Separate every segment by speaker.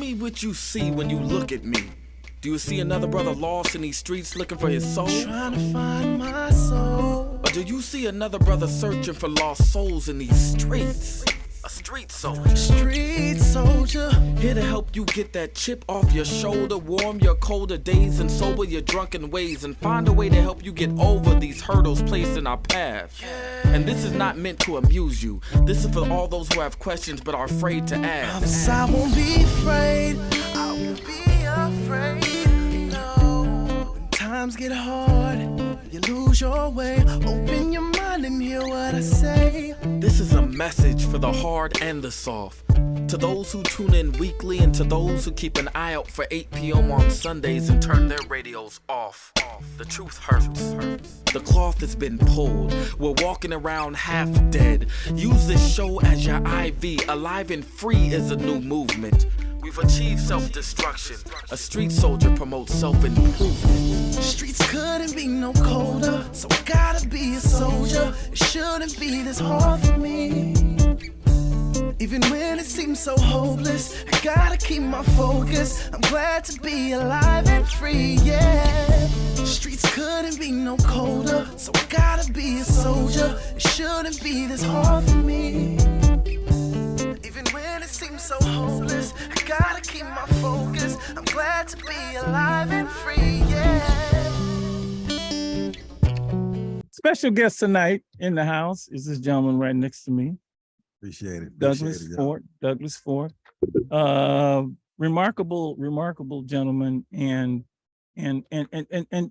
Speaker 1: me what you see when you look at me. Do you see another brother lost in these streets looking for his soul?
Speaker 2: Trying to find my soul.
Speaker 1: Or do you see another brother searching for lost souls in these streets? A street soldier.
Speaker 2: Street soldier.
Speaker 1: Here to help you get that chip off your shoulder, warm your colder days and sober your drunken ways, and find a way to help you get over these hurdles placed in our path. And this is not meant to amuse you. This is for all those who have questions but are afraid to ask.
Speaker 2: I won't be afraid. I won't be afraid. No. When times get hard, you lose your way. Open your mind and hear what I say.
Speaker 1: This is a message for the hard and the soft. To those who tune in weekly and to those who keep an eye out for 8 p.m. on Sundays and turn their radios off. The truth hurts. The cloth has been pulled. We're walking around half dead. Use this show as your IV. Alive and free is a new movement. We've achieved self-destruction. A street soldier promotes self-improvement.
Speaker 2: Streets couldn't be no colder, so I gotta be a soldier. It shouldn't be this hard for me. Even when it seems so hopeless, I gotta keep my focus. I'm glad to be alive and free, yeah. Streets couldn't be no colder, so I gotta be a soldier. It shouldn't be this hard for me. Even when it seems so hopeless, I gotta keep my focus. I'm glad to be alive and free, yeah.
Speaker 3: Special guest tonight in the house is this gentleman right next to me.
Speaker 4: Appreciate it.
Speaker 3: Douglas Ford. Remarkable gentleman. And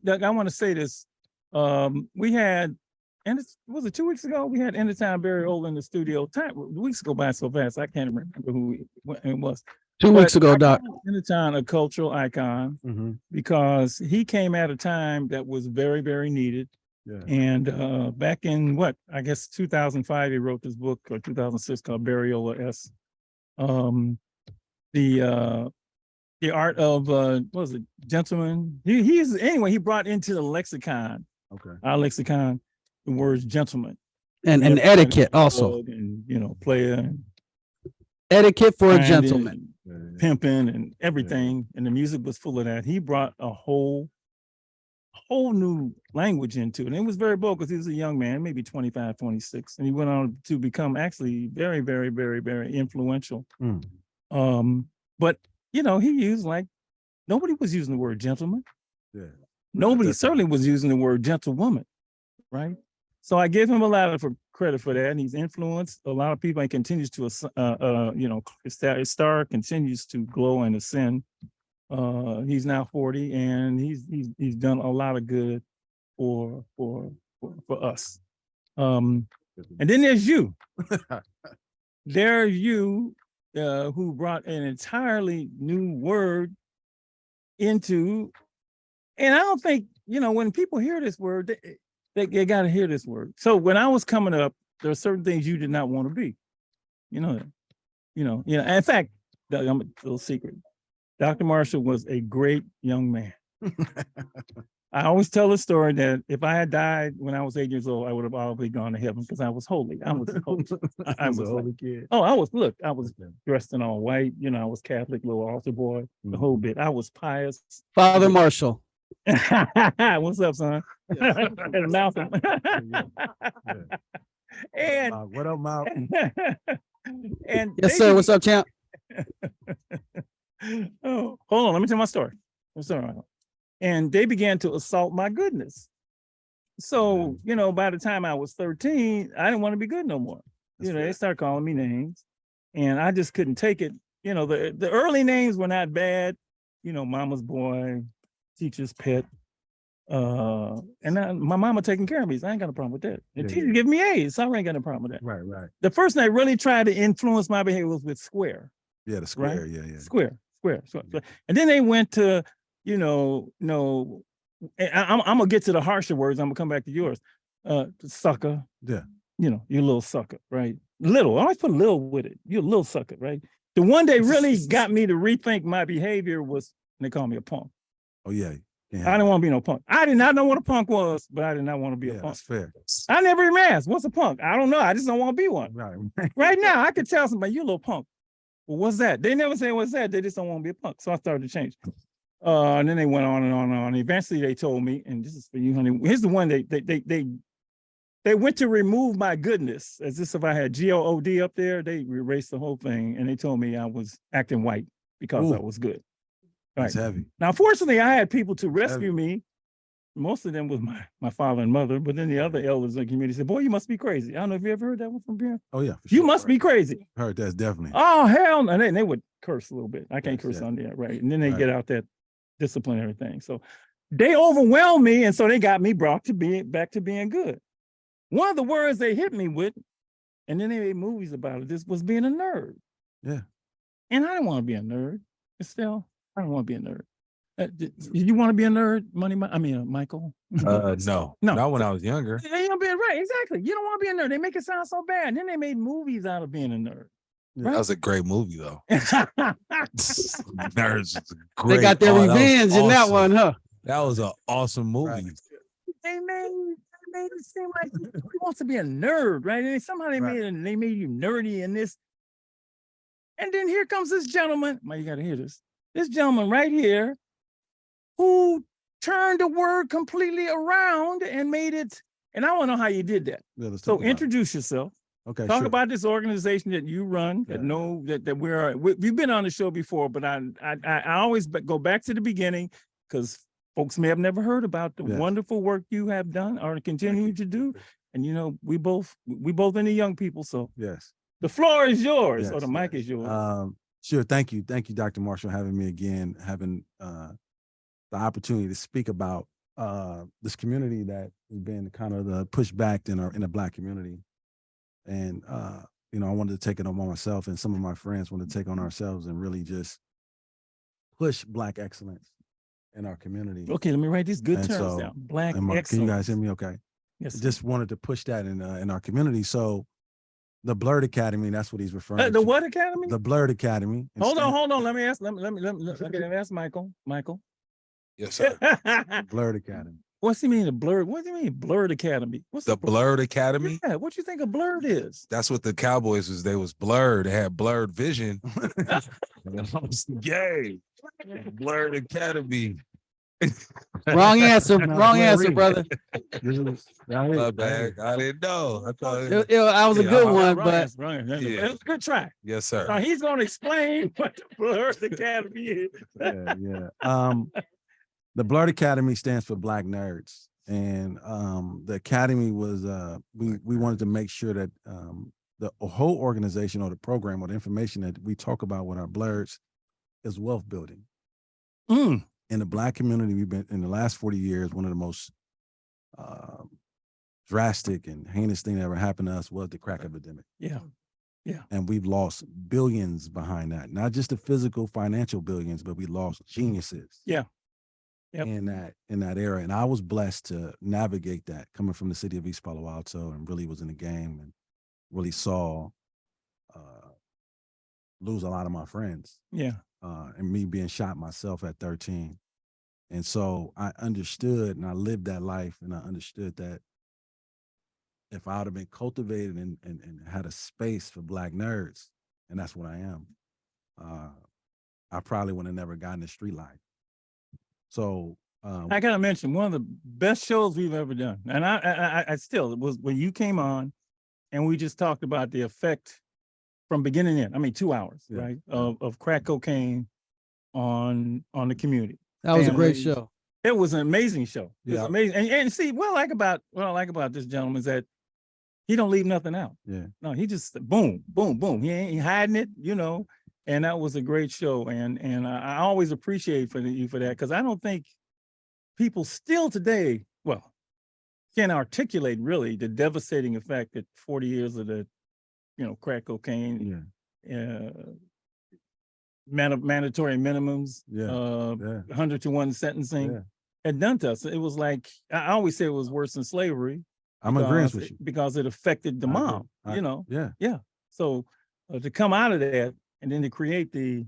Speaker 3: Doug, I want to say this. We had, and was it 2 weeks ago? We had Anytime Barry Old in the studio. Weeks go by so fast, I can't remember who it was.
Speaker 5: 2 weeks ago, Doc.
Speaker 3: Anytime, a cultural icon, because he came at a time that was very, very needed.
Speaker 4: Yeah.
Speaker 3: And back in I guess 2005, he wrote this book, or 2006, called Barriola S. The art of what was it, gentleman? He brought into the lexicon, our lexicon, the words gentleman
Speaker 5: and etiquette also,
Speaker 3: and player, and
Speaker 5: etiquette for a gentleman,
Speaker 3: pimping and everything, and the music was full of that. He brought a whole new language into it. And it was very bold because he was a young man, maybe 25, 26. And he went on to become actually very, very, very, very influential. But, he used nobody was using the word gentleman. Yeah. Nobody certainly was using the word gentlewoman, right? So I give him a lot of credit for that. And he's influenced a lot of people and continues to, his star continues to glow and ascend. He's now 40 and he's done a lot of good for us. And then there's you. There's you who brought an entirely new word into, and I don't think, when people hear this word, they got to hear this word. So when I was coming up, there are certain things you did not want to be. In fact, I'm a little secret. Dr. Marshall was a great young man. I always tell the story that if I had died when I was 8 years old, I would have probably gone to heaven because I was holy. I was holy. I was a holy kid. Oh, I was dressed in all white. I was Catholic, little altar boy, the whole bit. I was pious.
Speaker 5: Father Marshall.
Speaker 3: What's up, son? And Malcolm. And
Speaker 4: what up, Malcolm?
Speaker 3: And
Speaker 5: yes, sir. What's up, champ?
Speaker 3: Oh, hold on. Let me tell my story. I'm sorry. And they began to assault my goodness. So, by the time I was 13, I didn't want to be good no more. They started calling me names and I just couldn't take it. The early names were not bad. Mama's boy, teacher's pet. And my mama taking care of me. So I ain't got a problem with that. The teacher give me A's. So I ain't got a problem with that.
Speaker 4: Right.
Speaker 3: The first thing I really tried to influence my behavior was with square.
Speaker 4: Yeah, the square,
Speaker 3: right?
Speaker 4: yeah.
Speaker 3: Square. And then they went to, I'm gonna get to the harsher words. I'm gonna come back to yours. Sucker.
Speaker 4: Yeah.
Speaker 3: You're a little sucker, right? Little. I always put little with it. You're a little sucker, right? The one that really got me to rethink my behavior was they called me a punk.
Speaker 4: Oh yeah.
Speaker 3: I didn't want to be no punk. I did not know what a punk was, but I did not want to be a punk.
Speaker 4: That's fair.
Speaker 3: I never even asked, what's a punk? I don't know. I just don't want to be one.
Speaker 4: Right.
Speaker 3: Right now, I could tell somebody, you're a little punk. well, what's that? They never say what's that. They just don't want to be a punk. So I started to change. And then they went on and on and on. Eventually they told me, and this is for you, honey. Here's the one they went to remove my goodness, as if I had GOOD up there. They erased the whole thing, and they told me I was acting white because I was good. Right.
Speaker 4: That's heavy.
Speaker 3: Now, fortunately, I had people to rescue me. Most of them was my father and mother, but then the other elders in the community said, boy, you must be crazy. I don't know if you ever heard that one from Pierre.
Speaker 4: Oh, yeah.
Speaker 3: You must be crazy.
Speaker 4: Heard that's definitely.
Speaker 3: Oh, hell no. And they would curse a little bit. I can't curse
Speaker 4: yeah.
Speaker 3: on there, right? And then they get out that disciplinary thing. So they overwhelmed me, and so they got me brought to back to being good. One of the words they hit me with, and then they made movies about it, this was being a nerd.
Speaker 4: Yeah.
Speaker 3: And I didn't want to be a nerd. Estelle, I don't want to be a nerd. Did you want to be a nerd, Michael?
Speaker 6: No, not when I was younger.
Speaker 3: You don't be right, exactly. You don't want to be a nerd. They make it sound so bad. And then they made movies out of being a nerd.
Speaker 6: Right? That was a great movie, though. Nerds,
Speaker 5: great. They got their revenge in that one, huh?
Speaker 6: That was an awesome movie. Right.
Speaker 3: They made it seem like he wants to be a nerd, right? And somehow they made you nerdy in this. And then here comes this gentleman. You got to hear this. This gentleman right here, who turned the word completely around and made it. And I want to know how you did that. Yeah, so introduce yourself.
Speaker 4: Okay.
Speaker 3: Talk about this organization that you run. That know that we've been on the show before, but I always go back to the beginning because folks may have never heard about the wonderful work you have done or continue to do. And we both in the young people. So
Speaker 4: yes,
Speaker 3: the floor is yours, or the mic is yours.
Speaker 4: Sure. Thank you, Dr. Marshall, having me again, having the opportunity to speak about this community that has been kind of the pushback in the Black community. And I wanted to take it on myself, and some of my friends wanted to take on ourselves and really just push Black excellence in our community.
Speaker 3: Okay, let me write these good terms down. Black excellence.
Speaker 4: Can you guys hear me okay?
Speaker 3: Yes.
Speaker 4: Just wanted to push that in our community. So the Blerd Academy, that's what he's referring to.
Speaker 3: The what Academy?
Speaker 4: The Blerd Academy.
Speaker 3: Hold on. Let me ask Michael. Michael.
Speaker 6: Yes, sir.
Speaker 4: Blerd Academy.
Speaker 3: What's he mean, Blerd? What do you mean, Blerd Academy? What's
Speaker 6: the Blerd Academy?
Speaker 3: Yeah, what you think a Blerd is?
Speaker 6: That's what the Cowboys was. They was blurred. They had blurred vision. Yay. Blerd Academy.
Speaker 5: Wrong answer, brother.
Speaker 6: My bad. I didn't know. I thought
Speaker 5: it was a good one, but
Speaker 3: it was a good try.
Speaker 6: Yes, sir.
Speaker 3: So he's going to explain what the Blerd Academy is.
Speaker 4: The Blerd Academy stands for Black Nerds, and the Academy was we wanted to make sure that the whole organization or the program or the information that we talk about with our Blerds is wealth building. In the Black community, we've been in the last 40 years, one of the most drastic and heinous thing that ever happened to us was the crack epidemic.
Speaker 3: Yeah.
Speaker 4: And we've lost billions behind that, not just the physical, financial billions, but we lost geniuses.
Speaker 3: Yeah.
Speaker 4: Yep. In that era. And I was blessed to navigate that coming from the city of East Palo Alto, and really was in the game and really saw lose a lot of my friends.
Speaker 3: Yeah.
Speaker 4: And me being shot myself at 13. And so I understood, and I lived that life, and I understood that if I would have been cultivated and had a space for Black nerds, and that's what I am, I probably would have never gotten the street life. So
Speaker 3: I gotta mention one of the best shows we've ever done, and I still, it was when you came on, and we just talked about the effect from beginning to end. I mean, 2 hours, right, of crack cocaine on the community.
Speaker 5: That was a great show.
Speaker 3: It was an amazing show. It was
Speaker 4: Yeah.
Speaker 3: amazing. And see, what I like about this gentleman is that he don't leave nothing out.
Speaker 4: Yeah.
Speaker 3: No, he just boom, boom, boom. He ain't hiding it, And that was a great show, and I always appreciate you for that, because I don't think people still today, can articulate really the devastating effect that 40 years of the, crack cocaine, mandatory minimums, 100-to-1 sentencing had done to us. It was like, I always say it was worse than slavery.
Speaker 4: I'm agreeing with you.
Speaker 3: Because it affected the mom, Yeah. So to come out of that, and then to create the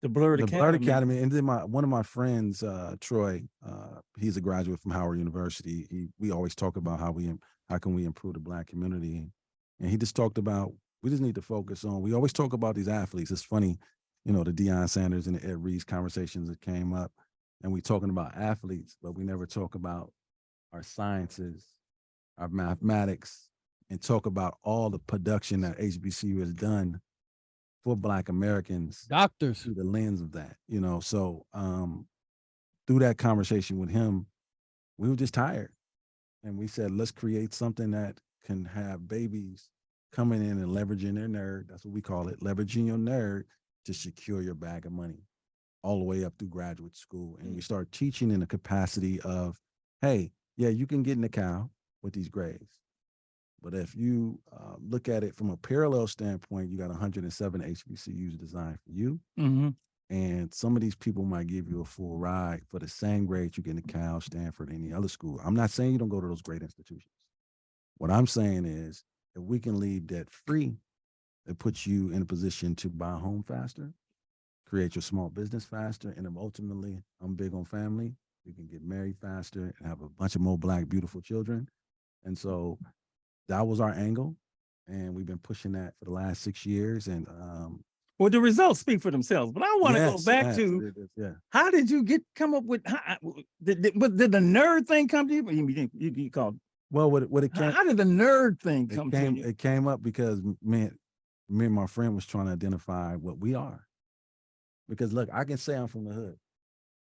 Speaker 3: Blerd Academy.
Speaker 4: Blerd Academy, and then one of my friends, Troy, he's a graduate from Howard University. We always talk about how can we improve the Black community, and he just talked about We just need to focus on, we always talk about these athletes. It's funny, you know, the Deion Sanders and the Ed Reed's conversations that came up, and we talking about athletes, but we never talk about our sciences, our mathematics, and talk about all the production that HBCU has done for Black Americans.
Speaker 5: Doctors.
Speaker 4: Through the lens of that, you know. So through that conversation with him, we were just tired. And we said, let's create something that can have babies coming in and leveraging their nerd. That's what we call it, leveraging your nerd to secure your bag of money all the way up through graduate school. And we start teaching in the capacity of, hey, yeah, you can get in the cow with these grades. But if you look at it from a parallel standpoint, you got 107 HBCUs designed for you.
Speaker 3: Mm-hmm.
Speaker 4: And some of these people might give you a full ride for the same grades you get in Cal, Stanford, any other school. I'm not saying you don't go to those great institutions. What I'm saying is, if we can leave debt free, it puts you in a position to buy a home faster, create your small business faster, and then ultimately, I'm big on family. You can get married faster and have a bunch of more Black, beautiful children. And so that was our angle. And we've been pushing that for the last 6 years. And
Speaker 3: well, the results speak for themselves, but I want to go back to how did you come up with? Did the nerd thing come to you? You called.
Speaker 4: Well, what it came.
Speaker 3: How did the nerd thing come to you?
Speaker 4: It came up because me and my friend was trying to identify what we are. Because look, I can say I'm from the hood.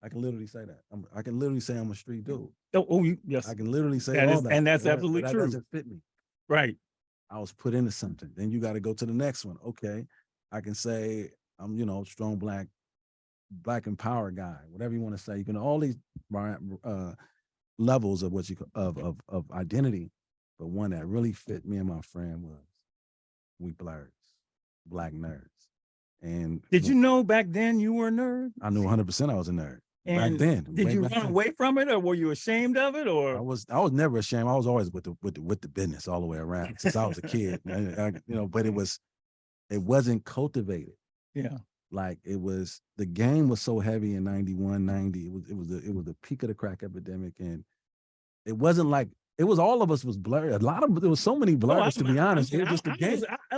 Speaker 4: I can literally say that. I can literally say I'm a street dude.
Speaker 3: Yes.
Speaker 4: I can literally say
Speaker 3: that
Speaker 4: all
Speaker 3: is,
Speaker 4: that,
Speaker 3: and that's absolutely
Speaker 4: that
Speaker 3: true.
Speaker 4: Doesn't fit me.
Speaker 3: Right.
Speaker 4: I was put into something. Then you got to go to the next one. Okay. I can say I'm, you know, strong Black empowered guy, whatever you want to say. You can all these levels of what you of identity, but one that really fit me and my friend was we Blerds, Black nerds. And
Speaker 3: did you know back then you were a nerd?
Speaker 4: I knew 100% I was a nerd.
Speaker 3: And
Speaker 4: back then.
Speaker 3: Did you run away from it, or were you ashamed of it? Or
Speaker 4: I was never ashamed. I was always with the business all the way around since I was a kid. You know, but it wasn't cultivated.
Speaker 3: Yeah.
Speaker 4: Like the game was so heavy in 91, 90. It was the peak of the crack epidemic. And it wasn't like, it was all of us was blurred. There was so many blurs, to be honest. It was just the game.
Speaker 3: I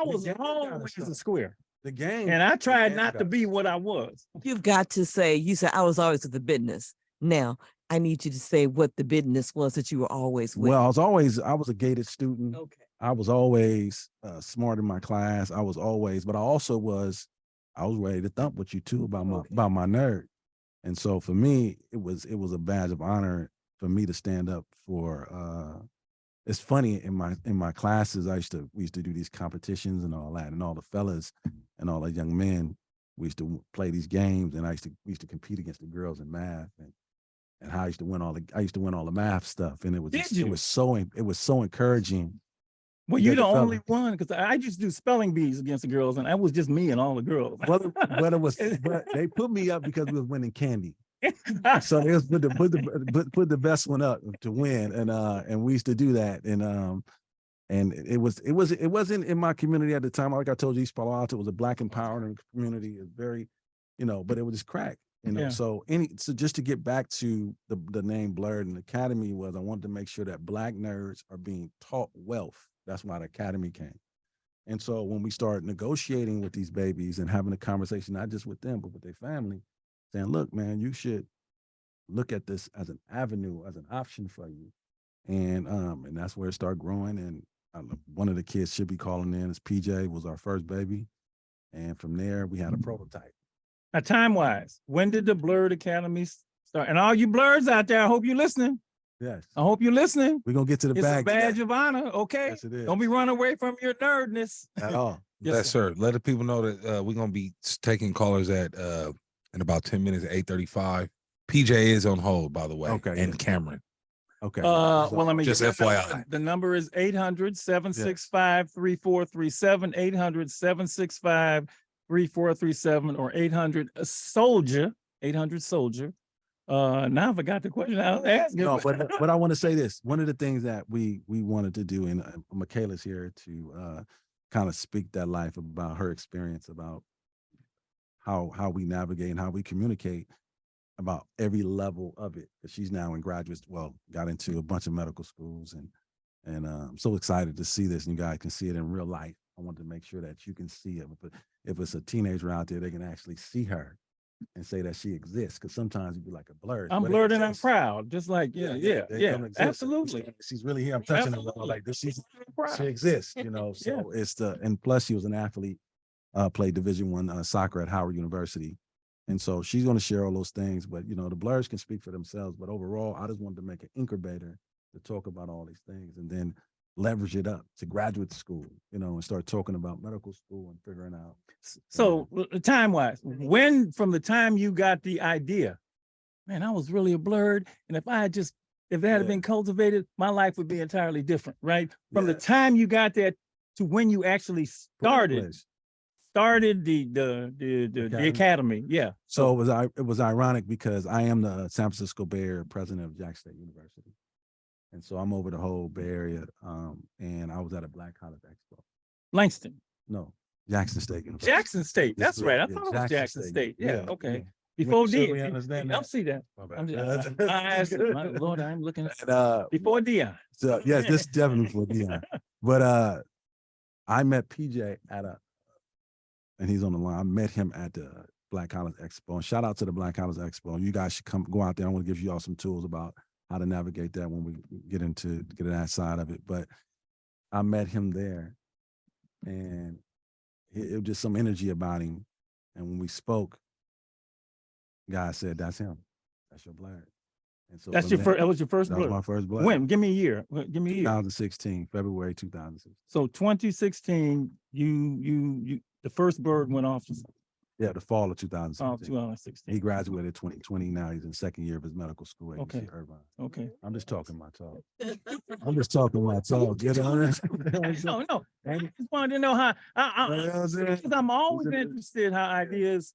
Speaker 3: was always a square.
Speaker 4: The game.
Speaker 3: And I tried not to be what I was.
Speaker 7: You've got to say, you said I was always with the business. Now, I need you to say what the business was that you were always with.
Speaker 4: Well, I was a gated student.
Speaker 7: Okay.
Speaker 4: I was always smart in my class. But I also was ready to thump with you too about my nerd. And so for me, it was a badge of honor for me to stand up for, it's funny in my classes, we used to do these competitions and all that, and all the fellas and all the young men, we used to play these games, and we used to compete against the girls in math, and how I used to win all the math stuff, and it was so encouraging.
Speaker 3: Well, you're the only one, because I used to do spelling bees against the girls, and that was just me and all the girls.
Speaker 4: But they put me up because we was winning candy. So they was put the best one up to win, and we used to do that, and it wasn't in my community at the time. Like I told you, East Palo Alto was a Black empowering community. It's very, but it was just crack,
Speaker 3: Yeah.
Speaker 4: So just to get back to the name Blerd Academy was, I wanted to make sure that Black nerds are being taught wealth. That's why the academy came. And so when we started negotiating with these babies and having a conversation, not just with them, but with their family, saying, look, man, you should look at this as an avenue, as an option for you. And that's where it started growing. And one of the kids should be calling in is PJ, was our first baby. And from there, we had a prototype.
Speaker 3: Now, time-wise, when did the Blerd Academy start? And all you Blerds out there, I hope you're listening.
Speaker 4: Yes.
Speaker 3: I hope you're listening.
Speaker 4: We're going to get to the bag.
Speaker 3: It's a badge of honor, okay?
Speaker 4: Yes, it is.
Speaker 3: Don't be running away from your nerdness.
Speaker 4: At all.
Speaker 6: Yes, sir. Let the people know that we're going to be taking callers at in about 10 minutes at 8:35. PJ is on hold, by the way.
Speaker 4: Okay.
Speaker 6: And Cameron.
Speaker 4: Okay.
Speaker 3: Well, let me
Speaker 6: just FYI.
Speaker 3: The number is 800-765-3437, 800-765-3437, or 800-SOLDIER, 800-SOLDIER. Now I forgot the question I was asking.
Speaker 4: No, but I want to say this. One of the things that we wanted to do, and Michaela's here to kind of speak that life about her experience, about how we navigate and how we communicate about every level of it. Because she's now in graduate, got into a bunch of medical schools, and I'm so excited to see this, and you guys can see it in real life I wanted to make sure that you can see it. If it's a teenager out there, they can actually see her and say that she exists. Because sometimes you'd be like a blurred.
Speaker 3: I'm blurred and I'm proud. Just like, yeah, absolutely.
Speaker 4: She's really here. I'm touching her. Like this, she exists, you know. So it's and plus she was an athlete, played Division I soccer at Howard University. And so she's going to share all those things. But, you know, the blurs can speak for themselves. But overall, I just wanted to make an incubator to talk about all these things and then leverage it up to graduate school, you know, and start talking about medical school and figuring out.
Speaker 3: So time-wise, when from the time you got the idea, man, I was really a blurred. And if it had been cultivated, my life would be entirely different, right? From the time you got there to when you actually started the academy. Yeah.
Speaker 4: So it was ironic because I am the San Francisco Bay Area president of Jackson State University. And so I'm over the whole Bay Area. And I was at a Black College Expo.
Speaker 3: Langston.
Speaker 4: No, Jackson State University.
Speaker 3: Jackson State. That's right. I thought it was Jackson State. Yeah. Okay. Before Dion. I'll see that. Lord, I'm looking at before Dion.
Speaker 4: So yes, this is definitely before Dion. But I met PJ and he's on the line. I met him at the Black College Expo. And shout out to the Black College Expo. You guys should go out there. I want to give you all some tools about how to navigate that when we get into that side of it. But I met him there, and it was just some energy about him. And when we spoke, God said, "That's him. That's your Blerd." And so
Speaker 3: that's your first. That was your first.
Speaker 4: That was my first Blerd.
Speaker 3: When? Give me a year. Give me a year.
Speaker 4: 2016, February 2016.
Speaker 3: So 2016, you the first bird went off.
Speaker 4: Yeah, the fall of 2016.
Speaker 3: Oh, 2016.
Speaker 4: He graduated 2020. Now he's in second year of his medical school at UC Irvine.
Speaker 3: Okay.
Speaker 4: I'm just talking my talk. I'm just talking my talk. You know?
Speaker 3: No. I just wanted to know how. I'm always interested how ideas.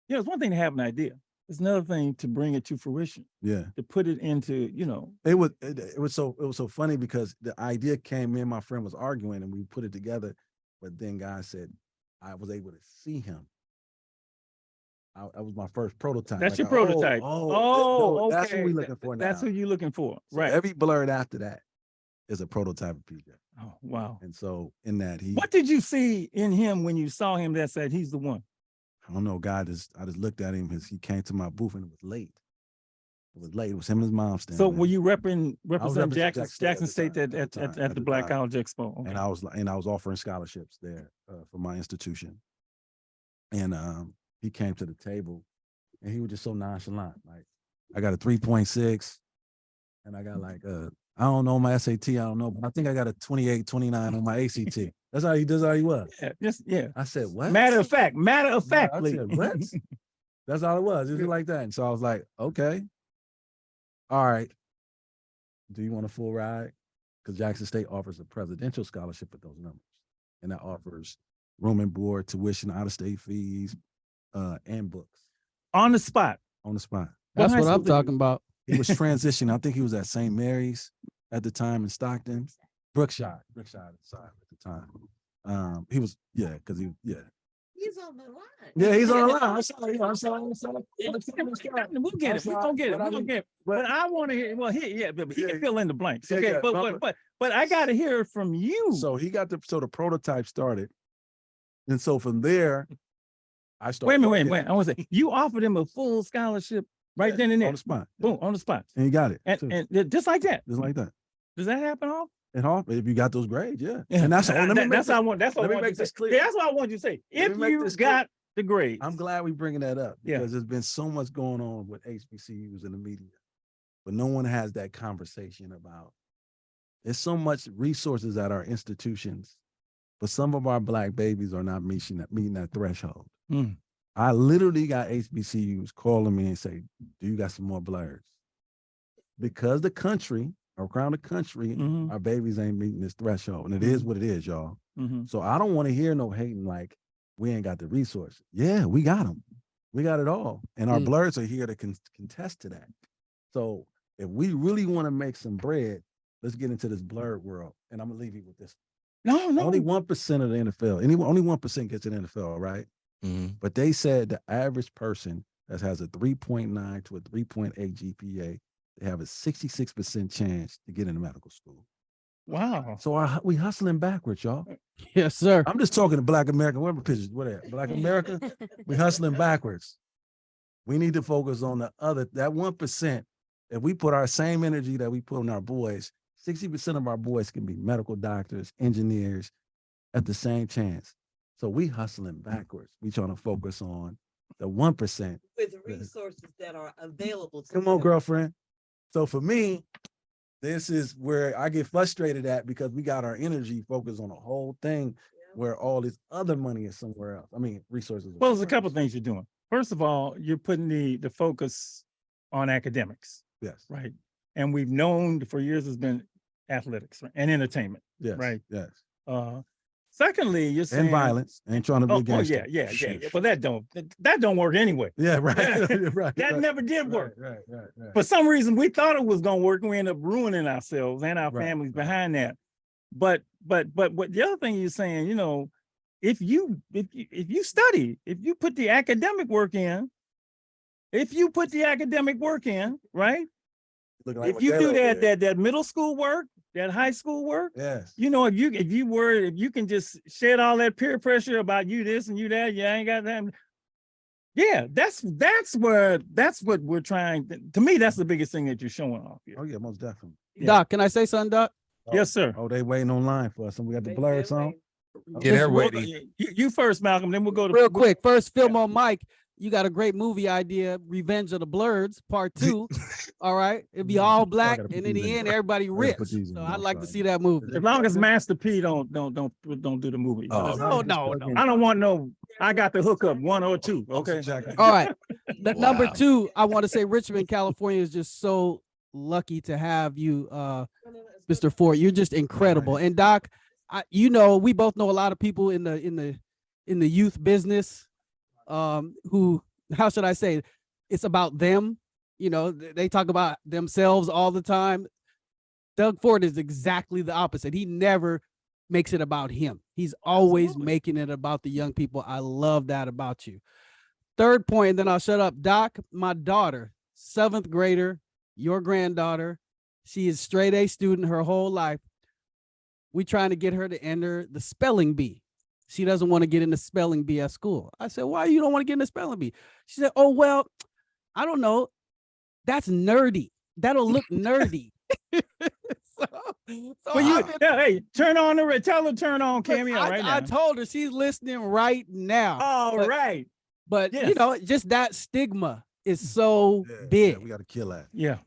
Speaker 3: You know, it's one thing to have an idea. It's another thing to bring it to fruition.
Speaker 4: Yeah.
Speaker 3: To put it into, you know.
Speaker 4: It was so funny because the idea came. Me and my friend was arguing, and we put it together. But then God said, I was able to see him. I was my first prototype.
Speaker 3: That's your prototype. Okay.
Speaker 4: That's what we're looking for now.
Speaker 3: That's who you're looking for.
Speaker 4: So
Speaker 3: right.
Speaker 4: Every Blerd after that is a prototype of PJ.
Speaker 3: Oh, wow.
Speaker 4: And so in that
Speaker 3: what did you see in him when you saw him that said he's the one?
Speaker 4: I don't know. I just looked at him because he came to my booth and it was late. It was late. It was him and his mom standing.
Speaker 3: So were you represent Jackson State at the Black College Expo? Okay.
Speaker 4: And I was offering scholarships there for my institution. And he came to the table and he was just so nonchalant. Like, I got a 3.6 and I got like I don't know my SAT, I don't know, but I think I got a 28, 29 on my ACT. That's how he was.
Speaker 3: Yeah.
Speaker 4: I said, what?
Speaker 3: Matter of fact.
Speaker 4: I said, what? That's all it was. It was like that. And so I was like, okay. All right. Do you want a full ride? Because Jackson State offers a presidential scholarship at those numbers. And that offers room and board, tuition, out-of-state fees, and books.
Speaker 3: On the spot.
Speaker 5: That's what I'm talking about.
Speaker 4: He was transitioning. I think he was at St. Mary's at the time in Stockton. Brookshire at the time. He was, because
Speaker 7: He's on the line.
Speaker 4: Yeah, he's on the line.
Speaker 3: We'll get it. We're gonna get it. But I want to hear. Well, he can fill in the blanks. Okay, but I got to hear it from you.
Speaker 4: So he got the prototype started, and so from there, I started.
Speaker 3: Wait a minute. I want to say you offered him a full scholarship right then and there
Speaker 4: on the spot.
Speaker 3: Boom, on the spot,
Speaker 4: and he got it.
Speaker 3: And just like that.
Speaker 4: Just like that.
Speaker 3: Does that happen all?
Speaker 4: At all, if you got those grades, yeah. And that's all.
Speaker 3: That's what I want. That's what I want
Speaker 4: make
Speaker 3: this
Speaker 4: clear.
Speaker 3: Yeah, that's what I want you to say. If you got the grades,
Speaker 4: I'm glad we're bringing that up because there's been so much going on with HBCUs in the media, but no one has that conversation about. There's so much resources at our institutions, but some of our Black babies are not meeting that threshold. I literally got HBCUs calling me and say, "Do you got some more Blerds?" Because the country. Around the country, our babies ain't meeting this threshold. And it is what it is, y'all. So I don't want to hear no hating like we ain't got the resources. Yeah, we got them. We got it all. And our Blerds are here to contest to that. So if we really want to make some bread, let's get into this Blerd world. And I'm going to leave you with this.
Speaker 3: No.
Speaker 4: Only 1% of the NFL, only 1% gets in the NFL, right? But they said the average person that has a 3.9 to a 3.8 GPA, they have a 66% chance to get into medical school.
Speaker 3: Wow.
Speaker 4: So we hustling backwards, y'all.
Speaker 5: Yes, sir.
Speaker 4: I'm just talking to Black America. Whatever pictures, whatever. Black America, we hustling backwards. We need to focus on that 1%. If we put our same energy that we put on our boys, 60% of our boys can be medical doctors, engineers at the same chance. So we hustling backwards. We trying to focus on the 1%.
Speaker 7: With the resources that are available to
Speaker 4: Come on,
Speaker 7: them.
Speaker 4: girlfriend. So for me, this is where I get frustrated at because we got our energy focused on the whole thing where all this other money is somewhere else. I mean, resources.
Speaker 3: Well, there's a couple of things you're doing. First of all, you're putting the focus on academics,
Speaker 4: Yes.
Speaker 3: right? And we've known for years has been athletics and entertainment,
Speaker 4: Yes.
Speaker 3: right?
Speaker 4: Yes.
Speaker 3: Secondly, you're saying
Speaker 4: And violence. Ain't trying to be against it.
Speaker 3: yeah. Well, that don't work anyway.
Speaker 4: Yeah, right. right.
Speaker 3: That never did work.
Speaker 4: Right.
Speaker 3: For some reason, we thought it was going to work, and we ended up ruining ourselves and our
Speaker 4: Right,
Speaker 3: families
Speaker 4: right.
Speaker 3: behind that. But what the other thing you're saying, you know, if you study, if you put the academic work in, right?
Speaker 4: Looking like
Speaker 3: If you
Speaker 4: Michaela
Speaker 3: do
Speaker 4: over there.
Speaker 3: that middle school work, that high school work,
Speaker 4: Yes.
Speaker 3: you know, if you can just shed all that peer pressure about you this and you that, you ain't got that. Yeah, that's what we're trying to me, that's the biggest thing that you're showing off here.
Speaker 4: Oh yeah, most definitely.
Speaker 3: Yeah.
Speaker 5: Doc, can I say something, Doc?
Speaker 3: Yes, sir.
Speaker 4: Oh, they waiting online for us. And we got the Blerd song.
Speaker 6: Yeah, they're
Speaker 3: We'll-
Speaker 6: ready.
Speaker 3: You first, Malcolm, then we'll go to
Speaker 5: Real quick, first film on mic. You got a great movie idea, Revenge of the Blerds, Part 2. All right, it'd be all black,
Speaker 4: gotta put
Speaker 5: and in
Speaker 4: these
Speaker 5: the
Speaker 4: in.
Speaker 5: end, everybody
Speaker 4: put
Speaker 5: rich.
Speaker 4: these in.
Speaker 5: So
Speaker 4: I'm
Speaker 5: I'd like to
Speaker 4: sorry.
Speaker 5: see that movie.
Speaker 3: As long as Master P don't do the movie.
Speaker 6: Oh,
Speaker 5: No.
Speaker 3: I don't want no. I got the hookup 1 or 2. Okay.
Speaker 5: All right. Number
Speaker 6: Wow.
Speaker 5: 2, I want to say Richmond, California is just so lucky to have you, Mr. Ford. You're just incredible. And Doc, we both know a lot of people in the youth business, who, how should I say, it's about them. You know, they talk about themselves all the time. Doug Ford is exactly the opposite. He never makes it about him. He's always
Speaker 3: Absolutely.
Speaker 5: making it about the young people. I love that about you. Third point, and then I'll shut up. Doc, my daughter, 7th grader, your granddaughter, she is straight A student her whole life. We trying to get her to enter the spelling bee. She doesn't want to get into spelling bee at school. I said, why you don't want to get into spelling bee? She said, oh, well, I don't know. That's nerdy. That'll look nerdy.
Speaker 3: Hey, turn on tell her to turn on cameo right now.
Speaker 5: I told her she's listening right now.
Speaker 3: All right.
Speaker 5: But
Speaker 3: Yes.
Speaker 5: you know, just that stigma is so big.
Speaker 4: we got to kill that.
Speaker 3: Yeah.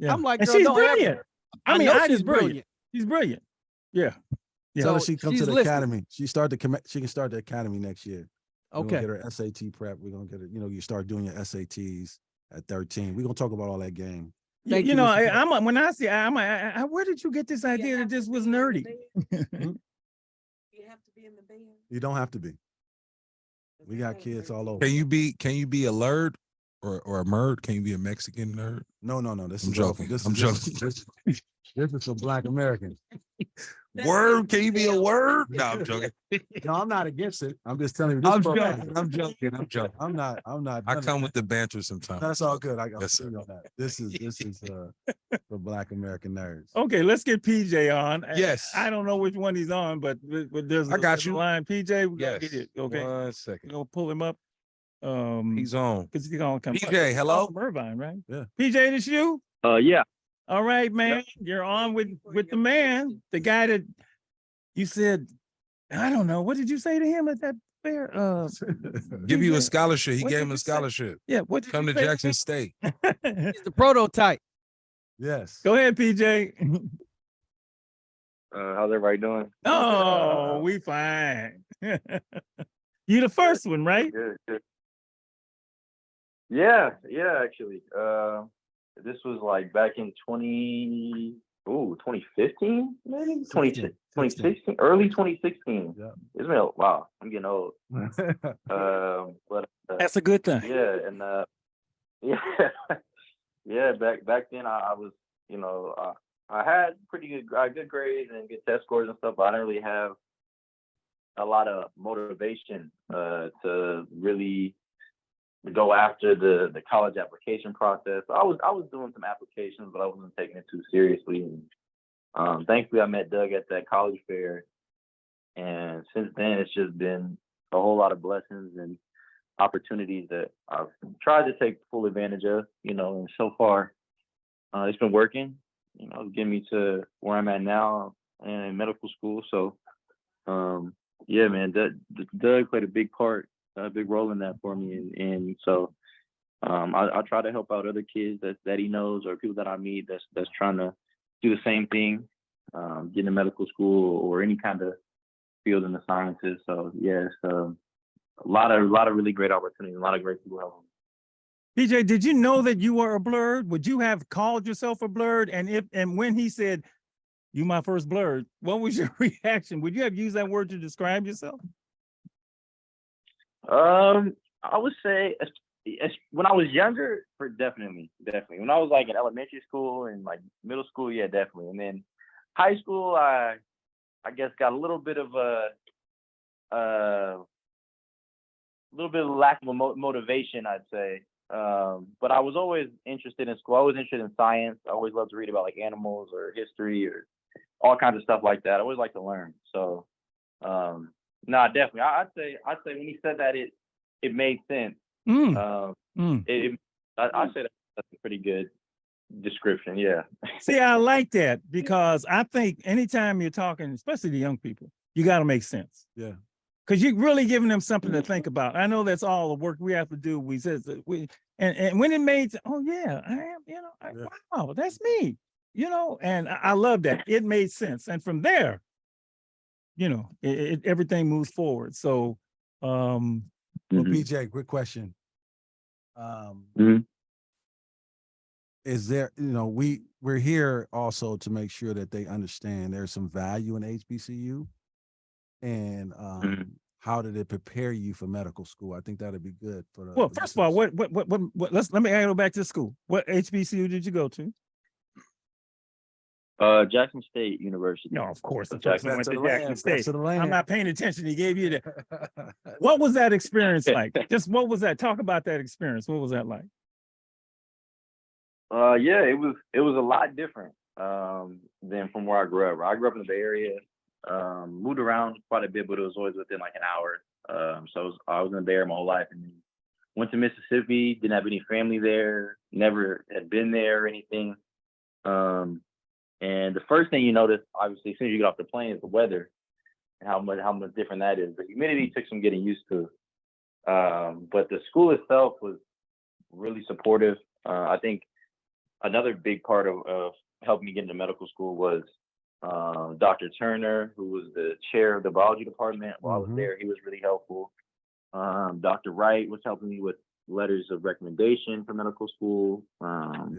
Speaker 5: I'm like,
Speaker 3: and
Speaker 5: girl,
Speaker 3: she's
Speaker 5: don't ever-
Speaker 3: brilliant. I mean,
Speaker 5: know
Speaker 3: I
Speaker 5: she's
Speaker 3: just brilliant. She's brilliant. Yeah.
Speaker 4: Tell her
Speaker 5: So
Speaker 4: she come to
Speaker 5: she's
Speaker 4: the
Speaker 5: listening.
Speaker 4: academy. She can start the academy next year. We're
Speaker 5: Okay.
Speaker 4: gonna get her SAT prep. We're gonna get her, you start doing your SATs at 13. We're gonna talk about all that game.
Speaker 5: Thank
Speaker 3: You
Speaker 5: you,
Speaker 3: know,
Speaker 5: Mr.
Speaker 3: when I see, where did you get this idea that this was nerdy?
Speaker 7: You have to be in the band.
Speaker 4: You don't have to be. We got kids all over.
Speaker 6: Can you be a Lerd or a Merd? Can you be a Mexican nerd?
Speaker 4: No. This
Speaker 6: I'm
Speaker 4: is
Speaker 6: joking. I'm joking.
Speaker 4: This is for Black Americans.
Speaker 6: Word? Can you be a word? No, I'm joking.
Speaker 4: No, I'm not against it. I'm just telling you. This
Speaker 6: I'm
Speaker 4: is for-
Speaker 6: joking. I'm joking. I'm joking.
Speaker 4: I'm not.
Speaker 6: I come with the banter sometimes.
Speaker 4: That's all good. I got
Speaker 6: Yes, sir.
Speaker 4: on that. This is for Black American nerds.
Speaker 3: Okay, let's get PJ on.
Speaker 6: Yes.
Speaker 3: I don't know which one he's on, but there's
Speaker 6: I got
Speaker 3: there's a
Speaker 6: you.
Speaker 3: line. PJ, we gotta
Speaker 6: Yes.
Speaker 3: get it. Okay.
Speaker 6: 1
Speaker 3: We're
Speaker 6: second.
Speaker 3: gonna pull him up.
Speaker 6: He's on.
Speaker 3: Because he's gonna come.
Speaker 6: PJ, hello?
Speaker 3: From Irvine, right?
Speaker 4: Yeah.
Speaker 3: PJ, this you?
Speaker 8: Yeah.
Speaker 3: All right, man. You're on with the man, the guy that you said, I don't know. What did you say to him at that fair?
Speaker 6: Give you a
Speaker 3: PJ,
Speaker 6: scholarship. He
Speaker 3: what
Speaker 6: gave
Speaker 3: did
Speaker 6: him
Speaker 3: you
Speaker 6: a
Speaker 3: say?
Speaker 6: scholarship.
Speaker 3: Yeah. What did
Speaker 6: Come
Speaker 3: you
Speaker 6: to
Speaker 3: say
Speaker 6: Jackson
Speaker 3: him?
Speaker 6: State.
Speaker 5: It's the prototype.
Speaker 4: Yes.
Speaker 3: Go ahead, PJ.
Speaker 8: How's everybody doing?
Speaker 3: Oh, we fine. You the first one, right?
Speaker 8: Good. Yeah, actually. This was like back in 2015, maybe 2016, early 2016.
Speaker 4: Yeah.
Speaker 8: It's been wow. I'm getting old. But
Speaker 3: That's a good thing.
Speaker 8: yeah, and yeah. Back then, I was, I had pretty good grades and good test scores and stuff, but I didn't really have a lot of motivation to really go after the college application process. I was doing some applications, but I wasn't taking it too seriously. And Thankfully, I met Doug at that college fair, and since then, it's just been a whole lot of blessings and opportunities that I've tried to take full advantage of, and so far, it's been working, getting me to where I'm at now in medical school. So, yeah, man, Doug played a big part, a big role in that for me. And so, I try to help out other kids that he knows or people that I meet that's trying to do the same thing, get into medical school or any kind of field in the sciences. So yeah, it's a lot of really great opportunities, a lot of great people helping.
Speaker 3: PJ, did you know that you were a Blerd? Would you have called yourself a Blerd? And when he said, "You my first Blerd," what was your reaction? Would you have used that word to describe yourself?
Speaker 8: I would say when I was younger, definitely. When I was like in elementary school and like middle school, yeah, definitely. And then high school, I guess got a little bit of lack of motivation, I'd say. But I was always interested in school. I was interested in science. I always loved to read about like animals or history or all kinds of stuff like that. I always like to learn. So, no, definitely. I'd say when he said that, it made sense. I'd say that's a pretty good description. Yeah.
Speaker 3: See, I like that because I think anytime you're talking, especially to young people, you got to make sense.
Speaker 4: Yeah.
Speaker 3: Because you're really giving them something to think about. I know that's all the work we have to do. And when it made, oh yeah, I am, wow, that's me, and I love that. It made sense. And from there, everything moves forward. So,
Speaker 4: well, PJ, quick question. Is there, we're here also to make sure that they understand there's some value in HBCU, and how did it prepare you for medical school? I think that'd be good for the.
Speaker 3: Well, first of all, what let me go back to school. What HBCU did you go to?
Speaker 8: Jackson State University.
Speaker 3: No, of course.
Speaker 8: Jackson
Speaker 3: State. I'm not paying attention. He gave you that. What was that experience like? Just what was that? Talk about that experience. What was that like?
Speaker 8: Yeah, it was a lot different than from where I grew up. I grew up in the Bay Area, moved around quite a bit, but it was always within like an hour. So I was in the Bay Area my whole life, and went to Mississippi. Didn't have any family there. Never had been there or anything. And the first thing you notice, obviously, as soon as you get off the plane, is the weather and how much different that is. The humidity took some getting used to. But the school itself was really supportive. I think another big part of helping me get into medical school was Dr. Turner, who was the chair of the biology department while I was there. He was really helpful. Dr. Wright was helping me with letters of recommendation for medical school,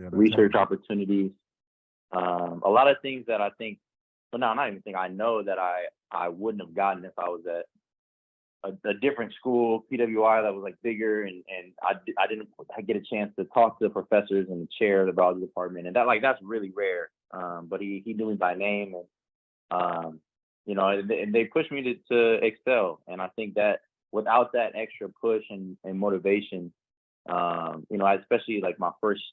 Speaker 8: research opportunities. A lot of things that I think, well, no, not even think, I know that I wouldn't have gotten if I was at a different school, PWI, that was like bigger, and I didn't get a chance to talk to the professors and the chair of the biology department, and that's really rare. But he knew me by name, and and they pushed me to excel. And I think that without that extra push and motivation, especially like my first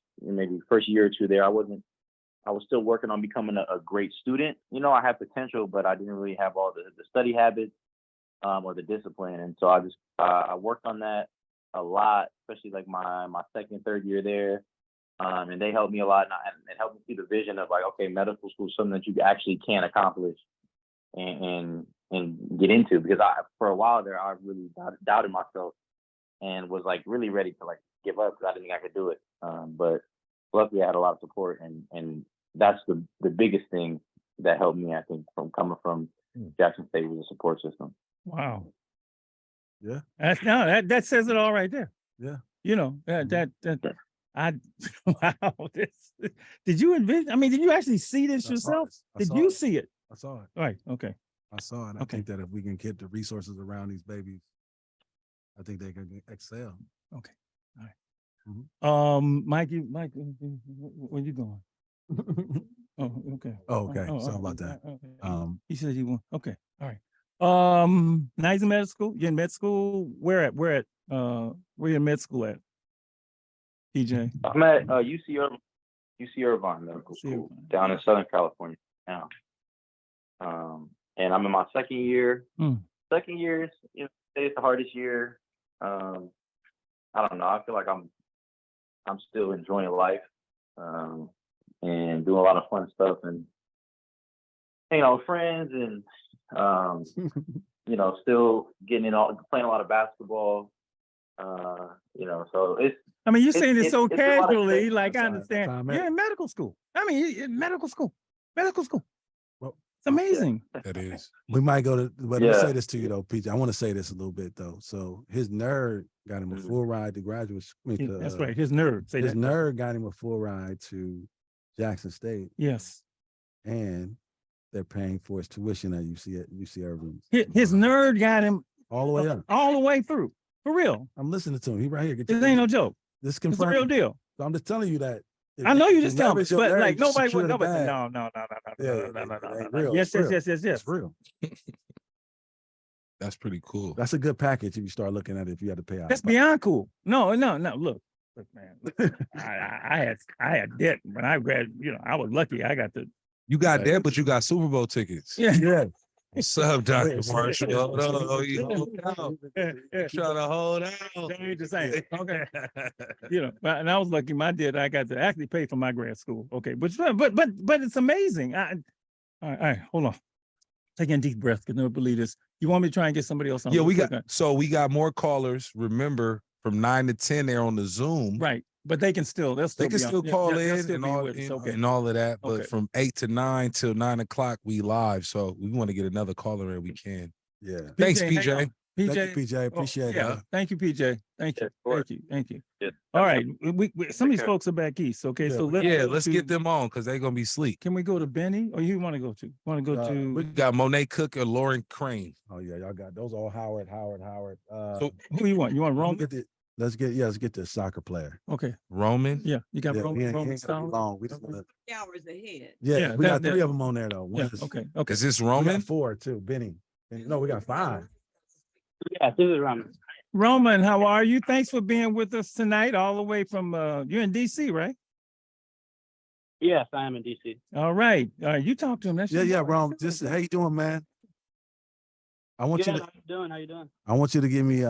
Speaker 8: year or two there, I was still working on becoming a great student. I had potential, but I didn't really have all the study habits or the discipline. And so I worked on that a lot, especially like my second, third year there. And they helped me a lot, and helped me see the vision of like, okay, medical school is something that you actually can accomplish and get into. Because for a while there, I really doubted myself and was like really ready to like give up because I didn't think I could do it. But luckily I had a lot of support, and that's the biggest thing that helped me, I think, from coming from Jackson State, was a support system.
Speaker 3: Wow.
Speaker 4: Yeah.
Speaker 3: That says it all right there.
Speaker 4: Yeah.
Speaker 3: Wow. Did you envision? I mean, did you actually see this yourself? Did you see it?
Speaker 4: I saw it.
Speaker 3: Right. Okay.
Speaker 4: I saw it. I think that if we can get the resources around these babies, I think they can excel.
Speaker 3: Okay. All right. Mike, where you going? Oh, okay.
Speaker 4: Oh, okay. Sorry about that.
Speaker 3: Okay. He said he won. Okay. All right. Now he's in med school. You're in med school. Where you in med school at? PJ.
Speaker 8: I'm at UC Irvine Medical School down in Southern California. now. And I'm in my second year.
Speaker 3: Mm.
Speaker 8: Second year is, it's the hardest year. I don't know. I feel like I'm still enjoying life, and doing a lot of fun stuff, and hanging out with friends, and still playing a lot of basketball. So it's.
Speaker 3: I mean, you're saying it so
Speaker 8: it's a lot of
Speaker 3: casually,
Speaker 8: things.
Speaker 3: like I
Speaker 4: Time
Speaker 3: understand.
Speaker 4: out.
Speaker 3: You're in medical school. I mean, you're in medical school.
Speaker 4: Well,
Speaker 3: It's amazing.
Speaker 6: That is.
Speaker 4: we might go to, but let me
Speaker 8: Yeah.
Speaker 4: say this to you though, PJ. I want to say this a little bit though. So his nerd got him a full ride to graduate school.
Speaker 3: That's right. His nerd. Say
Speaker 4: His
Speaker 3: that.
Speaker 4: nerd got him a full ride to Jackson State,
Speaker 3: Yes.
Speaker 4: and they're paying for his tuition at UC Irving.
Speaker 3: His nerd got him
Speaker 4: All the way up.
Speaker 3: all the way through. For real.
Speaker 4: I'm listening to him. He right here.
Speaker 3: This ain't no joke.
Speaker 4: This
Speaker 3: It's a
Speaker 4: confirmed.
Speaker 3: real deal.
Speaker 4: So I'm just telling you that.
Speaker 3: I know you
Speaker 4: if
Speaker 3: just
Speaker 4: your
Speaker 3: tell
Speaker 4: nerd
Speaker 3: me,
Speaker 4: is your
Speaker 3: but
Speaker 4: nerd,
Speaker 3: like
Speaker 4: you
Speaker 3: nobody
Speaker 4: secure
Speaker 3: would.
Speaker 4: the
Speaker 3: Nobody said,
Speaker 4: bag.
Speaker 3: no.
Speaker 4: Yeah, it ain't real.
Speaker 3: Yes,
Speaker 4: It's real.
Speaker 3: yes.
Speaker 4: It's real.
Speaker 6: That's pretty cool.
Speaker 4: That's a good package if you start looking at it. If you had to pay out.
Speaker 3: That's beyond cool. No. Look, man. I had debt when I graduated. I was lucky. I got the.
Speaker 6: You got that, but you got Super Bowl tickets.
Speaker 3: Yeah.
Speaker 4: Yeah.
Speaker 6: What's up, Dr.
Speaker 4: Wait,
Speaker 6: Marshall? Hold on, you hold out.
Speaker 3: Yeah.
Speaker 6: Trying to hold out.
Speaker 3: That ain't the same. Okay. And I was lucky. My dad, I got to actually pay for my grad school. Okay, but it's amazing. All right, hold on. Taking a deep breath because nobody believe this. You want me to try and get somebody else on?
Speaker 6: Yeah,
Speaker 3: real
Speaker 6: we
Speaker 3: quick?
Speaker 6: we got more callers. Remember, from 9 to 10, they're on the Zoom.
Speaker 3: Right, but they can still. They'll still.
Speaker 6: They can
Speaker 3: be on.
Speaker 6: still
Speaker 3: Yeah,
Speaker 6: call
Speaker 3: they'll
Speaker 6: in
Speaker 3: still
Speaker 6: and
Speaker 3: be
Speaker 6: all,
Speaker 3: with us. Okay.
Speaker 6: and all of that. But
Speaker 3: Okay.
Speaker 6: from 8 to 9 till 9 o'clock, we live. So we want to get another caller in. We can.
Speaker 4: Yeah.
Speaker 6: Thanks,
Speaker 3: hang
Speaker 6: PJ.
Speaker 3: on.
Speaker 4: Thank
Speaker 3: PJ.
Speaker 4: you, PJ. Appreciate
Speaker 3: yeah.
Speaker 4: it.
Speaker 3: Thank you, PJ. Thank you.
Speaker 8: Yeah, of course.
Speaker 3: Thank you.
Speaker 8: Yeah.
Speaker 3: All right. We some of these
Speaker 8: care.
Speaker 3: folks are back east. Okay,
Speaker 4: Yeah.
Speaker 3: so
Speaker 6: Let's get them on because they're gonna be sleep.
Speaker 3: Can we go to Benny, or you want to go to? Want to go
Speaker 6: We
Speaker 3: to?
Speaker 6: got Monet Cook or Lauren Crane.
Speaker 4: Oh yeah, y'all got those all Howard.
Speaker 6: So
Speaker 3: Who you want? You want Roman?
Speaker 4: Let's get the soccer player.
Speaker 3: Okay.
Speaker 6: Roman.
Speaker 3: Yeah, you got
Speaker 4: Yeah,
Speaker 3: Roman.
Speaker 4: he ain't
Speaker 3: Roman
Speaker 4: gonna be
Speaker 3: Stone?
Speaker 4: long. We just wanna,
Speaker 7: Hours ahead.
Speaker 4: yeah, we got
Speaker 3: that-
Speaker 4: 3 of them on there though.
Speaker 3: Yeah.
Speaker 4: One is-
Speaker 3: Okay.
Speaker 6: Is this
Speaker 4: We got
Speaker 6: Roman?
Speaker 4: 4 too. Benny. No, we got 5.
Speaker 9: Yeah, this is Roman.
Speaker 3: Roman, how are you? Thanks for being with us tonight, all the way from you're in DC, right?
Speaker 9: Yes, I am in DC.
Speaker 3: All right. You talk to him. That's
Speaker 4: Yeah,
Speaker 3: your
Speaker 4: yeah,
Speaker 3: boy.
Speaker 4: Ron. Just how you doing, man? I want
Speaker 9: Yeah,
Speaker 4: you to
Speaker 9: how you doing? How you doing?
Speaker 4: I want you to give me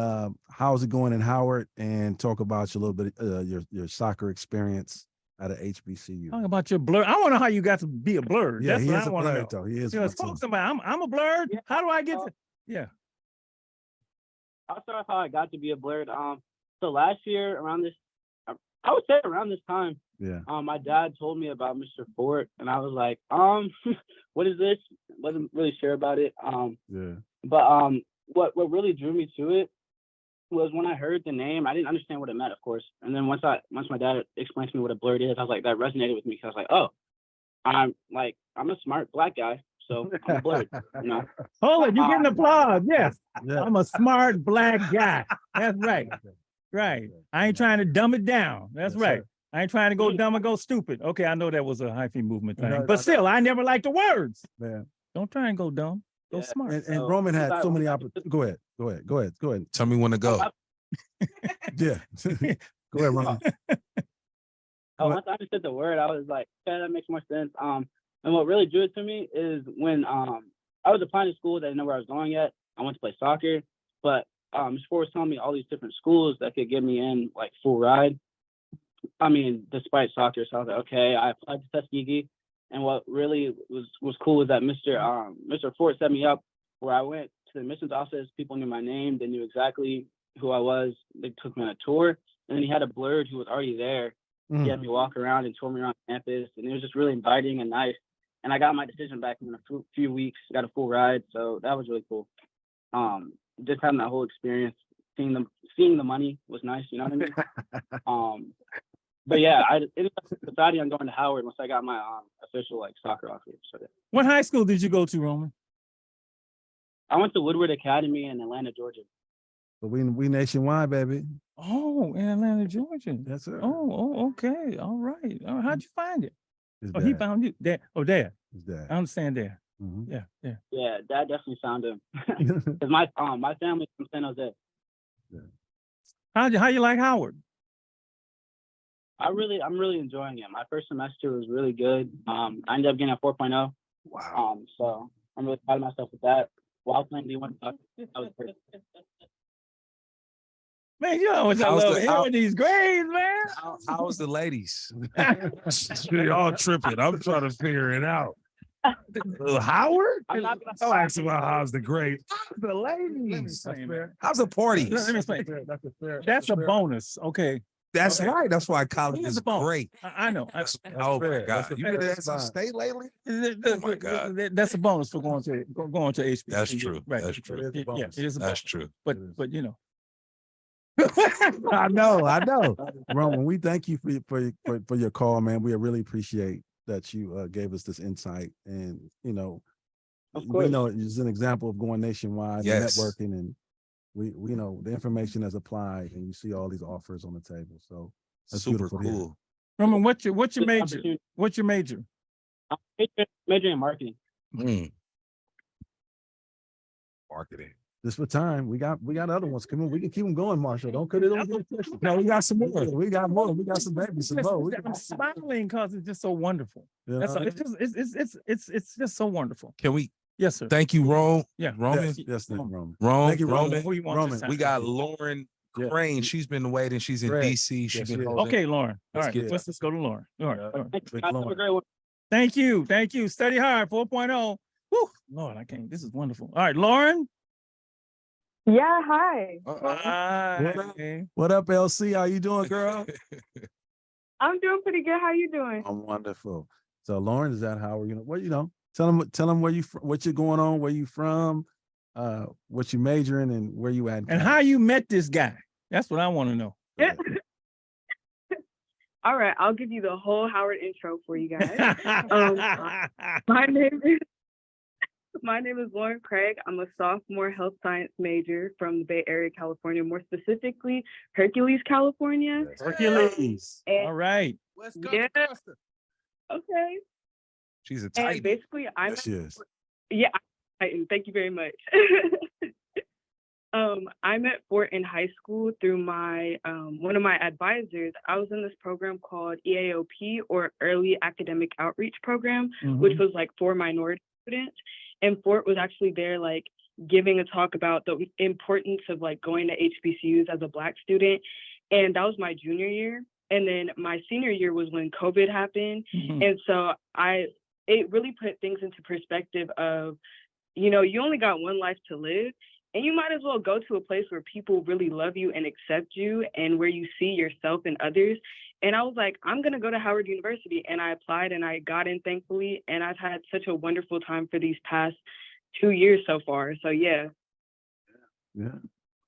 Speaker 4: how's it going in Howard and talk about your little bit your soccer experience at a HBCU.
Speaker 3: Talk about your blur. I want to know how you got to be a blur.
Speaker 4: Yeah,
Speaker 3: That's
Speaker 4: he
Speaker 3: what
Speaker 4: is
Speaker 3: I
Speaker 4: a
Speaker 3: want to know.
Speaker 4: blerd though. He is.
Speaker 3: You know,
Speaker 4: one,
Speaker 3: spoke
Speaker 4: too.
Speaker 3: somebody. I'm a blurred.
Speaker 9: Yeah.
Speaker 3: How do I get to? Yeah.
Speaker 9: I'll start off how I got to be a Blerd. So last year around this, I would say around this time,
Speaker 4: Yeah.
Speaker 9: my dad told me about Mr. Fort, and I was like, what is this? Wasn't really sure about it.
Speaker 4: Yeah.
Speaker 9: But what really drew me to it was when I heard the name. I didn't understand what it meant, of course. And then once my dad explained to me what a Blerd is, I was like, that resonated with me because I was like, oh, I'm a smart black guy, so I'm a Blerd. You know?
Speaker 3: Hold it. You're getting applause. Yes.
Speaker 4: Yeah.
Speaker 3: I'm a smart black guy. That's right. Right. I ain't trying to dumb it down. That's
Speaker 4: Yes,
Speaker 3: right.
Speaker 4: sir.
Speaker 3: I ain't trying to go dumb and go stupid. Okay, I know that was a hyphy movement thing,
Speaker 4: No,
Speaker 3: but
Speaker 4: no,
Speaker 3: still, I never liked the words.
Speaker 4: Man.
Speaker 3: Don't try and go dumb. Go
Speaker 9: Yeah.
Speaker 3: smart.
Speaker 4: And
Speaker 9: So,
Speaker 4: Roman had
Speaker 9: once
Speaker 4: so
Speaker 9: I-
Speaker 4: many
Speaker 9: once I-
Speaker 4: opportunities. Go ahead.
Speaker 6: Tell me when to go.
Speaker 4: Yeah. Go ahead, Roman.
Speaker 9: Once I understood the word, I was like, okay, that makes more sense. And what really drew it to me is when I was applying to schools, I didn't know where I was going yet. I went to play soccer, but Sport was telling me all these different schools that could get me in like full ride. I mean, despite soccer, so I was like, okay, I applied to Tuskegee. And what really was cool was that Mr. Ford set me up where I went to the admissions office. People knew my name. They knew exactly who I was. They took me on a tour. And then he had a Blerd who was already there. He had me walk around and tour me around campus. And it was just really inviting and nice. And I got my decision back in a few weeks, got a full ride. So that was really cool. Just having that whole experience, seeing the money was nice. You know what I mean? But yeah, I ended up deciding on going to Howard once I got my official like soccer offer. So
Speaker 3: What high school did you go to, Roman?
Speaker 9: I went to Blerd Academy in Atlanta, Georgia.
Speaker 4: But we nationwide, baby.
Speaker 3: Oh, in Atlanta, Georgia.
Speaker 4: That's it.
Speaker 3: Oh, okay. All right. How'd you find it?
Speaker 4: His
Speaker 3: Oh, he
Speaker 4: dad.
Speaker 3: found you. Dad. Oh, Dad.
Speaker 4: His
Speaker 3: I
Speaker 4: dad.
Speaker 3: understand Dad.
Speaker 4: Mhm.
Speaker 3: Yeah.
Speaker 9: Yeah, Dad definitely found him. Cause my family's from San Jose.
Speaker 3: How you like Howard?
Speaker 9: I'm really enjoying it. My first semester was really good. I ended up getting a 4.0.
Speaker 6: Wow.
Speaker 9: So I'm really proud of myself with that. While playing D1 soccer, that was great.
Speaker 3: Man, you know what I
Speaker 6: How's
Speaker 3: love
Speaker 6: the-
Speaker 3: hearing these grades, man.
Speaker 6: How's the ladies?
Speaker 10: Y'all tripping. I'm trying to figure it out. Howard?
Speaker 9: I'm not gonna
Speaker 10: Don't ask about how's the grade. The ladies.
Speaker 3: explain, man.
Speaker 6: How's the parties?
Speaker 3: Let me explain. That's a bonus. Okay.
Speaker 6: That's
Speaker 3: Okay.
Speaker 6: right. That's why college
Speaker 3: Here's
Speaker 6: is
Speaker 3: the bonus.
Speaker 6: great.
Speaker 3: I know.
Speaker 6: Oh my
Speaker 10: fair.
Speaker 6: God.
Speaker 10: That's
Speaker 6: You
Speaker 10: fair.
Speaker 6: been to
Speaker 10: That's
Speaker 6: some
Speaker 10: fine.
Speaker 6: state lately?
Speaker 3: Oh
Speaker 6: my God.
Speaker 3: That's a bonus for going to HBCU.
Speaker 6: That's true.
Speaker 3: Right.
Speaker 6: That's true.
Speaker 3: Yeah, it is a
Speaker 6: That's
Speaker 3: bonus.
Speaker 6: true.
Speaker 3: But you know.
Speaker 4: I know. Roman, we thank you for your call, man. We really appreciate that you gave us this insight, and you know,
Speaker 9: Of
Speaker 4: we
Speaker 9: course.
Speaker 4: know it's an example of going nationwide, and
Speaker 6: Yes.
Speaker 4: networking, and we know the information is applied, and you see all these offers on the table. So that's
Speaker 6: Super
Speaker 4: beautiful to hear.
Speaker 6: cool.
Speaker 3: Roman, what's your
Speaker 9: Good
Speaker 3: major?
Speaker 9: opportunity.
Speaker 3: What's your major?
Speaker 9: I'm majoring in marketing.
Speaker 6: Mm. Marketing.
Speaker 4: Just for time, we got other ones. Come on, we can keep them going, Marshall. Don't cut it on. No, we got some more. We got more. We got some babies. Some more.
Speaker 3: I'm smiling because it's just so wonderful.
Speaker 4: You
Speaker 3: That's
Speaker 4: know?
Speaker 3: all. It's just so wonderful.
Speaker 6: Can we
Speaker 3: Yes, sir.
Speaker 6: thank you, Roman?
Speaker 3: Yeah.
Speaker 6: Roman.
Speaker 4: Yes, thank you, Roman.
Speaker 6: Roman.
Speaker 4: Thank you, Roman.
Speaker 6: Roman.
Speaker 3: Who you want
Speaker 4: Roman,
Speaker 3: this time?
Speaker 6: We got Lauren
Speaker 4: Yeah.
Speaker 6: Crane. She's been waiting. She's in
Speaker 4: Correct.
Speaker 6: DC. She's
Speaker 4: Yes,
Speaker 6: been
Speaker 4: she is.
Speaker 6: holding.
Speaker 3: Okay, Lauren. All
Speaker 6: Let's
Speaker 3: right,
Speaker 6: get it.
Speaker 3: let's go to Lauren. All right.
Speaker 4: Yeah.
Speaker 3: All right.
Speaker 9: Thank you.
Speaker 4: Big
Speaker 9: Guys. Have
Speaker 4: Lord.
Speaker 9: a great one.
Speaker 3: Thank you. Thank you. Study hard. 4.0. Woo. Lord, I can't. This is wonderful. All right, Lauren.
Speaker 11: Yeah, hi.
Speaker 3: Hi.
Speaker 4: What up, LC? How you doing, girl?
Speaker 11: I'm doing pretty good. How you doing?
Speaker 4: I'm wonderful. So, Lauren, is that how we're gonna? Well, you know, tell them where you what you're going on, where you from, what you majoring, and where you at. in
Speaker 3: And how
Speaker 4: college.
Speaker 3: you met this guy? That's what I want to know.
Speaker 11: All right, I'll give you the whole Howard intro for you guys. My name is Lauren Craig. I'm a sophomore health science major from the Bay Area, California, more specifically Hercules, California.
Speaker 3: Hercules.
Speaker 11: And-
Speaker 3: All right.
Speaker 5: West Coast.
Speaker 11: Yeah.
Speaker 5: Coast.
Speaker 11: Okay.
Speaker 6: She's a
Speaker 11: And
Speaker 6: tight.
Speaker 11: basically, I'm
Speaker 4: Yes, she is.
Speaker 11: Yeah, thank you very much. I met Fort in high school through my one of my advisors. I was in this program called EAOP, or Early Academic Outreach Program, which was like for minority students. And Fort was actually there, like giving a talk about the importance of like going to HBCUs as a Black student. And that was my junior year. And then my senior year was when COVID happened.
Speaker 3: Mhm.
Speaker 11: And so it really put things into perspective of, you know, you only got one life to live, and you might as well go to a place where people really love you and accept you, and where you see yourself in others. And I was like, I'm going to go to Howard University. And I applied and I got in, thankfully. And I've had such a wonderful time for these past 2 years so far. So yeah.
Speaker 4: Yeah.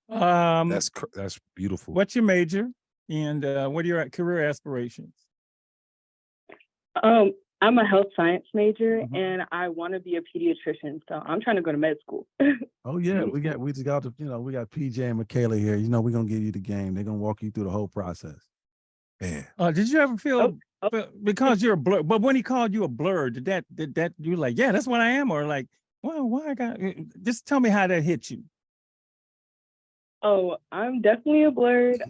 Speaker 6: That's beautiful.
Speaker 3: What's your major, and what are your career aspirations?
Speaker 11: I'm a health science major,
Speaker 3: Mhm.
Speaker 11: and I want to be a pediatrician. So I'm trying to go to med school.
Speaker 4: Oh yeah, we just got to, we got PJ and Michaela here. You know, we're gonna give you the game. They're gonna walk you through the whole process.
Speaker 6: Man.
Speaker 3: Did you ever feel
Speaker 11: Oh.
Speaker 3: because you're a blur? But when he called you a blur, did that you like? Yeah, that's what I am, or like, well, why I got? Just tell me how that hit you.
Speaker 11: Oh, I'm definitely a blurred.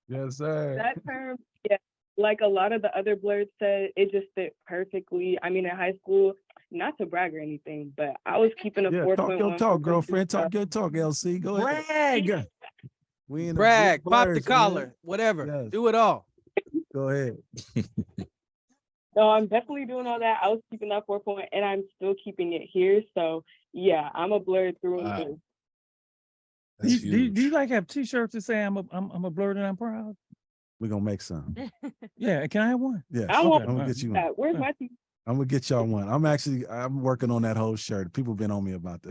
Speaker 4: Yes, sir.
Speaker 11: That term, yeah, like a lot of the other blurs said, it just fit perfectly. I mean, in high school, not to brag or anything, but I was keeping a
Speaker 4: Yeah,
Speaker 11: 4.1.
Speaker 4: talk your talk, girlfriend. Talk your talk, LC. Go ahead.
Speaker 3: Brag.
Speaker 4: We in the
Speaker 5: Brag,
Speaker 4: big
Speaker 5: pop the
Speaker 4: blurs,
Speaker 5: collar,
Speaker 4: man.
Speaker 5: whatever.
Speaker 4: Yes.
Speaker 5: Do it all.
Speaker 4: Go ahead.
Speaker 11: So I'm definitely doing all that. I was keeping that 4.1, and I'm still keeping it here. So yeah, I'm a blurred through and
Speaker 6: Wow.
Speaker 11: through.
Speaker 6: That's
Speaker 3: Do you
Speaker 6: huge.
Speaker 3: like have T-shirts that say I'm a blurred and I'm proud?
Speaker 4: We're gonna make some.
Speaker 3: Yeah, can I have one?
Speaker 4: Yes.
Speaker 11: I
Speaker 4: I'm
Speaker 11: want
Speaker 4: gonna get you one.
Speaker 11: that. Where's my team?
Speaker 4: I'm gonna get y'all one. I'm working on that whole shirt. People been on me about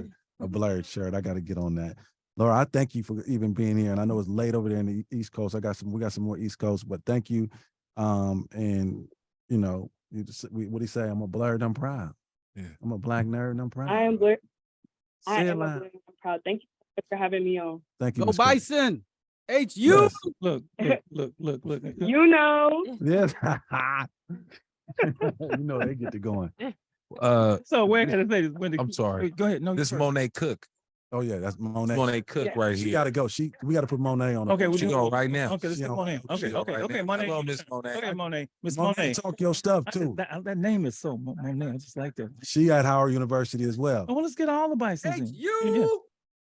Speaker 4: a blurred shirt. I gotta get on that. Laura, I thank you for even being here. And I know it's late over there in the East Coast. We got some more East Coast, but thank you. And you know, what do you say? I'm a blurred, I'm proud.
Speaker 6: Yeah.
Speaker 4: I'm a Black nerd, and I'm proud.
Speaker 11: I am blurred. I
Speaker 4: Say it
Speaker 11: am a
Speaker 4: loud.
Speaker 11: blurred. I'm proud. Thank you for having me on.
Speaker 4: Thank you.
Speaker 5: Go
Speaker 4: Miss Craig.
Speaker 5: Bison. HU.
Speaker 4: Yes.
Speaker 3: Look.
Speaker 11: You know.
Speaker 4: Yes. You know they get to going.
Speaker 3: So where can I say this? When
Speaker 6: I'm sorry.
Speaker 3: Go ahead. No,
Speaker 6: This
Speaker 3: you first.
Speaker 6: Monet Cook.
Speaker 4: Oh yeah, that's Monet.
Speaker 6: Monet Cook
Speaker 11: Yeah.
Speaker 6: right
Speaker 4: She
Speaker 6: here.
Speaker 4: got to go. We got to put Monet on.
Speaker 3: Okay,
Speaker 6: She go right now.
Speaker 3: Okay, let's
Speaker 4: She
Speaker 3: get
Speaker 4: on-
Speaker 3: Monet.
Speaker 6: she
Speaker 3: Okay,
Speaker 6: go
Speaker 3: okay,
Speaker 6: right
Speaker 3: okay,
Speaker 6: now.
Speaker 3: Monet.
Speaker 6: Hello, Miss Monet.
Speaker 3: Okay, Monet. Miss
Speaker 4: Monet,
Speaker 3: Monet.
Speaker 4: talk your stuff too.
Speaker 3: That name is so Monet. I just like that.
Speaker 4: She at Howard University as well.
Speaker 3: Oh, well, let's get all the bicycles
Speaker 6: Thank
Speaker 3: in.
Speaker 6: you.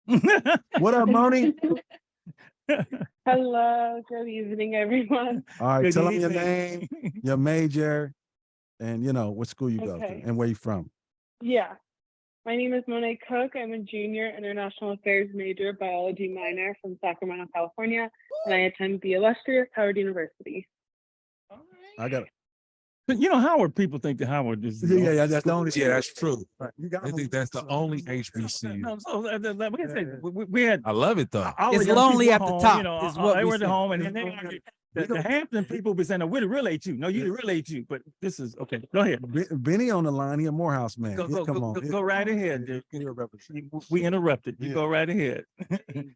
Speaker 3: Yeah.
Speaker 4: What up, Moni?
Speaker 11: Hello, good evening, everyone.
Speaker 4: All right,
Speaker 3: Good
Speaker 4: tell them your
Speaker 3: evening.
Speaker 4: name, your major, and what school you go to
Speaker 11: Okay.
Speaker 4: and where you from.
Speaker 11: Yeah, my name is Monet Cook. I'm a junior international affairs major, biology minor from Sacramento, California, and I attend the illustrious Howard University.
Speaker 4: I got it.
Speaker 3: But Howard, people think that Howard is.
Speaker 4: Yeah, that's the only.
Speaker 6: Yeah, that's true.
Speaker 4: You got
Speaker 6: I think that's the only HBCU.
Speaker 3: No, so, we can say we had
Speaker 6: I love it though.
Speaker 3: all the
Speaker 5: It's
Speaker 3: young
Speaker 5: lonely
Speaker 3: people
Speaker 5: at the
Speaker 3: home,
Speaker 5: top, is what
Speaker 3: they
Speaker 5: we
Speaker 3: were at
Speaker 5: say.
Speaker 3: home, and then the Hampton people be saying, "No, we relate you." No, you relate you, but this is okay. Go ahead.
Speaker 4: Benny on the line. He a Morehouse man.
Speaker 3: Go, go right ahead, dude.
Speaker 4: Get your representative.
Speaker 3: We interrupted. You
Speaker 4: Yeah.
Speaker 3: go right ahead.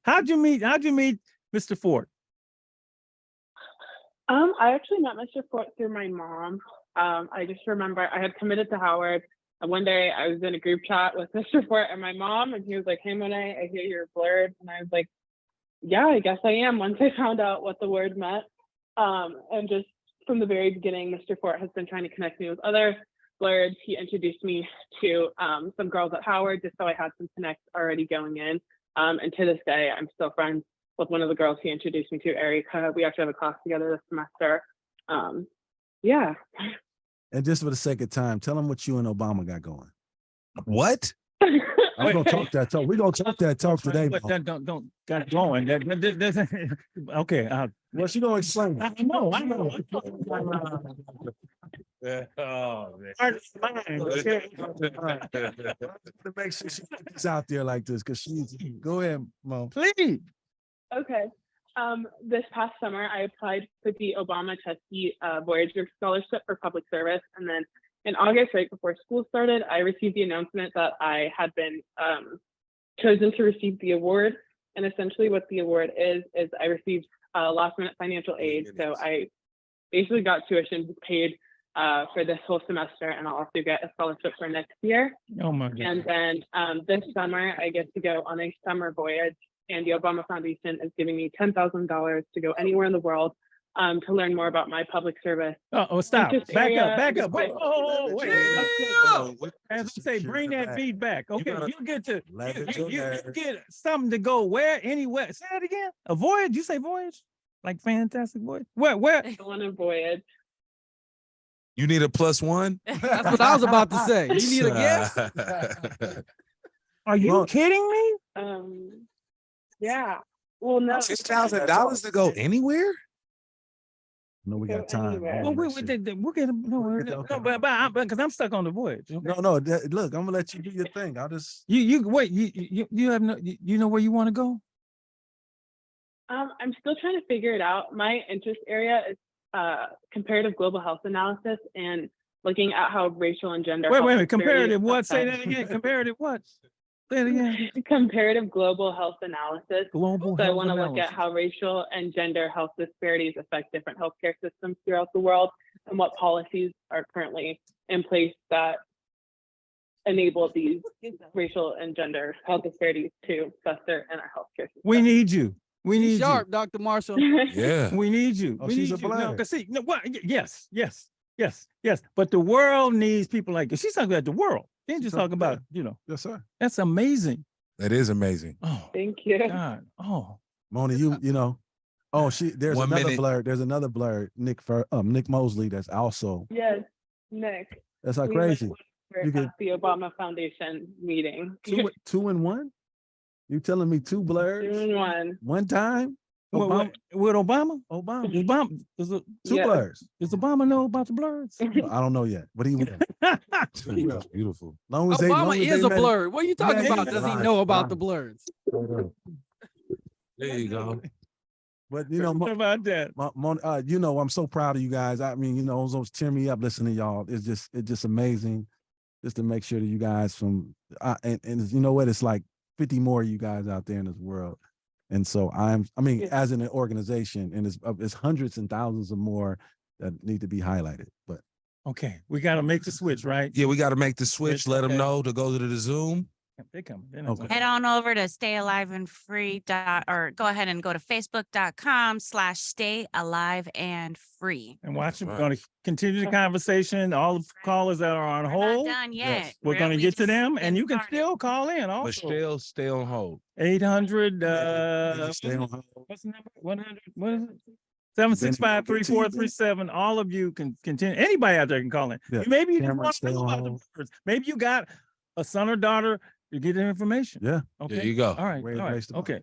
Speaker 3: How'd you meet Mr. Ford?
Speaker 11: I actually met Mr. Fort through my mom. I just remember I had committed to Howard. And one day I was in a group chat with Mr. Fort and my mom, and he was like, "Hey, Monet, I hear you're Blerd." And I was like, "Yeah, I guess I am," once I found out what the word meant. And just from the very beginning, Mr. Fort has been trying to connect me with other Blerds. He introduced me to some girls at Howard, just so I had some connects already going in. And to this day, I'm still friends with one of the girls he introduced me to, Erica. We actually have a class together this semester. Yeah.
Speaker 4: And just for the sake of time, tell them what you and Obama got going.
Speaker 6: What?
Speaker 4: I'm gonna talk that talk. We're gonna talk that talk today.
Speaker 3: But
Speaker 4: Mo.
Speaker 3: don't got going. Okay.
Speaker 4: Well, she gonna explain.
Speaker 3: I know.
Speaker 6: Oh, man.
Speaker 4: To make sure she gets out there like this, because she's. Go ahead, Mo.
Speaker 3: Please.
Speaker 11: Okay. This past summer, I applied for the Obama Tuskegee Voyager Scholarship for Public Service. And then in August, right before school started, I received the announcement that I had been chosen to receive the award. And essentially what the award is I received last minute financial aid. So I basically got tuition paid for this whole semester, and I'll also get a scholarship for next year.
Speaker 3: Oh my God.
Speaker 11: And then this summer, I get to go on a summer voyage, and the Obama Foundation is giving me $10,000 to go anywhere in the world to learn more about my public service.
Speaker 3: Oh, stop.
Speaker 11: Interest
Speaker 3: Back
Speaker 11: area,
Speaker 3: up.
Speaker 11: just
Speaker 3: Wait.
Speaker 11: like-
Speaker 3: Wait. As I say, bring that beat back. Okay,
Speaker 4: gotta
Speaker 3: you get to
Speaker 4: let it
Speaker 3: you
Speaker 4: go.
Speaker 3: get something to go where, anywhere. Say it again. A voyage? You say voyage? Like fantastic voyage? Where?
Speaker 11: Go on a voyage.
Speaker 6: You need a +1?
Speaker 5: That's what I was about to say. You need a guess?
Speaker 3: Are you
Speaker 4: Well-
Speaker 3: kidding me?
Speaker 11: Yeah. Well, no.
Speaker 6: $6,000 to go anywhere?
Speaker 4: No, we
Speaker 11: Go
Speaker 4: got time.
Speaker 11: anywhere.
Speaker 3: Well,
Speaker 4: We'll
Speaker 3: we'll get no, but because I'm stuck on the voyage. Okay?
Speaker 4: No, look, I'm gonna let you do your thing. I'll just.
Speaker 3: You wait. You have no. You know where you want to go?
Speaker 11: I'm still trying to figure it out. My interest area is comparative global health analysis and looking at how racial and gender.
Speaker 3: Wait a
Speaker 11: health
Speaker 3: minute. Comparative
Speaker 11: disparities
Speaker 3: what? Say
Speaker 11: affect-
Speaker 3: that again. Comparative what? Say it again.
Speaker 11: Comparative global health analysis.
Speaker 3: Global.
Speaker 11: So I
Speaker 3: health
Speaker 11: want to look at
Speaker 3: analysis.
Speaker 11: how racial and gender health disparities affect different healthcare systems throughout the world, and what policies are currently in place that enable these racial and gender health disparities to fester in our healthcare system.
Speaker 3: We need you. We
Speaker 5: Be
Speaker 3: need
Speaker 5: sharp, Dr. Marshall.
Speaker 6: Yeah.
Speaker 3: you. We need you.
Speaker 4: Oh,
Speaker 3: we
Speaker 4: she's
Speaker 3: need
Speaker 4: a
Speaker 3: you. No,
Speaker 4: Blerd.
Speaker 3: 'cause see, no, what? Yes. But the world needs people like you. She's talking about the world. She ain't just talking about,
Speaker 4: Yes, sir.
Speaker 3: that's amazing.
Speaker 6: That is amazing.
Speaker 3: Oh,
Speaker 11: Thank you.
Speaker 3: God. Oh,
Speaker 4: Moni, you know. Oh, there's
Speaker 6: 1
Speaker 4: another
Speaker 6: minute.
Speaker 4: Blerd. There's another Blerd, Nick Mosley. That's also.
Speaker 11: Yes, Nick.
Speaker 4: That's not
Speaker 11: we went
Speaker 4: crazy.
Speaker 11: with
Speaker 4: You could-
Speaker 11: at the Obama Foundation meeting.
Speaker 4: Two and one. You telling me two Blerds
Speaker 11: 2-in-1.
Speaker 4: one time?
Speaker 3: with Obama?
Speaker 4: Obama.
Speaker 3: Does
Speaker 4: Two
Speaker 11: Yeah.
Speaker 4: Blerds.
Speaker 3: Obama know about the Blerds?
Speaker 4: I don't know yet, but he will.
Speaker 6: That's beautiful.
Speaker 4: Long as
Speaker 5: Obama is a
Speaker 4: met-
Speaker 5: blur. What are you talking
Speaker 4: Yeah,
Speaker 5: about? Does he
Speaker 4: right,
Speaker 5: know about
Speaker 4: right.
Speaker 5: the blurs?
Speaker 6: There you go.
Speaker 4: But
Speaker 3: What about that?
Speaker 4: I'm so proud of you guys. I mean, those tear me up listening to y'all. It's just amazing, just to make sure that you guys and you know what? It's like 50 more of you guys out there in this world. And so as an organization, and it's hundreds and thousands of more that need to be highlighted. But
Speaker 3: Okay, we got to make the switch, right?
Speaker 6: Yeah, we got to make the switch. Let them
Speaker 3: Okay.
Speaker 6: know to go to the Zoom.
Speaker 3: They coming. They're not
Speaker 4: Okay.
Speaker 3: gonna-
Speaker 12: Head on over to or go ahead and go to facebook.com/stayaliveandfree.
Speaker 3: And watch it. We're
Speaker 6: Right.
Speaker 3: going to continue the conversation. All the callers that are on
Speaker 12: We're not
Speaker 3: hold,
Speaker 12: done yet.
Speaker 6: Yes.
Speaker 3: we're going to
Speaker 12: We
Speaker 3: get to
Speaker 12: just
Speaker 3: them, and
Speaker 12: getting
Speaker 3: you can
Speaker 12: started.
Speaker 3: still call in also.
Speaker 6: Michelle, stay on hold.
Speaker 3: 800,
Speaker 4: Stay on hold.
Speaker 3: what's the number? 100, what is it? 765-3437. All of you can continue. Anybody out there can call in.
Speaker 4: Yeah.
Speaker 3: Maybe you just
Speaker 4: Cameron,
Speaker 3: want to
Speaker 4: stay
Speaker 3: know
Speaker 4: on
Speaker 3: about the
Speaker 4: hold.
Speaker 3: birds. Maybe you got a son or daughter to get their information.
Speaker 4: Yeah.
Speaker 3: Okay.
Speaker 6: There you go.
Speaker 3: All right.
Speaker 4: Way to
Speaker 3: All right.
Speaker 4: raise the bar.
Speaker 3: Okay.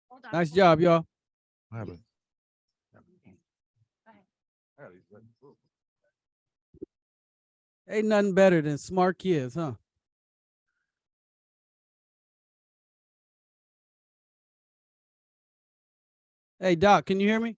Speaker 12: Hold on,
Speaker 5: Nice
Speaker 12: hold
Speaker 5: job, y'all.
Speaker 6: What happened?
Speaker 5: Ain't nothing better than smart kids, huh? Hey, Doc, can you hear me?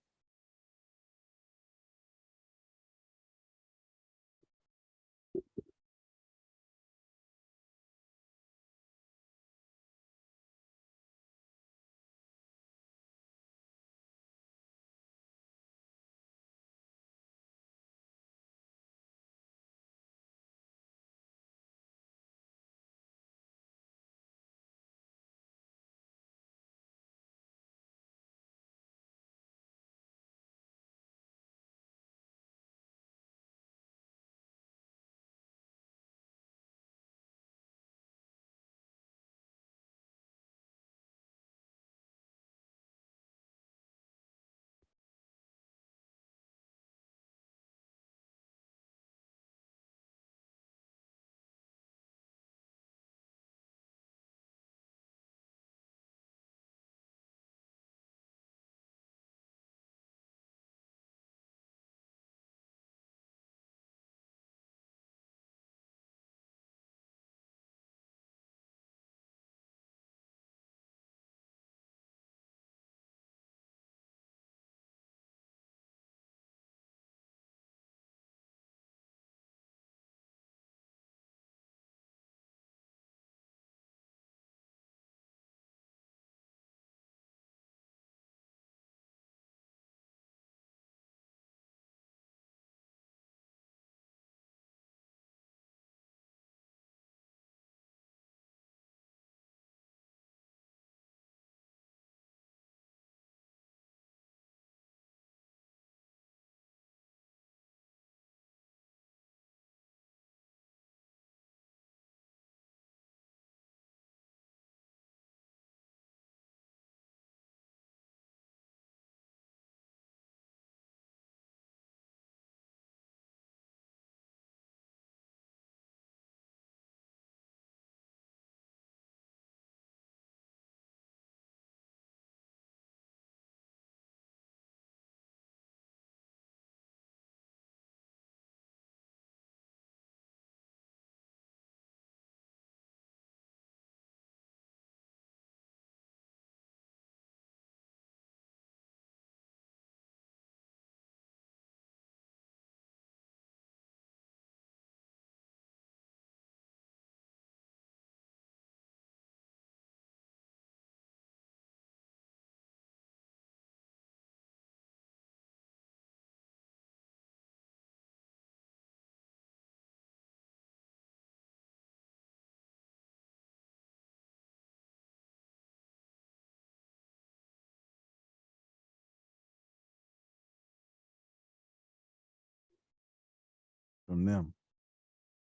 Speaker 4: From them.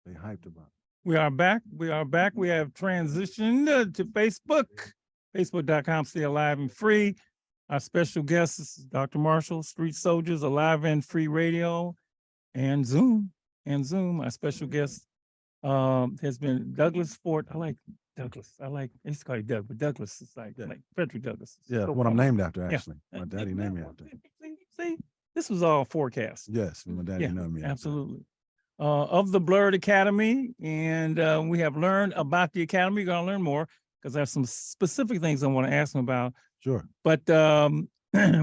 Speaker 4: They hyped about it.
Speaker 3: We are back. We are back. We have transitioned to Facebook. Facebook.com/stay alive and free. Our special guest is Dr. Marshall, Street Soldiers, Alive and Free Radio, and Zoom. Our special guest has been Douglas Ford. I like Douglas. I used to call you Doug, but Douglas is like Frederick Douglas.
Speaker 4: Yeah,
Speaker 3: So
Speaker 4: what I'm
Speaker 3: fun.
Speaker 4: named after,
Speaker 3: Yeah.
Speaker 4: actually. My daddy named me after.
Speaker 3: See, this was all forecast.
Speaker 4: Yes, my daddy
Speaker 3: Yeah,
Speaker 4: named me after.
Speaker 3: absolutely. Of the Blerd Academy, and we have learned about the academy. We're gonna learn more because I have some specific things I want to ask them about.
Speaker 4: Sure.
Speaker 3: But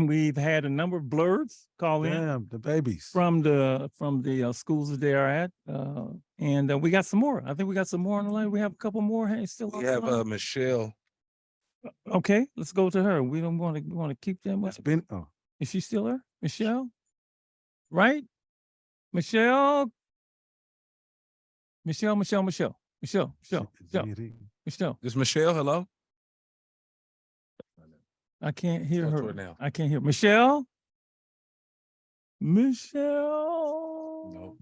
Speaker 3: we've had a number of Blerds call in
Speaker 4: Damn, the babies.
Speaker 3: from the schools that they are at, and we got some more. I think we got some more on the line. We have a couple more. Hey, still on
Speaker 6: We
Speaker 3: the
Speaker 6: have
Speaker 3: line?
Speaker 6: Michelle.
Speaker 3: Okay, let's go to her. We don't want to keep them.
Speaker 4: It's been, oh,
Speaker 3: Is she still there? Michelle? Right? Michelle? Michelle.
Speaker 6: This Michelle, hello?
Speaker 3: I can't hear
Speaker 6: Talk to
Speaker 3: her.
Speaker 6: her now.
Speaker 3: I can't hear Michelle.
Speaker 6: No,
Speaker 3: Michelle.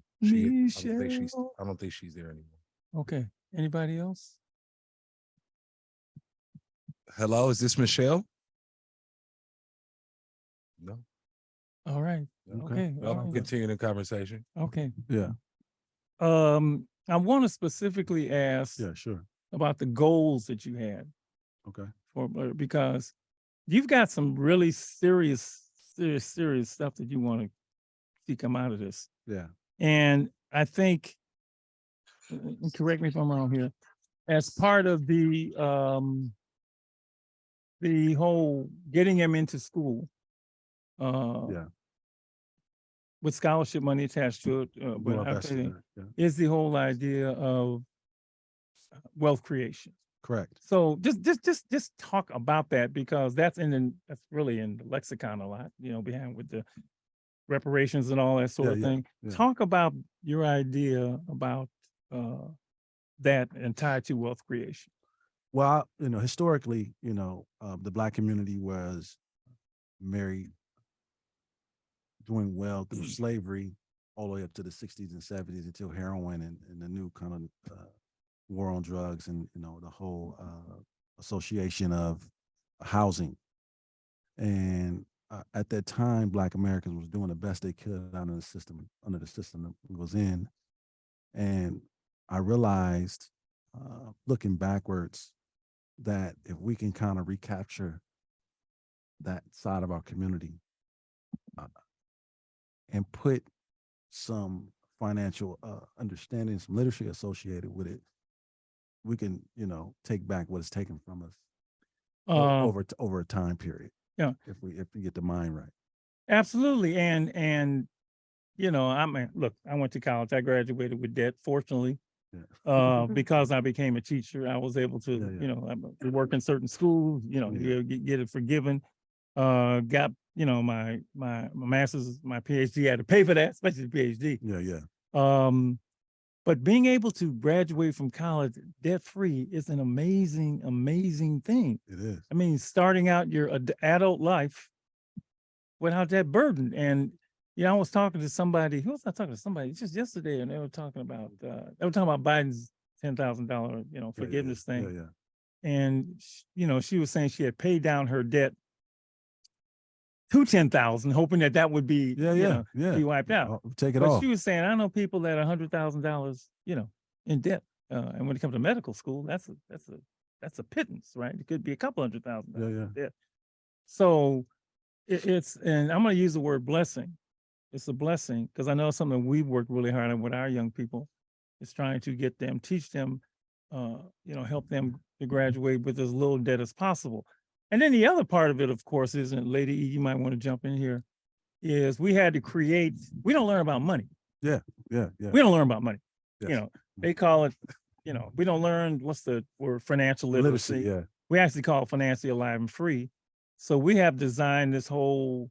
Speaker 6: I don't think she's there anymore.
Speaker 3: Okay. Anybody else?
Speaker 6: Hello, is this Michelle? No.
Speaker 3: All right. Okay.
Speaker 6: Well,
Speaker 3: all right.
Speaker 6: continue the conversation.
Speaker 3: Okay.
Speaker 4: Yeah.
Speaker 3: I want to specifically ask
Speaker 4: Yeah, sure.
Speaker 3: about the goals that you had
Speaker 4: Okay.
Speaker 3: for because you've got some really serious stuff that you want to see come out of this.
Speaker 4: Yeah.
Speaker 3: And I think, correct me if I'm wrong here, as part of the whole getting him into school,
Speaker 4: Yeah.
Speaker 3: with scholarship money attached to it,
Speaker 4: Doing
Speaker 3: but
Speaker 4: our
Speaker 3: I
Speaker 4: best to
Speaker 3: think
Speaker 4: do that, yeah.
Speaker 3: is the whole idea of wealth creation.
Speaker 4: Correct.
Speaker 3: So just talk about that, because that's really in the lexicon a lot, behind with the reparations and all that sort of thing.
Speaker 4: Yeah.
Speaker 3: Talk about your idea about that and tied to wealth creation.
Speaker 4: Well, historically, the Black community was married, doing well through slavery all the way up to the 60s and 70s until heroin and the new kind of war on drugs and, the whole association of housing. And at that time, Black Americans was doing the best they could under the system that we was in. And I realized, looking backwards, that if we can kind of recapture that side of our community and put some financial understanding, some literacy associated with it, we can, take back what is taken from us over a time period.
Speaker 3: Yeah.
Speaker 4: If we get the mind right.
Speaker 3: Absolutely. And look, I went to college. I graduated with debt, fortunately.
Speaker 4: Yeah.
Speaker 3: Because I became a teacher, I was able to, I work in certain schools, get it forgiven. Got, my master's, my PhD, I had to pay for that, especially the PhD.
Speaker 4: Yeah.
Speaker 3: But being able to graduate from college debt-free is an amazing, amazing thing.
Speaker 4: It is.
Speaker 3: I mean, starting out your adult life without that burden. And I was talking to somebody. Who was I talking to? Somebody just yesterday, and they were talking about Biden's $10,000 forgiveness thing.
Speaker 4: Yeah.
Speaker 3: And she was saying she had paid down her debt to 10,000, hoping that would be be wiped out.
Speaker 4: Take it
Speaker 3: but
Speaker 4: off.
Speaker 3: She was saying, I know people that are $100,000 in debt, and when it comes to medical school, that's a pittance, right? It could be a couple $100,000 debt. So and I'm going to use the word blessing. It's a blessing, because I know something we've worked really hard on with our young people is trying to get them, teach them, help them to graduate with as little debt as possible. And then the other part of it, of course, isn't, Lady E, you might want to jump in here, is we had to create, we don't learn about money.
Speaker 4: Yeah.
Speaker 3: We don't learn about money.
Speaker 4: Yes.
Speaker 3: They call it, we don't learn, what's the word, financial literacy.
Speaker 4: Yeah.
Speaker 3: We actually call it financially alive and free. So we have designed this whole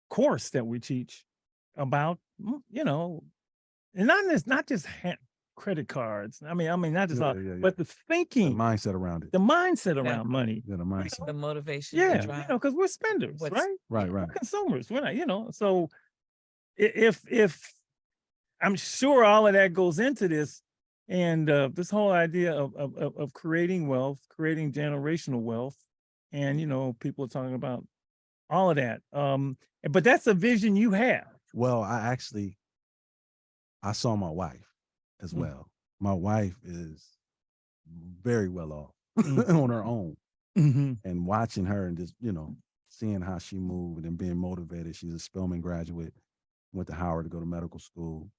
Speaker 3: course that we teach about, and not just credit cards. I mean, not just but the thinking,
Speaker 4: the mindset around it,
Speaker 3: the mindset around money.
Speaker 4: Yeah, the mindset,
Speaker 7: the motivation.
Speaker 3: Yeah, because we're spenders, right?
Speaker 4: Right.
Speaker 3: We're consumers. We're not, so if I'm sure all of that goes into this, and this whole idea of creating wealth, creating generational wealth, and people are talking about all of that. But that's a vision you have.
Speaker 4: Well, I saw my wife as well. My wife is very well off on her own, and watching her and just seeing how she moved and being motivated. She's a Spelman graduate, went to Howard to go to medical school,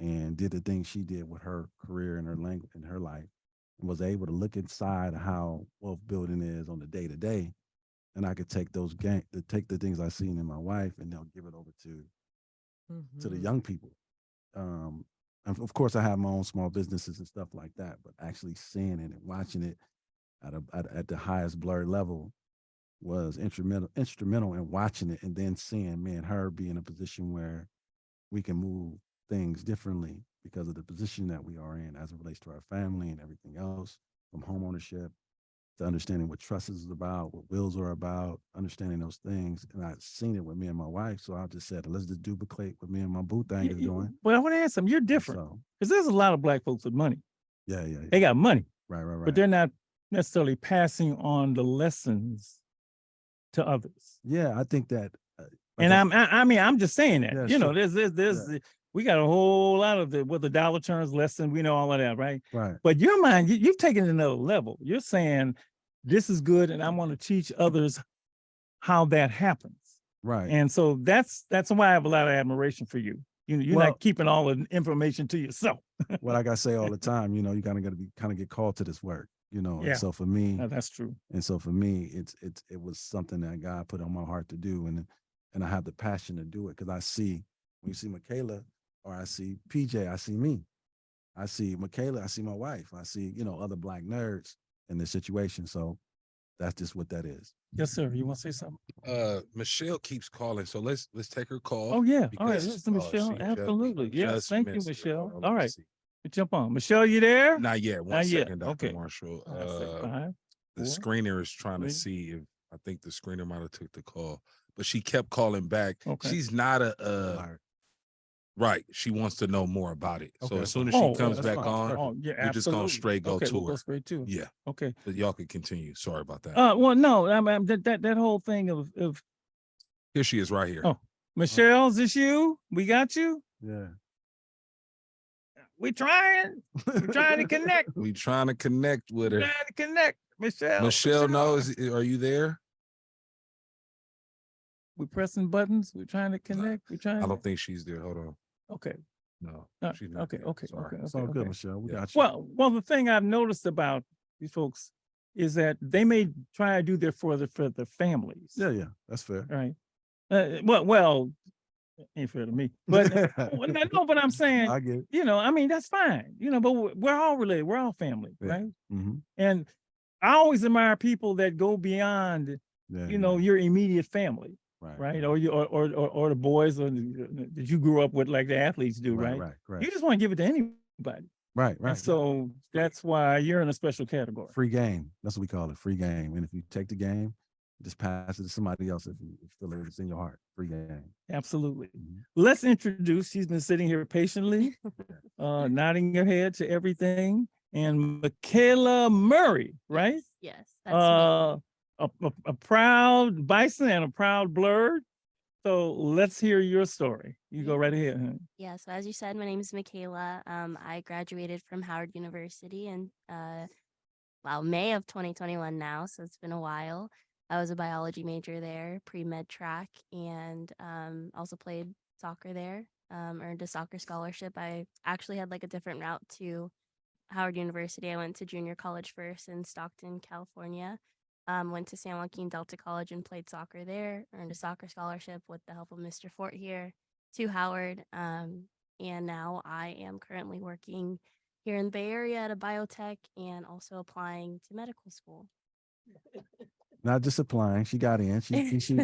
Speaker 4: and did the things she did with her career and her language and her life, and was able to look inside of how wealth building is on the day to day. And I could take take the things I've seen in my wife and give it over to the young people. And of course, I have my own small businesses and stuff like that, but actually seeing it and watching it at the highest Blerd level was instrumental in watching it, and then seeing me and her be in a position where we can move things differently because of the position that we are in as it relates to our family and everything else, from home ownership to understanding what trust is about, what wills are about, understanding those things. And I've seen it with me and my wife. So I just said, let's just duplicate what me and my boo thing is doing.
Speaker 3: Well, I want to ask them, you're different.
Speaker 4: So,
Speaker 3: Because there's a lot of black folks with money.
Speaker 4: yeah.
Speaker 3: They got money,
Speaker 4: Right.
Speaker 3: but they're not necessarily passing on the lessons to others.
Speaker 4: Yeah, I think that.
Speaker 3: And I'm just saying that,
Speaker 4: Yeah,
Speaker 3: you know,
Speaker 4: sure.
Speaker 3: there's we got a whole lot of the dollar terms lesson. We know all of that, right?
Speaker 4: Right.
Speaker 3: But your mind, you've taken it another level. You're saying this is good, and I want to teach others how that happens.
Speaker 4: Right.
Speaker 3: And so that's why I have a lot of admiration for you. You're
Speaker 4: Well-
Speaker 3: not keeping all the information to yourself.
Speaker 4: Well, like I say all the time, you know, you kind of get called to this work, you know.
Speaker 3: Yeah.
Speaker 4: And so for me,
Speaker 3: No, that's true.
Speaker 4: and so for me, it was something that God put on my heart to do, and I have the passion to do it because I see, when you see Michaela or I see PJ, I see me. I see Michaela, I see my wife, I see, you know, other black nerds in this situation. So that's just what that is.
Speaker 3: Yes, sir. You want to say something?
Speaker 6: Michelle keeps calling, so let's take her call.
Speaker 3: Oh, yeah. All right.
Speaker 6: because,
Speaker 3: Listen, Michelle.
Speaker 6: she just-
Speaker 3: Absolutely. Yes.
Speaker 6: just
Speaker 3: Thank you,
Speaker 6: missed it.
Speaker 3: Michelle.
Speaker 6: Hold on,
Speaker 3: All
Speaker 6: let me
Speaker 3: right.
Speaker 6: see.
Speaker 3: Jump on. Michelle, you there?
Speaker 6: Not yet. One
Speaker 3: Not yet.
Speaker 6: second, Dr.
Speaker 3: Okay.
Speaker 6: Marshall.
Speaker 3: Five,
Speaker 6: The
Speaker 3: 4,
Speaker 6: screener is trying to
Speaker 3: 3.
Speaker 6: see if I think the screener might have took the call, but she kept calling back.
Speaker 3: Okay.
Speaker 6: She's not right. She wants to know more about it. So
Speaker 4: Okay.
Speaker 6: as soon as
Speaker 3: Oh,
Speaker 6: she comes
Speaker 4: that's
Speaker 6: back
Speaker 4: fine.
Speaker 6: on,
Speaker 4: Perfect.
Speaker 3: Oh, yeah,
Speaker 6: we're just gonna
Speaker 3: absolutely.
Speaker 6: straight go
Speaker 3: Okay,
Speaker 6: to
Speaker 3: we'll go
Speaker 6: her.
Speaker 3: straight to it.
Speaker 6: Yeah,
Speaker 3: Okay.
Speaker 6: but y'all can continue. Sorry about that.
Speaker 3: Well, no, that whole thing of
Speaker 6: Here she is right here.
Speaker 3: Oh. Michelle, is this you? We got you?
Speaker 4: Yeah.
Speaker 3: We trying. We're trying to connect.
Speaker 6: We trying to connect with her.
Speaker 3: Trying to connect. Michelle.
Speaker 6: Michelle knows. Are you there?
Speaker 3: We're pressing buttons. We're trying to connect. We're trying.
Speaker 6: I don't think she's there. Hold on.
Speaker 3: Okay.
Speaker 6: No, she's not.
Speaker 3: Okay.
Speaker 6: there.
Speaker 3: Okay.
Speaker 6: Sorry.
Speaker 3: Okay.
Speaker 4: It's all
Speaker 3: okay,
Speaker 4: good,
Speaker 3: okay.
Speaker 4: Michelle. We
Speaker 6: Yeah.
Speaker 4: got you.
Speaker 3: Well, the thing I've noticed about these folks is that they may try to do their for the families.
Speaker 4: Yeah. That's fair.
Speaker 3: Right. Well, ain't fair to me. But no, but I'm saying,
Speaker 4: I get it.
Speaker 3: you know, I mean, that's fine. You know, but we're all related. We're all family,
Speaker 4: Yeah.
Speaker 3: right?
Speaker 4: Mm-hmm.
Speaker 3: And I always admire people that go beyond,
Speaker 4: Yeah.
Speaker 3: you know, your immediate family, right? Or you or the boys that you grew up with, like the athletes do, right?
Speaker 4: Right.
Speaker 3: You just want to give it to anybody.
Speaker 4: Right.
Speaker 3: And so that's why you're in a special category.
Speaker 4: Free game. That's what we call it. Free game. And if you take the game, just pass it to somebody else if you feel like it's in your heart. Free game.
Speaker 3: Absolutely.
Speaker 4: Mhm.
Speaker 3: Let's introduce, she's been sitting here patiently, nodding her head to everything. And Michaela Murray, right?
Speaker 13: Yes, that's me.
Speaker 3: A proud Bison and a proud Blerd. So let's hear your story. You go right ahead. Honey.
Speaker 13: Yeah, so as you said, my name is Michaela. I graduated from Howard University in May of 2021 now, so it's been a while. I was a biology major there, pre-med track, and also played soccer there, earned a soccer scholarship. I actually had like a different route to Howard University. I went to junior college first in Stockton, California. Went to San Joaquin Delta College and played soccer there, earned a soccer scholarship with the help of Mr. Fort here to Howard. And now I am currently working here in the Bay Area at a biotech and also applying to medical school.
Speaker 4: Not just applying. She got in. She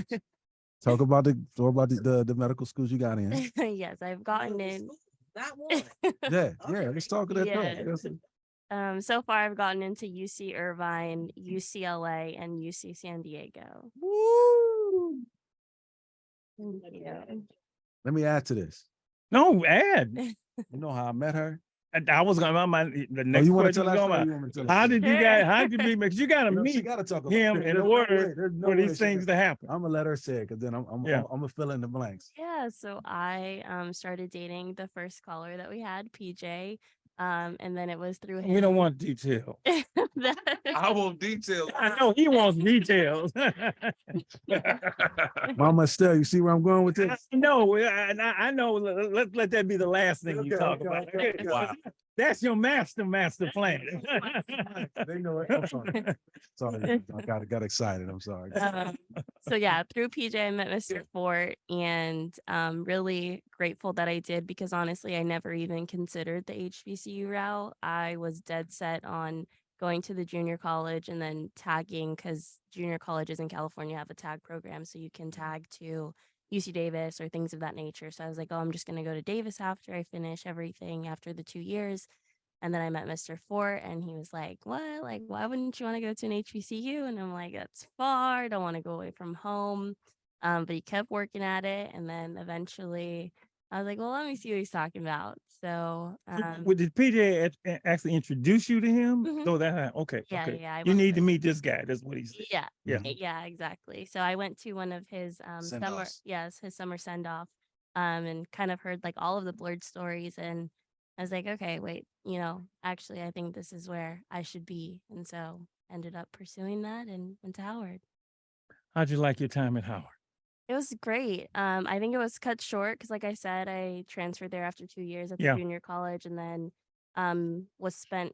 Speaker 4: talk about the medical schools you got in.
Speaker 13: Yes, I've gotten in.
Speaker 7: Not one.
Speaker 4: Yeah. Let's talk of that.
Speaker 13: Yeah. So far, I've gotten into UC Irvine, UCLA, and UC San Diego.
Speaker 3: Woo!
Speaker 13: Yeah.
Speaker 4: Let me add to this.
Speaker 3: No, add.
Speaker 4: You know how I met her?
Speaker 3: I was going to the next
Speaker 4: you want to
Speaker 3: question.
Speaker 4: tell
Speaker 3: was
Speaker 4: that
Speaker 3: going
Speaker 4: story?
Speaker 3: about, how did you guys? How did you meet? Because you got to
Speaker 4: No, she
Speaker 3: meet
Speaker 4: gotta talk about
Speaker 3: him
Speaker 4: it.
Speaker 3: in
Speaker 4: There's
Speaker 3: order
Speaker 4: no
Speaker 3: for
Speaker 4: way
Speaker 3: these
Speaker 4: she
Speaker 3: things
Speaker 4: can-
Speaker 3: to happen.
Speaker 4: I'm gonna let her say it because then I'm gonna fill in the blanks.
Speaker 13: Yeah, so I started dating the first caller that we had, PJ. And then it was through him.
Speaker 3: We don't want detail.
Speaker 6: I want details.
Speaker 3: I know he wants details.
Speaker 4: Mama Estelle, you see where I'm going with this?
Speaker 3: No, I know. Let that be the last thing you talk about.
Speaker 4: okay.
Speaker 6: Wow.
Speaker 3: That's your master plan.
Speaker 4: They know it. I'm sorry. I got excited. I'm sorry.
Speaker 13: So yeah, through PJ, I met Mr. Fort, and really grateful that I did, because honestly, I never even considered the HBCU route. I was dead set on going to the junior college and then tagging, because junior colleges in California have a tag program, so you can tag to UC Davis or things of that nature. So I was like, oh, I'm just going to go to Davis after I finish everything after the 2 years. And then I met Mr. Fort and he was like, what? Like, why wouldn't you want to go to an HBCU? And I'm like, that's far. I don't want to go away from home. But he kept working at it. And then eventually I was like, well, let me see what he's talking about. So
Speaker 3: did PJ actually introduce you to him?
Speaker 13: Mhm.
Speaker 3: No, that okay.
Speaker 13: Yeah,
Speaker 3: Okay.
Speaker 13: yeah, I
Speaker 3: You
Speaker 13: went
Speaker 3: need to
Speaker 13: with-
Speaker 3: meet this guy. That's what he said.
Speaker 13: yeah,
Speaker 3: Yeah.
Speaker 13: yeah, exactly. So I went to one of his summer,
Speaker 4: Send-offs.
Speaker 13: his summer send off, and kind of heard like all of the Blerd stories, and I was like, okay, wait, actually, I think this is where I should be, and so ended up pursuing that and went to Howard.
Speaker 3: How'd you like your time at Howard?
Speaker 13: It was great. I think it was cut short because, like I said, I transferred there after 2 years at the
Speaker 3: Yeah.
Speaker 13: junior college, and then was spent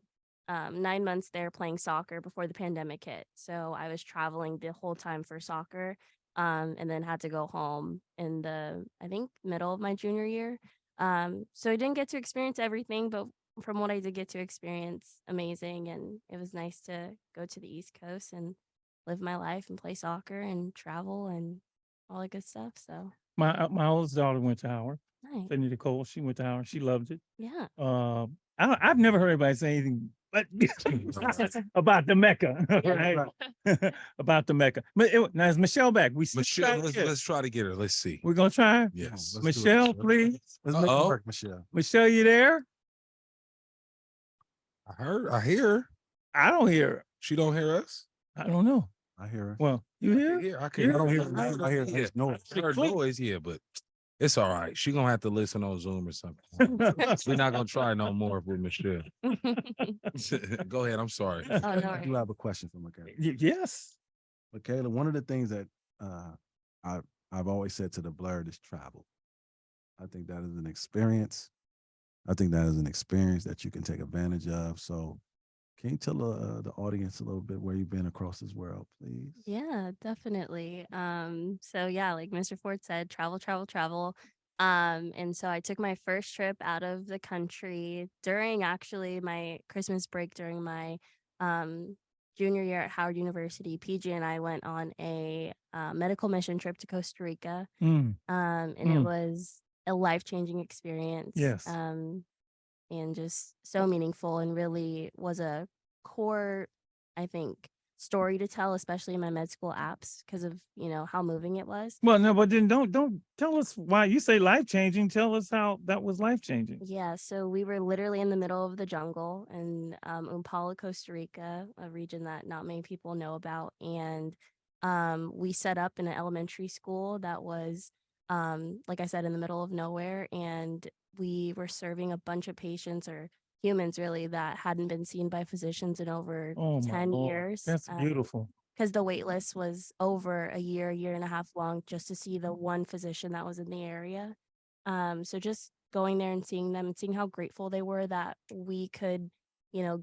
Speaker 13: 9 months there playing soccer before the pandemic hit. So I was traveling the whole time for soccer, and then had to go home in the, I think, middle of my junior year. So I didn't get to experience everything, but from what I did get to experience, amazing, and it was nice to go to the East Coast and live my life and play soccer and travel and all that good stuff. So
Speaker 3: My oldest daughter went to Howard.
Speaker 13: nice.
Speaker 3: Sydney Nicole, she went to Howard. She loved it.
Speaker 13: Yeah.
Speaker 3: I've never heard anybody say anything but about the Mecca, right? About the Mecca. But now is Michelle back? We still
Speaker 6: Michelle,
Speaker 3: trying to get-
Speaker 6: let's try to get her. Let's see.
Speaker 3: We're gonna try.
Speaker 6: Yes.
Speaker 4: Let's do it,
Speaker 3: Michelle, please.
Speaker 4: Let's make it
Speaker 6: Uh-oh.
Speaker 4: work, Michelle.
Speaker 3: Michelle, you there?
Speaker 6: I hear her.
Speaker 3: I don't hear her.
Speaker 6: She don't hear us.
Speaker 3: I don't know.
Speaker 4: I hear her.
Speaker 3: Well, you hear?
Speaker 6: Yeah, I
Speaker 4: I
Speaker 6: can.
Speaker 4: don't hear her. I hear
Speaker 6: Yeah.
Speaker 4: her. No.
Speaker 6: I heard noise, yeah, but it's all right. She gonna have to listen on Zoom or something. We're not gonna try no more with Michelle. Go ahead. I'm sorry.
Speaker 13: Oh, no
Speaker 4: I
Speaker 13: worries.
Speaker 4: do have a question for Michaela.
Speaker 3: Yes.
Speaker 4: Michaela, one of the things that I've always said to the Blerd is travel. I think that is an experience. I think that is an experience that you can take advantage of. So can you tell the audience a little bit where you've been across this world, please?
Speaker 13: Yeah, definitely. So yeah, like Mr. Ford said, travel, travel, travel. And so I took my first trip out of the country during actually my Christmas break during my junior year at Howard University. PG and I went on a medical mission trip to Costa Rica.
Speaker 3: Mm.
Speaker 13: And it
Speaker 3: Mm.
Speaker 13: was a life-changing experience.
Speaker 3: Yes.
Speaker 13: And just so meaningful, and really was a core, I think, story to tell, especially in my med school apps, because of how moving it was.
Speaker 3: Well, no, but then don't tell us why you say life changing. Tell us how that was life changing.
Speaker 13: Yeah, so we were literally in the middle of the jungle in Impala, Costa Rica, a region that not many people know about, and we set up in an elementary school that was, like I said, in the middle of nowhere, and we were serving a bunch of patients, or humans really, that hadn't been seen by physicians in over
Speaker 3: Oh my
Speaker 13: 10
Speaker 3: Lord.
Speaker 13: years.
Speaker 3: That's beautiful.
Speaker 13: Because the wait list was over a year and a half long just to see the one physician that was in the area. So just going there and seeing them and seeing how grateful they were that we could,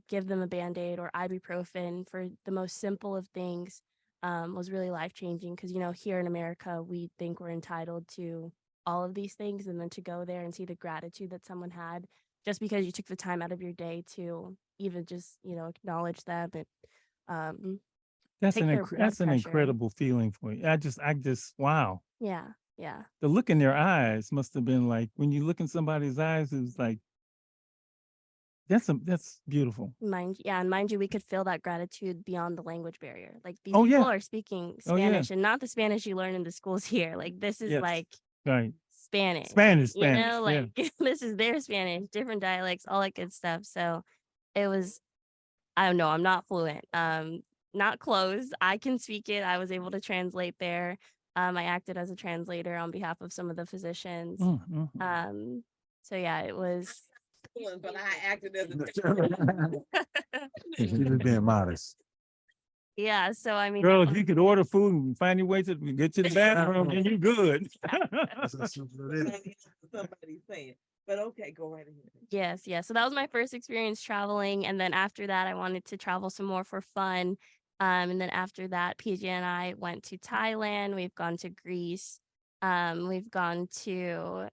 Speaker 13: give them a Band-Aid or ibuprofen for the most simple of things, was really life-changing. Because, here in America, we think we're entitled to all of these things, and then to go there and see the gratitude that someone had just because you took the time out of your day to even just, acknowledge them and
Speaker 3: That's
Speaker 13: take
Speaker 3: an
Speaker 13: their blood
Speaker 3: that's an
Speaker 13: pressure.
Speaker 3: incredible feeling for you. I just wow.
Speaker 13: Yeah.
Speaker 3: The look in their eyes must have been like, when you look in somebody's eyes, it was like, that's beautiful.
Speaker 13: Mind you, we could feel that gratitude beyond the language barrier. Like these
Speaker 3: Oh,
Speaker 13: people
Speaker 3: yeah.
Speaker 13: are speaking
Speaker 3: Oh, yeah.
Speaker 13: Spanish, and not the Spanish you learn in the schools here. Like this is
Speaker 3: Yes.
Speaker 13: like
Speaker 3: Right.
Speaker 13: Spanish.
Speaker 3: Spanish.
Speaker 13: Like
Speaker 3: Yeah.
Speaker 13: this is their Spanish, different dialects, all that good stuff. So it was, I don't know, I'm not fluent, not close. I can speak it. I was able to translate there. I acted as a translator on behalf of some of the physicians. So yeah, it was.
Speaker 7: But I acted as
Speaker 4: She was being modest.
Speaker 13: Yeah, so I mean,
Speaker 3: Girl, if you could order food and find your way to get to the bathroom, then you good.
Speaker 4: That's as simple as it is.
Speaker 7: somebody saying. But okay, go right ahead.
Speaker 13: Yes. So that was my first experience traveling. And then after that, I wanted to travel some more for fun. And then after that, PJ and I went to Thailand. We've gone to Greece. We've gone to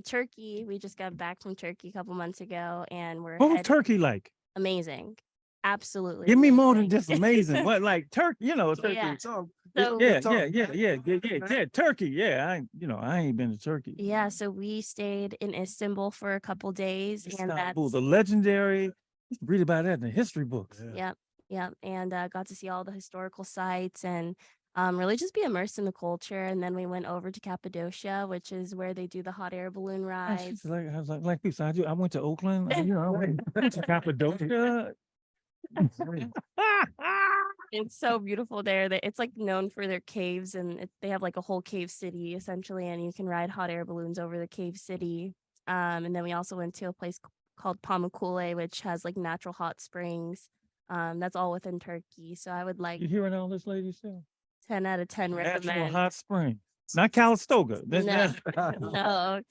Speaker 13: Turkey. We just got back from Turkey a couple months ago, and we're
Speaker 3: What was
Speaker 13: headed-
Speaker 3: Turkey like?
Speaker 13: amazing. Absolutely.
Speaker 3: Give me more than
Speaker 13: amazing.
Speaker 3: just amazing. What, like Turkey, Turkey.
Speaker 13: Yeah.
Speaker 3: So
Speaker 13: So
Speaker 3: yeah. Turkey. Yeah, I ain't been to Turkey.
Speaker 13: yeah, so we stayed in Istanbul for a couple days, and
Speaker 3: Istanbul,
Speaker 13: that's
Speaker 3: the legendary. Read about that in the history books.
Speaker 13: yep, and got to see all the historical sites and really just be immersed in the culture. And then we went over to Cappadocia, which is where they do the hot air balloon rides.
Speaker 3: I was like people. I went to Oakland. I went to Cappadocia.
Speaker 13: It's so beautiful there. It's like known for their caves, and they have like a whole cave city essentially, and you can ride hot air balloons over the cave city. And then we also went to a place called Pamukkale, which has like natural hot springs. That's all within Turkey. So I would like
Speaker 3: You hearing all this, ladies?
Speaker 13: 10 out of 10
Speaker 3: Natural
Speaker 13: recommend.
Speaker 3: hot spring. It's not Calistoga.
Speaker 13: No. No,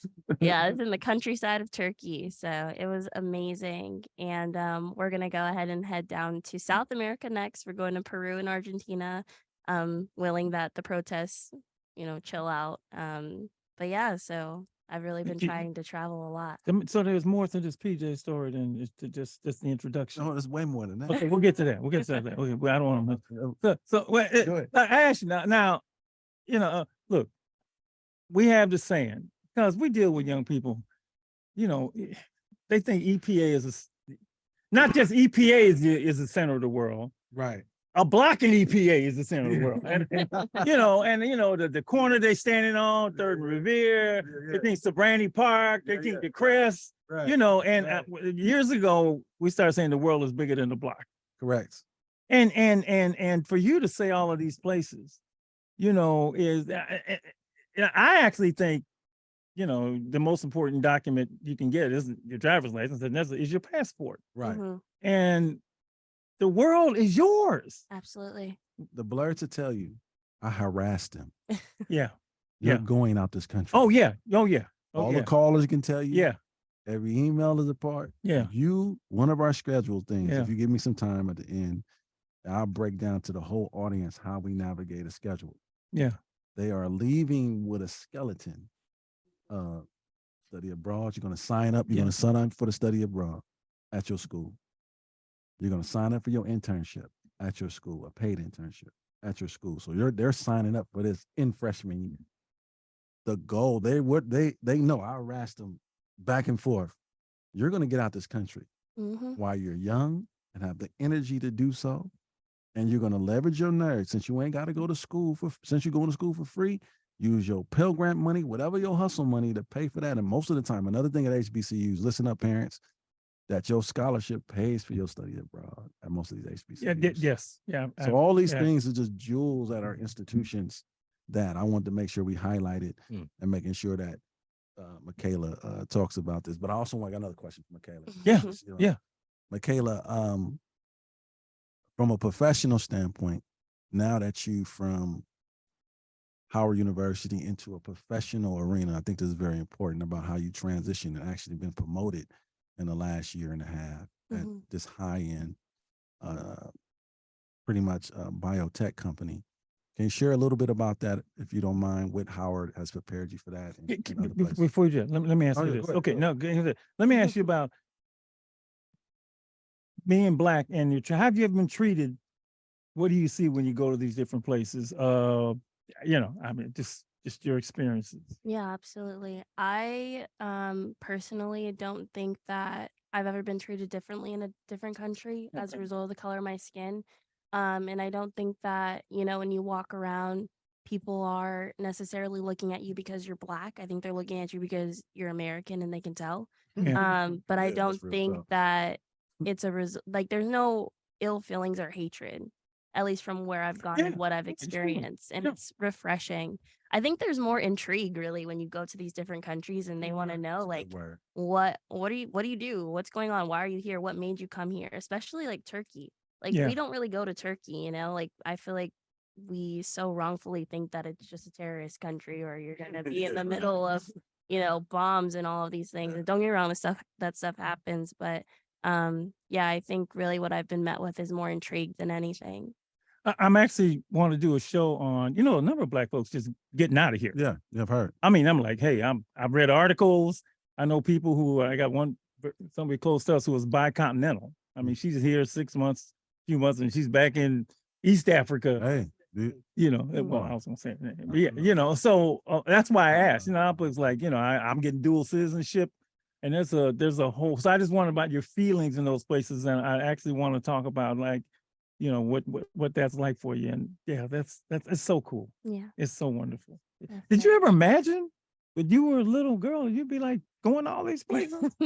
Speaker 13: yeah, it's in the countryside of Turkey. So it was amazing. And we're gonna go ahead and head down to South America next. We're going to Peru and Argentina, willing that the protests, chill out. But yeah, so I've really been trying to travel a lot.
Speaker 3: So there's more to this PJ story than just the introduction.
Speaker 4: No, there's way more than that.
Speaker 3: Okay, we'll get to that. Okay, well, I don't want to. I ask you now, look, we have the saying because we deal with young people. They think EPA is not just EPA is the center of the world.
Speaker 4: Right.
Speaker 3: A blocking EPA is the center of the world. And the corner they standing on, Third and Revere, they think Sobrani Park, they think the Crest, years ago, we started saying the world is bigger than the block.
Speaker 4: Correct.
Speaker 3: And for you to say all of these places, is I actually think, the most important document you can get isn't your driver's license, and is your passport.
Speaker 4: Right.
Speaker 3: And the world is yours.
Speaker 13: Absolutely.
Speaker 4: The Blerd to tell you, I harassed him.
Speaker 3: Yeah.
Speaker 4: You're going out this country.
Speaker 3: Oh yeah.
Speaker 4: All the callers can tell you.
Speaker 3: Yeah.
Speaker 4: Every email is a part.
Speaker 3: Yeah.
Speaker 4: One of our scheduled things,
Speaker 3: Yeah.
Speaker 4: if you give me some time at the end, I'll break down to the whole audience how we navigate a schedule.
Speaker 3: Yeah.
Speaker 4: They are leaving with a skeleton. Study abroad. You're going to sign up. You're going to sign up for the study abroad at your school. You're going to sign up for your internship at your school, a paid internship at your school. So they're signing up for this in freshman year. The goal, they know, I harassed them back and forth. You're going to get out this country while you're young and have the energy to do so. And you're going to leverage your nerves since you ain't got to go to school since you're going to school for free. Use your Pell Grant money, whatever your hustle money to pay for that. And most of the time, another thing at HBCUs, listen up, parents, that your scholarship pays for your study abroad at most of these HBCUs.
Speaker 3: Yes. Yeah.
Speaker 4: So all these things are just jewels at our institutions that I want to make sure we highlighted and making sure that Michaela talks about this. But I also want another question for Michaela.
Speaker 3: Yeah.
Speaker 4: Michaela, from a professional standpoint, now that you from Howard University into a professional arena, I think this is very important about how you transition and actually been promoted in the last year and a half at this high-end, pretty much biotech company. Can you share a little bit about that, if you don't mind, what Howard has prepared you for that?
Speaker 3: Before you do, let me ask you this. Okay, no, let me ask you about being Black and have you ever been treated? What do you see when you go to these different places? Just your experiences.
Speaker 13: Yeah, absolutely. I personally don't think that I've ever been treated differently in a different country as a result of the color of my skin. And I don't think that, when you walk around, people are necessarily looking at you because you're Black. I think they're looking at you because you're American and they can tell. But I don't think that it's there's no ill feelings or hatred, at least from where I've gone and what I've experienced. And it's refreshing. I think there's more intrigue really when you go to these different countries and they want to know what do you do? What's going on? Why are you here? What made you come here? Especially like Turkey. We don't really go to Turkey, I feel like we so wrongfully think that it's just a terrorist country or you're going to be in the middle of, bombs and all of these things. And don't get me wrong, that stuff happens. But I think really what I've been met with is more intrigue than anything.
Speaker 3: I'm actually want to do a show on, a number of Black folks just getting out of here.
Speaker 4: Yeah, I've heard.
Speaker 3: I mean, I'm like, hey, I've read articles. I know people who, I got somebody close to us who was bicontinental. I mean, she's here 6 months, few months, and she's back in East Africa.
Speaker 4: Hey,
Speaker 3: You know, well, I was gonna say that. But yeah, you know, so that's why I asked. You know, I was like, you know, I'm getting dual citizenship, and there's a whole. So I just wondered about your feelings in those places, and I actually want to talk about like, you know, what that's like for you. And yeah, that's it's so cool.
Speaker 13: Yeah.
Speaker 3: It's so wonderful. Did you ever imagine when you were a little girl, you'd be like going to all these places?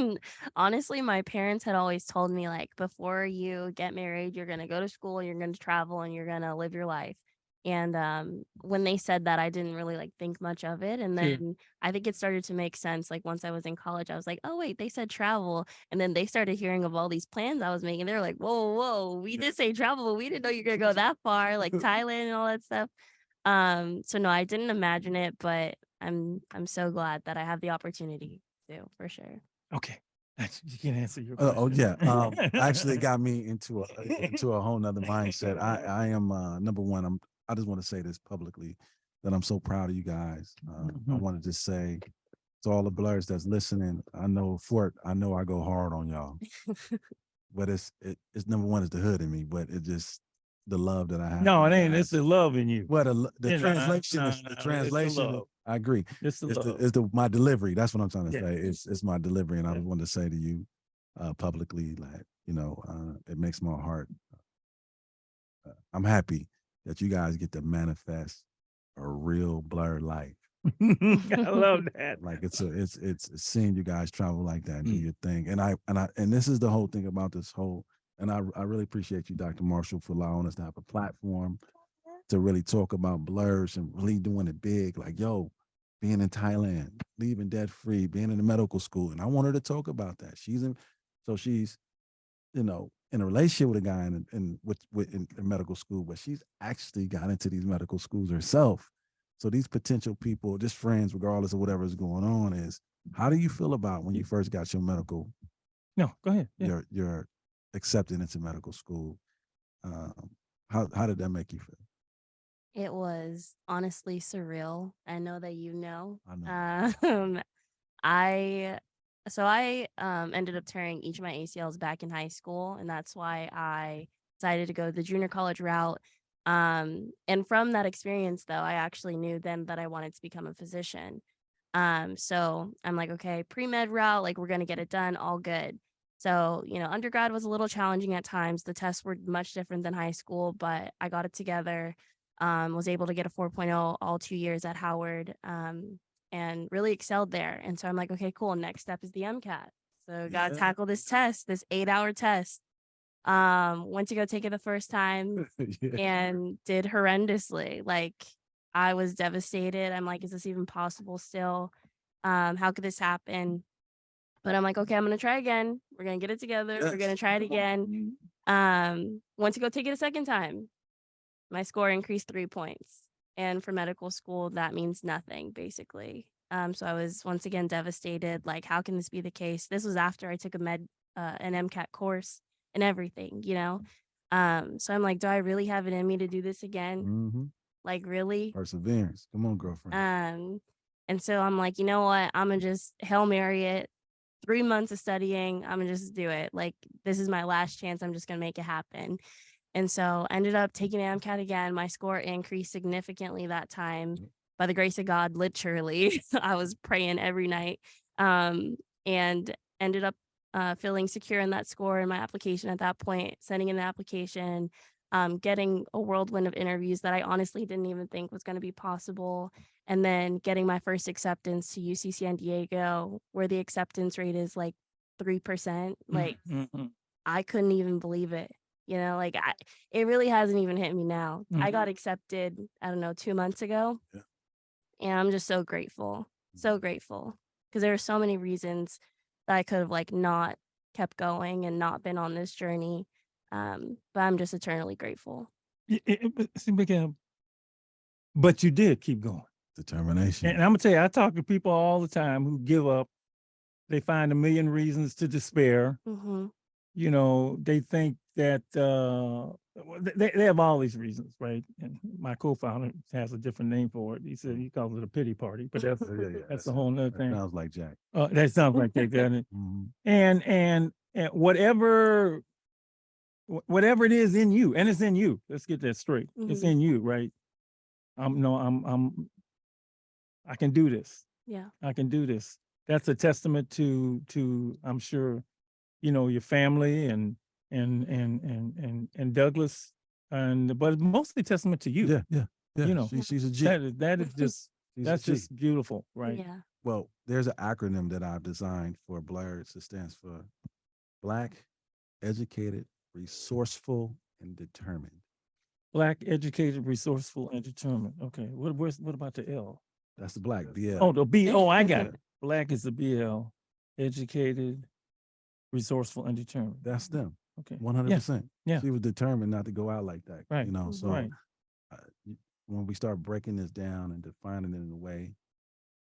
Speaker 13: Honestly, my parents had always told me like before you get married, you're gonna go to school, you're gonna travel, and you're gonna live your life. And when they said that, I didn't really like think much of it. And
Speaker 3: Sure.
Speaker 13: then I think it started to make sense. Like once I was in college, I was like, oh wait, they said travel. And then they started hearing of all these plans I was making. They're like, whoa, whoa, we did say travel, but we didn't know you're gonna go that far, like Thailand and all that stuff. So no, I didn't imagine it, but I'm so glad that I have the opportunity to, for sure.
Speaker 3: Okay. You can answer your question.
Speaker 4: Oh yeah. Actually got me into a whole nother mindset. I am number one, I just want to say this publicly that I'm so proud of you guys. I want to just say to all the Blerds that's listening, I know I go hard on y'all. But it's number one is the hood in me, but it just the love that I have.
Speaker 3: No, it ain't. It's the love in you.
Speaker 4: Well, the
Speaker 3: Yeah,
Speaker 4: translation is the
Speaker 3: it's the
Speaker 4: translation.
Speaker 3: love.
Speaker 4: I agree.
Speaker 3: It's the love.
Speaker 4: It's my delivery. That's what I'm trying to
Speaker 3: Yeah.
Speaker 4: say. It's my delivery, and I just wanted to say to you publicly, like, you know, it makes my heart. I'm happy that you guys get to manifest a real Blerd life.
Speaker 3: I love that.
Speaker 4: Like it's seeing you guys travel like that, do your thing, and this is the whole thing about this whole. And I really appreciate you, Dr. Marshall, for allowing us to have a platform to really talk about Blerds and really doing it big. Like, yo, being in Thailand, leaving debt free, being in the medical school, and I want her to talk about that. She's, you know, in a relationship with a guy in medical school, but she's actually got into these medical schools herself. So these potential people, just friends, regardless of whatever is going on, is how do you feel about when you first got your medical?
Speaker 3: No, go ahead. Yeah.
Speaker 4: Your accepted into medical school. How did that make you feel?
Speaker 13: It was honestly surreal. I know that you know.
Speaker 4: I know.
Speaker 13: I ended up tearing each of my ACLs back in high school, and that's why I decided to go the junior college route. And from that experience, though, I actually knew then that I wanted to become a physician. So I'm like, okay, pre-med route, like we're gonna get it done, all good. So, you know, undergrad was a little challenging at times. The tests were much different than high school, but I got it together. Was able to get a 4.0 all 2 years at Howard, and really excelled there. And so I'm like, okay, cool. Next step is the MCAT. So gotta tackle this test, this 8-hour test. Went to go take it the first time and did horrendously. Like I was devastated. I'm like, is this even possible still? How could this happen? But I'm like, okay, I'm gonna try again. We're gonna get it together. We're gonna try it again. Went to go take it a second time. My score increased 3 points. And for medical school, that means nothing, basically. So I was once again devastated. Like, how can this be the case? This was after I took an MCAT course and everything, you know? So I'm like, do I really have it in me to do this again?
Speaker 4: Mm-hmm.
Speaker 13: Like, really?
Speaker 4: Perseverance. Come on, girlfriend.
Speaker 13: And so I'm like, you know what? I'm gonna just Hail Mary it. 3 months of studying, I'm gonna just do it. Like, this is my last chance. I'm just gonna make it happen. And so ended up taking MCAT again. My score increased significantly that time. By the grace of God, literally, I was praying every night, and ended up feeling secure in that score in my application at that point, sending in the application, getting a whirlwind of interviews that I honestly didn't even think was going to be possible. And then getting my first acceptance to UC San Diego, where the acceptance rate is like 3%. Like, I couldn't even believe it. You know, like it really hasn't even hit me now. I got accepted, I don't know, 2 months ago. Yeah. And I'm just so grateful, because there are so many reasons that I could have like not kept going and not been on this journey. But I'm just eternally grateful.
Speaker 3: But you did keep going.
Speaker 4: Determination.
Speaker 3: And I'm gonna tell you, I talk to people all the time who give up. They find a million reasons to despair.
Speaker 13: Mm-hmm.
Speaker 3: You know, they think that they have all these reasons, right? And my co-founder has a different name for it. He said he calls it a pity party, but that's that's a whole nother thing.
Speaker 4: Sounds like Jack.
Speaker 3: That sounds like that, doesn't it? And whatever it is in you, and it's in you. Let's get that straight. It's in you, right? I can do this.
Speaker 13: Yeah.
Speaker 3: I can do this. That's a testament to I'm sure, your family and Douglas, but mostly testament to you.
Speaker 4: Yeah, yeah, yeah.
Speaker 3: You know,
Speaker 4: she's a G.
Speaker 3: That is just
Speaker 4: She's a
Speaker 3: that's
Speaker 4: G.
Speaker 3: just beautiful, right?
Speaker 13: Yeah.
Speaker 4: Well, there's an acronym that I've designed for Blerd. It stands for Black, Educated, Resourceful, and Determined.
Speaker 3: Black, educated, resourceful, and determined. Okay. What about the L?
Speaker 4: That's the Black, BL.
Speaker 3: Oh, the B. Oh, I got
Speaker 4: Yeah.
Speaker 3: it. Black is the BL. Educated, resourceful, and determined.
Speaker 4: That's them.
Speaker 3: Okay.
Speaker 4: 100%.
Speaker 3: Yeah.
Speaker 4: She was determined not to go out like that.
Speaker 3: Right.
Speaker 4: So
Speaker 3: Right.
Speaker 4: when we start breaking this down and defining it in a way,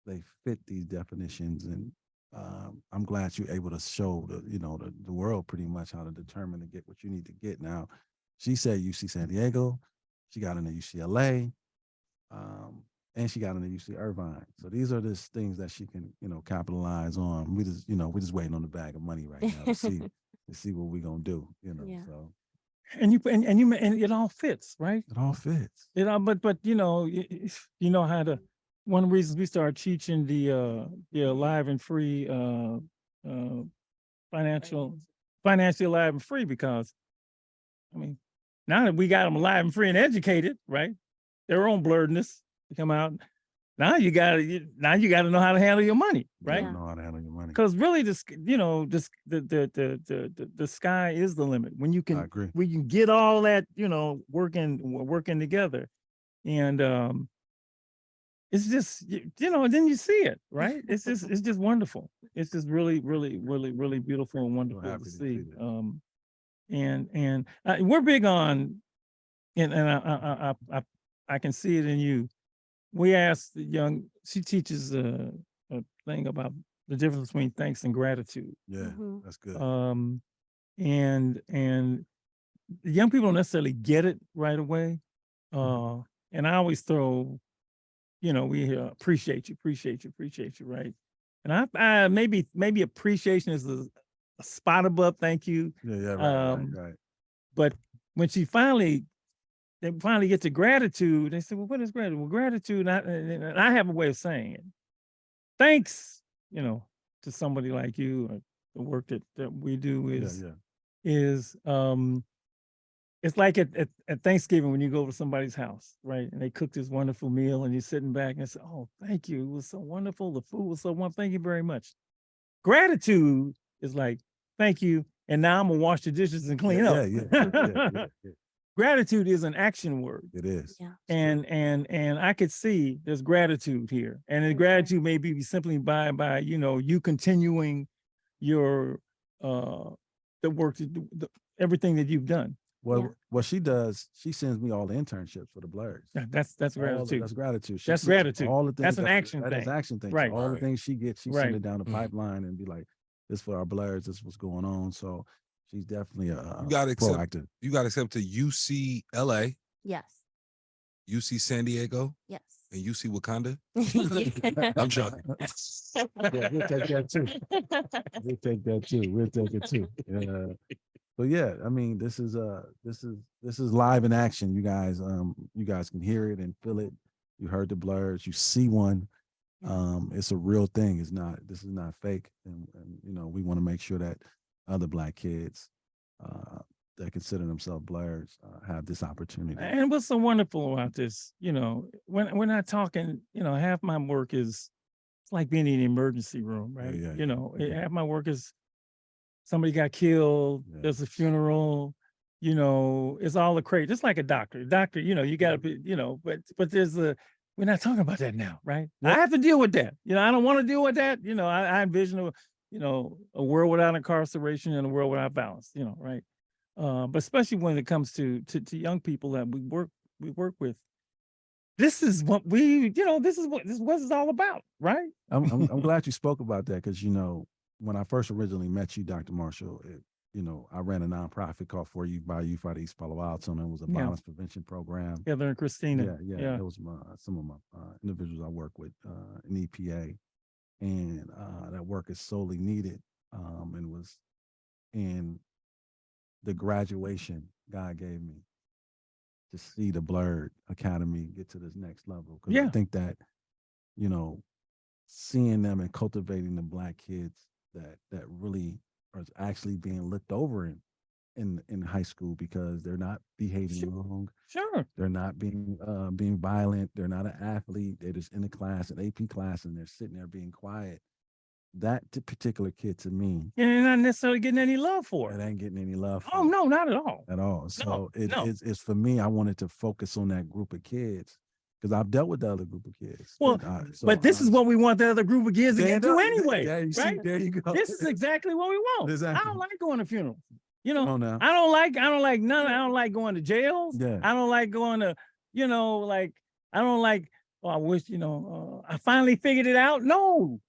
Speaker 4: they fit these definitions. And I'm glad you're able to show the world pretty much how to determine to get what you need to get. Now, she said UC San Diego, she got into UCLA, and she got into UC Irvine. So these are just things that she can, capitalize on. We're just waiting on the bag of money right now to see what we're gonna do.
Speaker 13: Yeah.
Speaker 4: So
Speaker 3: And it all fits, right?
Speaker 4: it all fits.
Speaker 3: But you know how to. One of the reasons we started teaching the live and free financially alive and free, because now that we got them alive and free and educated, right? Their own blerdness to come out. Now you gotta know how to handle your money, right?
Speaker 4: You gotta know how to handle your money.
Speaker 3: Because really, the sky is the limit when you
Speaker 4: I
Speaker 3: can
Speaker 4: agree.
Speaker 3: get all that working together, and it's just then you see it, right? It's just wonderful. It's just really beautiful and wonderful
Speaker 4: happy
Speaker 3: to
Speaker 4: to
Speaker 3: see.
Speaker 4: see that.
Speaker 3: And we're big on, and I can see it in you. We asked she teaches a thing about the difference between thanks and gratitude.
Speaker 4: Yeah,
Speaker 13: Mhm.
Speaker 4: that's good.
Speaker 3: And the young people don't necessarily get it right away. And I always throw, we hear appreciate you, right? And I maybe appreciation is a spot above thank you.
Speaker 4: Yeah, right.
Speaker 3: But when they finally get to gratitude, they say, well, what is gratitude? Well, gratitude, and I have a way of saying it. Thanks, to somebody like you, or the work that we do is it's like at Thanksgiving when you go to somebody's house, right? And they cook this wonderful meal and you're sitting back and say, oh, thank you. It was so wonderful. The food was so wonderful. Thank you very much. Gratitude is like, thank you. And now I'm gonna wash the dishes and clean up.
Speaker 4: Yeah.
Speaker 3: Gratitude is an action word.
Speaker 4: It is.
Speaker 13: Yeah.
Speaker 3: And I could see there's gratitude here. And the gratitude may be simply by you continuing your the work, everything that you've done.
Speaker 4: Well, what she does, she sends me all the internships for the Blerds.
Speaker 3: Yeah, that's gratitude.
Speaker 4: That's gratitude.
Speaker 3: That's gratitude.
Speaker 4: All the things
Speaker 3: That's an action
Speaker 4: that
Speaker 3: thing.
Speaker 4: is action thing.
Speaker 3: Right.
Speaker 4: So all the things she gets, she
Speaker 3: Right.
Speaker 4: send it down the pipeline and be like, this for our Blerds, this is what's going on. So she's definitely
Speaker 6: You got to accept.
Speaker 4: proactive.
Speaker 6: You got to accept to UCLA,
Speaker 13: Yes.
Speaker 6: UC San Diego,
Speaker 13: Yes.
Speaker 6: and UC Wakanda.
Speaker 13: Yeah.
Speaker 6: I'm joking.
Speaker 4: Yeah, we'll take that too. We'll take that too. We'll take it too. But yeah, I mean, this is live in action. You guys can hear it and feel it. You heard the Blerds. You see one. It's a real thing. This is not fake. And we want to make sure that other Black kids that consider themselves Blerds have this opportunity.
Speaker 3: And what's so wonderful about this, when we're not talking, half my work is it's like being in the emergency room, right?
Speaker 4: Yeah.
Speaker 3: Half my work is somebody got killed,
Speaker 4: Yeah.
Speaker 3: there's a funeral, it's all the crazy, just like a doctor. Doctor, you gotta be, but we're not talking about that now, right? I have to deal with that. I don't want to deal with that. I envision a world without incarceration and a world without violence, right? But especially when it comes to young people that we work with, this is what this is what it's all about, right?
Speaker 4: I'm glad you spoke about that because when I first originally met you, Dr. Marshall, I ran a nonprofit called For You by Youth out of East Palo Alto, and it was a violence prevention program.
Speaker 3: Together in Christina.
Speaker 4: Yeah. It was some of my individuals I work with in EPA, and that work is solely needed, and was in the graduation God gave me to see the Blerd Academy get to this next level. Because
Speaker 3: Yeah.
Speaker 4: I think that, you know, seeing them and cultivating the Black kids that really are actually being looked over in high school because they're not behaving wrong.
Speaker 3: Sure.
Speaker 4: They're not being violent. They're not an athlete. They're just in the class, an AP class, and they're sitting there being quiet. That particular kid to me,
Speaker 3: And they're not necessarily getting any love for
Speaker 4: it
Speaker 3: it.
Speaker 4: ain't getting any love.
Speaker 3: Oh, no, not at all.
Speaker 4: At all. So
Speaker 3: no.
Speaker 4: it's for me, I wanted to focus on that group of kids because I've dealt with the other group of kids.
Speaker 3: Well, but this is what we want the other group of kids to get to anyway.
Speaker 4: Yeah, you see,
Speaker 3: right?
Speaker 4: there you go.
Speaker 3: This is exactly what we want.
Speaker 4: Exactly.
Speaker 3: I don't like going to funerals. You know,
Speaker 4: Come on now.
Speaker 3: I don't like none. I don't like going to jails.
Speaker 4: Yeah.
Speaker 3: I don't like going to, you know, like I don't like. Oh, I wish, you know, I finally figured it out. No,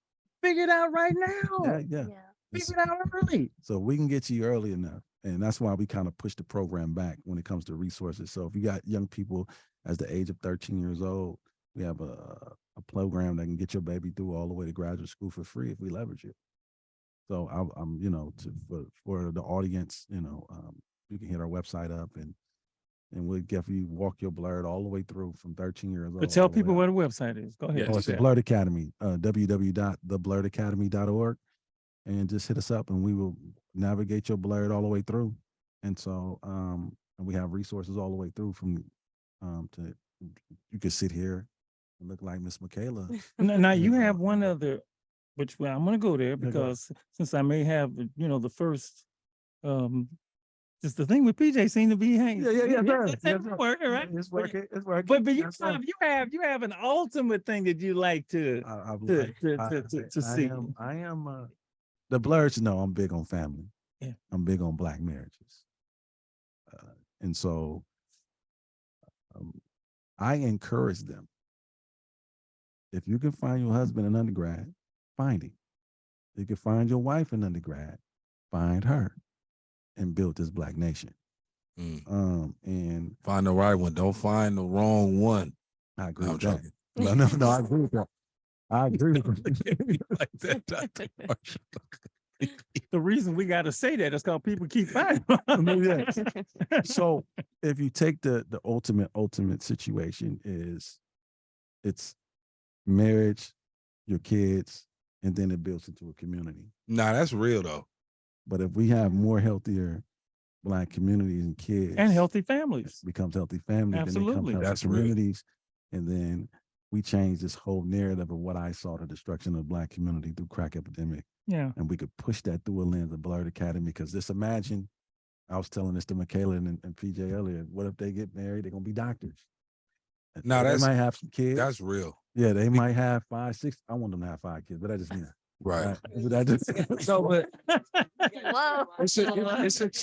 Speaker 3: figure it out right now.
Speaker 4: Yeah.
Speaker 3: Figure it out early.
Speaker 4: So we can get to you early enough. And that's why we kind of push the program back when it comes to resources. So if you got young people as the age of 13 years old, we have a program that can get your baby through all the way to graduate school for free if we leverage it. So I'm you know, for the audience, you know, you can hit our website up and we'll give you walk your Blerd all the way through from 13 years old.
Speaker 3: But tell
Speaker 4: all the way
Speaker 3: people
Speaker 4: up.
Speaker 3: where the website is. Go ahead.
Speaker 4: Oh, it's the Blerd Academy, www.theblerdacademy.org, and just hit us up and we will navigate your Blerd all the way through. And so, and we have resources all the way through from, to, you could sit here and look like Miss Michaela.
Speaker 3: Now you have one other, which I'm going to go there because since I may have, you know, the first, just the thing with PJ seemed to be hanging. It's working, right?
Speaker 4: It's working. It's working.
Speaker 3: But you have an ultimate thing that you like to see.
Speaker 4: I am the Blerds know I'm big on family.
Speaker 3: Yeah.
Speaker 4: I'm big on Black marriages. And so I encourage them. If you can find your husband in undergrad, find him. If you can find your wife in undergrad, find her and build this Black nation. And
Speaker 6: find the right one. Don't find the wrong one.
Speaker 4: I agree with
Speaker 6: joking.
Speaker 4: that. No, I agree with that. I agree with that.
Speaker 6: Like that, Dr. Marshall.
Speaker 3: The reason we got to say that is because people keep finding.
Speaker 4: So if you take the ultimate situation is it's marriage, your kids, and then it builds into a community.
Speaker 6: Nah, that's real though.
Speaker 4: But if we have more healthier Black communities and kids
Speaker 3: And healthy families.
Speaker 4: it becomes healthy families,
Speaker 3: Absolutely.
Speaker 4: then it becomes
Speaker 6: That's
Speaker 4: healthy
Speaker 6: real.
Speaker 4: communities, and then we change this whole narrative of what I saw the destruction of the Black community through crack epidemic.
Speaker 3: Yeah.
Speaker 4: And we could push that through a lens of Blerd Academy, because just imagine, I was telling this to Michaela and PJ earlier, what if they get married, they're gonna be doctors.
Speaker 6: Nah,
Speaker 4: they
Speaker 6: that's
Speaker 4: might have some kids.
Speaker 6: That's real.
Speaker 4: Yeah, they might have 5, 6. I want them to have 5 kids, but that just means
Speaker 6: Right.
Speaker 4: That just, so, but
Speaker 13: Whoa.
Speaker 4: she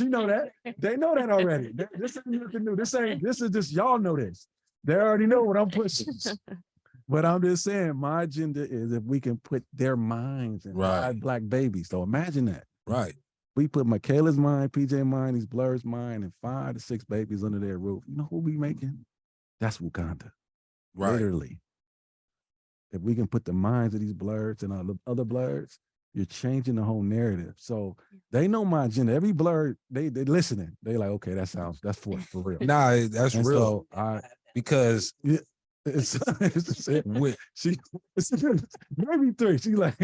Speaker 4: know that. They know that already. This ain't nothing new. This is just y'all know this. They already know what I'm pushing. But I'm just saying, my agenda is if we can put their minds in
Speaker 6: Right.
Speaker 4: 5 Black babies. So imagine that.
Speaker 6: Right.
Speaker 4: We put Michaela's mind, PJ mind, these Blerd's mind, and 5 to 6 babies under their roof. You know who we making? That's Wakanda.
Speaker 6: Right.
Speaker 4: Literally. If we can put the minds of these Blerds and other Blerds, you're changing the whole narrative. So they know my agenda. Every Blerd, they listening. They like, okay, that's for real.
Speaker 6: Nah, that's
Speaker 4: And
Speaker 6: real.
Speaker 4: So
Speaker 6: Because
Speaker 4: it's maybe 3. She like,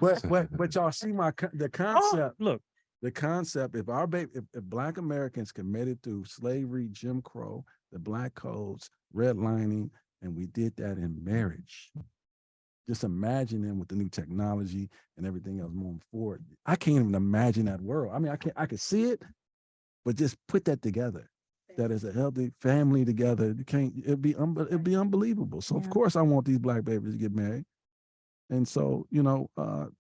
Speaker 4: but y'all see the concept.
Speaker 3: Oh, look,
Speaker 4: the concept. If our baby, if Black Americans committed through slavery, Jim Crow, the Black codes, redlining, and we did that in marriage. Just imagine them with the new technology and everything else moving forward. I can't even imagine that world. I mean, I can see it, but just put that together. That is a healthy family together. It'd be unbelievable. So of course I want these Black babies to get married. And so, you know,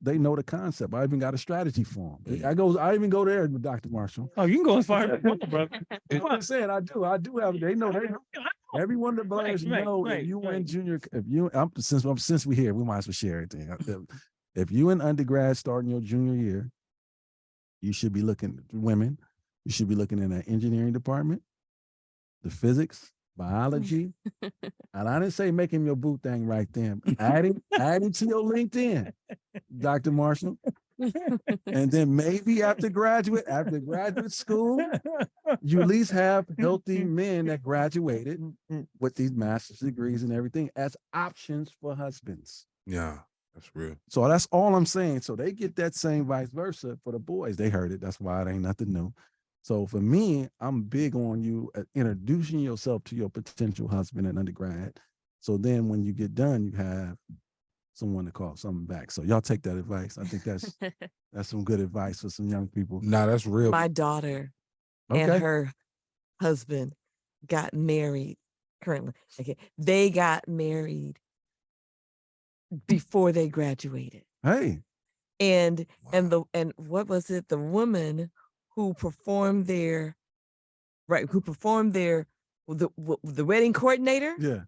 Speaker 4: they know the concept. I even got a strategy for them. I even go there with Dr. Marshall.
Speaker 3: Oh, you can go as far as you brother.
Speaker 4: I'm saying I do have. They know. Every one of the Blerds know
Speaker 3: right,
Speaker 4: if you
Speaker 3: right.
Speaker 4: win junior. If you, since we're here, we might as well share everything. If you in undergrad starting your junior year, you should be looking women. You should be looking in that engineering department, the physics, biology, and I didn't say make him your boo thing right then. Adding to your LinkedIn, Dr. Marshall. And then maybe after graduate school, you at least have healthy men that graduated with these master's degrees and everything as options for husbands.
Speaker 6: Yeah, that's real.
Speaker 4: So that's all I'm saying. So they get that same vice versa for the boys. They heard it. That's why it ain't nothing new. So for me, I'm big on you introducing yourself to your potential husband at undergrad. So then when you get done, you have someone to call something back. So y'all take that advice. I think that's some good advice for some young people.
Speaker 6: Nah, that's real.
Speaker 7: My daughter and her husband got married currently. Okay. They got married before they graduated.
Speaker 4: Hey.
Speaker 7: And what was it? The woman who performed the wedding coordinator.
Speaker 4: Yeah.